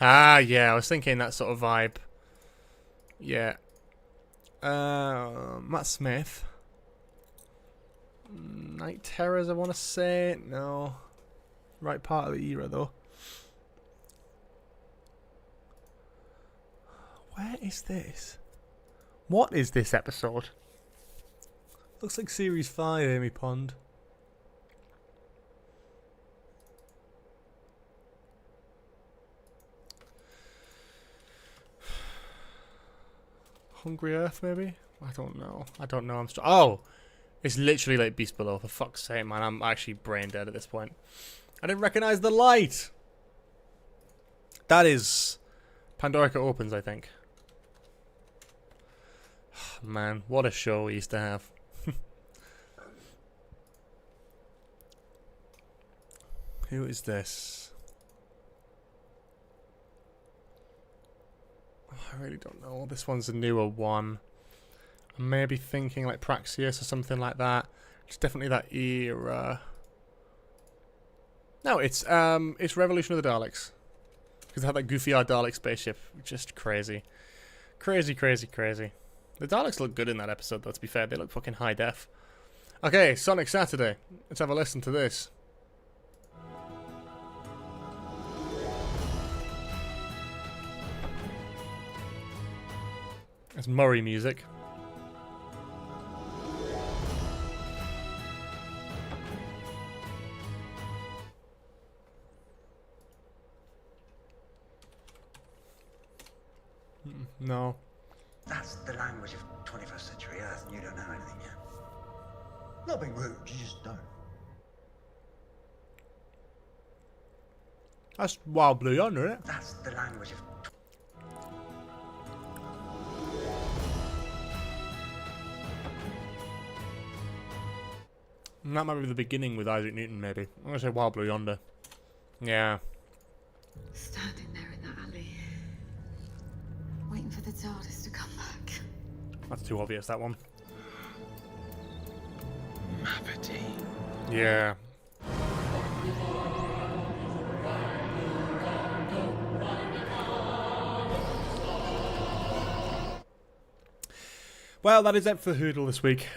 Ah, yeah, I was thinking that sort of vibe. Yeah. Matt Smith. Night Terrors, I want to say. No. Right part of the era, though. Where is this? What is this episode? Looks like Series 5, Amy Pond. Hungry Earth, maybe? I don't know. I'm oh! It's literally like Beast Below. For fuck's sake, man. I'm actually brain dead at this point. I didn't recognize the light! That is Pandorica Opens, I think. Man, what a show we used to have. Who is this? I really don't know. This one's a newer one. I'm maybe thinking like Praxius or something like that. It's definitely that era. No, it's Revolution of the Daleks. Because it had that goofy Dalek spaceship. Just crazy. Crazy, crazy, crazy. The Daleks look good in that episode, though, to be fair. They look fucking high def. Okay, Sonic Saturday. Let's have a listen to this. It's Murray music. No. That's the language of 21st century Earth, and you don't know anything yet. Not being rude, you just don't. That's Wild Blue Yonder, isn't it? That's the language of... And that might be the beginning with Isaac Newton, maybe. I'm going to say Wild Blue Yonder. Yeah. Standing there in that alley, waiting for the TARDIS to come back. That's too obvious, that one. Mavity. Yeah. Well, that is it for Hoodle this week.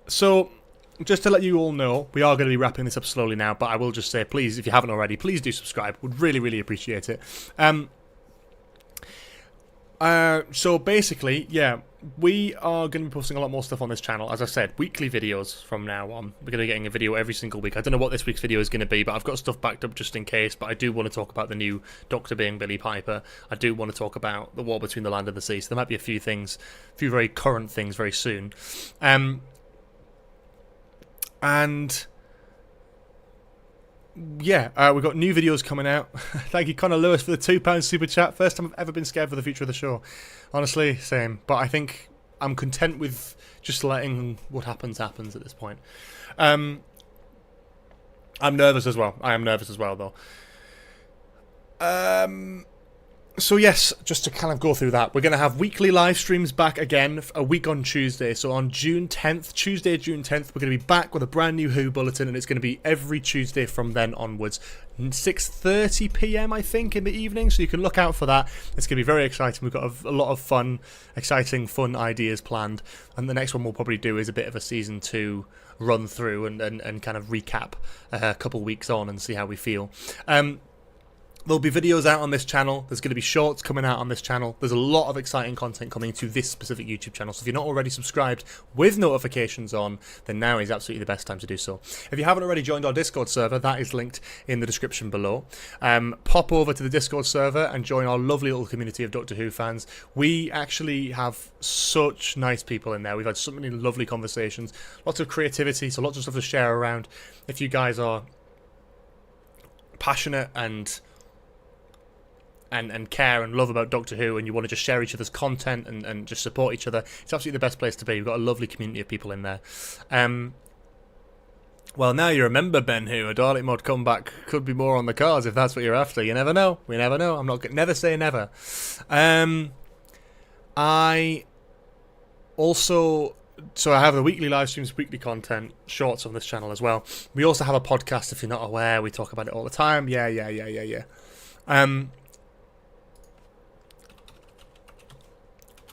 So, just to let you all know, we are going to be wrapping this up slowly now, but I will just say, please, if you haven't already, please do subscribe. Would really, really appreciate it. So basically, yeah, we are going to be posting a lot more stuff on this channel. As I said, weekly videos from now on. We're going to be getting a video every single week. I don't know what this week's video is going to be, but I've got stuff backed up just in case. But I do want to talk about the new Doctor being Billie Piper. I do want to talk about the war between the land and the sea. So there might be a few things, a few very current things very soon. And yeah, we've got new videos coming out. Thank you, Connor Lewis, for the £2 super chat. First time I've ever been scared for the future of the show. Honestly, same. But I think I'm content with just letting what happens at this point. I'm nervous as well. I am nervous as well, though. So yes, just to kind of go through that, we're going to have weekly live streams back again, a week on Tuesday. So on June 10th, Tuesday, June 10th, we're going to be back with a brand new Who Bulletin, and it's going to be every Tuesday from then onwards. 6:30 p.m, I think, in the evening, so you can look out for that. It's going to be very exciting. We've got a lot of fun, exciting, fun ideas planned, and the next one we'll probably do is a bit of a season 2 run through and kind of recap a couple weeks on and see how we feel. There'll be videos out on this channel. There's going to be shorts coming out on this channel. There's a lot of exciting content coming to this specific YouTube channel. So if you're not already subscribed with notifications on, then now is absolutely the best time to do so. If you haven't already joined our Discord server, that is linked in the description below. Pop over to the Discord server and join our lovely little community of Doctor Who fans. We actually have such nice people in there. We've had so many lovely conversations, lots of creativity, so lots of stuff to share around. If you guys are passionate and care and love about Doctor Who, and you want to just share each other's content and just support each other, it's absolutely the best place to be. We've got a lovely community of people in there. Well, now you remember, Ben Who, a Dalek mod comeback could be more on the cards if that's what you're after. You never know. We never know. Never say never. I also... So I have the weekly live streams, weekly content, shorts on this channel as well. We also have a podcast, if you're not aware. We talk about it all the time. Yeah.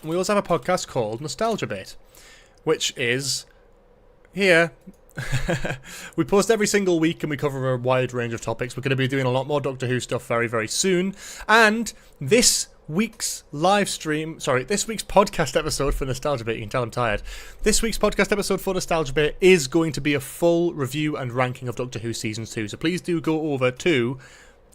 We also have a podcast called Nostalgia Bait, which is here. We post every single week and we cover a wide range of topics. We're going to be doing a lot more Doctor Who stuff very, very soon. And this week's podcast episode for Nostalgia Bait, you can tell I'm tired. This week's podcast episode for Nostalgia Bait is going to be a full review and ranking of Doctor Who Season 2. So please do go over to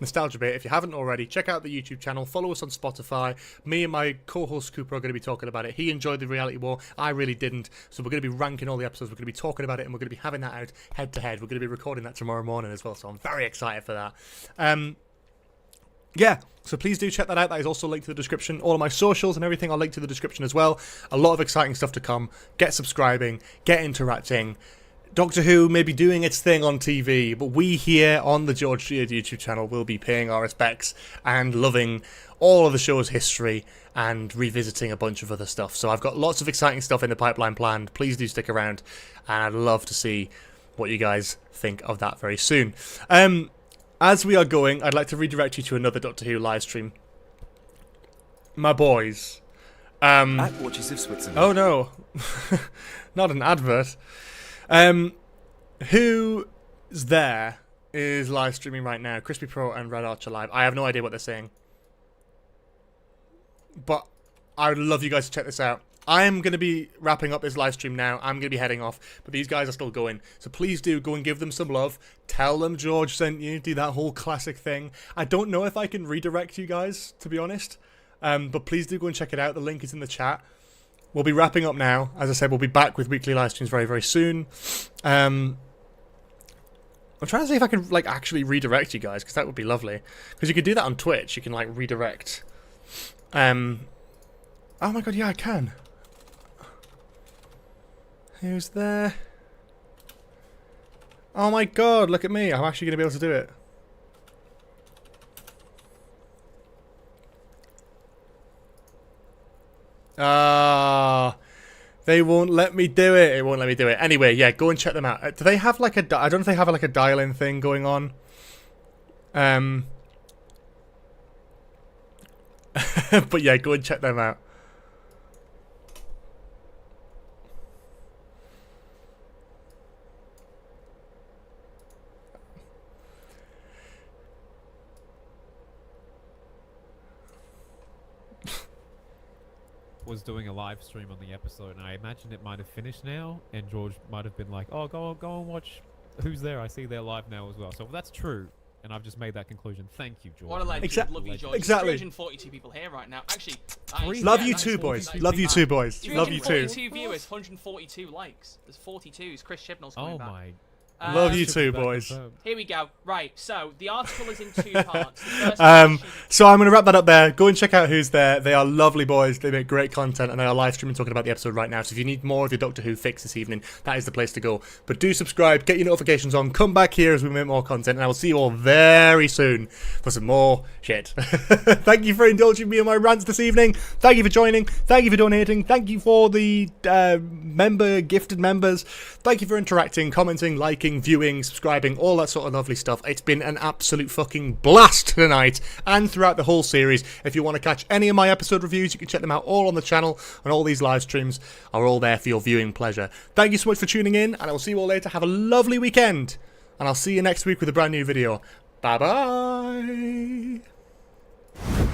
Nostalgia Bait if you haven't already. Check out the YouTube channel, follow us on Spotify. Me and my co-host Cooper are going to be talking about it. He enjoyed the reality war, I really didn't, so we're going to be ranking all the episodes, we're going to be talking about it, and we're going to be having that out head to head. We're going to be recording that tomorrow morning as well, so I'm very excited for that. Yeah, so please do check that out. That is also linked to the description. All of my socials and everything are linked to the description as well. A lot of exciting stuff to come. Get subscribing, get interacting. Doctor Who may be doing its thing on TV, but we here on the George Sheard YouTube channel will be paying our respects and loving all of the show's history and revisiting a bunch of other stuff. So I've got lots of exciting stuff in the pipeline planned. Please do stick around, and I'd love to see what you guys think of that very soon. As we are going, I'd like to redirect you to another Doctor Who live stream. My boys. At Watches of Switzerland. Oh no. Not an advert. Who's there is live streaming right now. Crispy Pro and Red Archer Live. I have no idea what they're saying, but I would love you guys to check this out. I am going to be wrapping up this live stream now. I'm going to be heading off, but these guys are still going. So please do go and give them some love. Tell them George sent you. Do that whole classic thing. I don't know if I can redirect you guys, to be honest. But please do go and check it out. The link is in the chat. We'll be wrapping up now. As I said, we'll be back with weekly live streams very, very soon. I'm trying to see if I can actually redirect you guys, because that would be lovely. Because you could do that on Twitch. You can redirect. Oh my god, yeah, I can. Who's there? Oh my god, look at me. I'm actually going to be able to do it. They won't let me do it. It won't let me do it. Anyway, yeah, go and check them out. Do they have I don't know if they have a dial-in thing going on. But yeah, go and check them out. was doing a live stream on the episode, and I imagine it might have finished now, and George might have been like, "Oh, go and watch who's there. I see they're live now as well." So if that's true, and I've just made that conclusion, thank you, George. What a legend. Exactly. Love you, George. Exactly. 342 people here right now. Actually, Love you too, boys. Love you too, boys. Love you too. 342 viewers, 142 likes. There's 42s. Chris Chibnall's coming Oh back. my. Love you too, boys. Here we go. Right, so the article is in 2 parts. The first So I'm going to wrap that up there. Go and check out Who's There. They are lovely boys. They make great content, and they are live streaming talking about the episode right now. So if you need more of your Doctor Who fix this evening, that is the place to go. But do subscribe, get your notifications on, come back here as we make more content, and I will see you all very soon for some more shit. Thank you for indulging me in my rants this evening. Thank you for joining. Thank you for donating. Thank you for the gifted members. Thank you for interacting, commenting, liking, viewing, subscribing, all that sort of lovely stuff. It's been an absolute fucking blast tonight and throughout the whole series. If you want to catch any of my episode reviews, you can check them out all on the channel, and all these live streams are all there for your viewing pleasure. Thank you so much for tuning in, and I will see you all later. Have a lovely weekend, and I'll see you next week with a brand new video. Bye bye.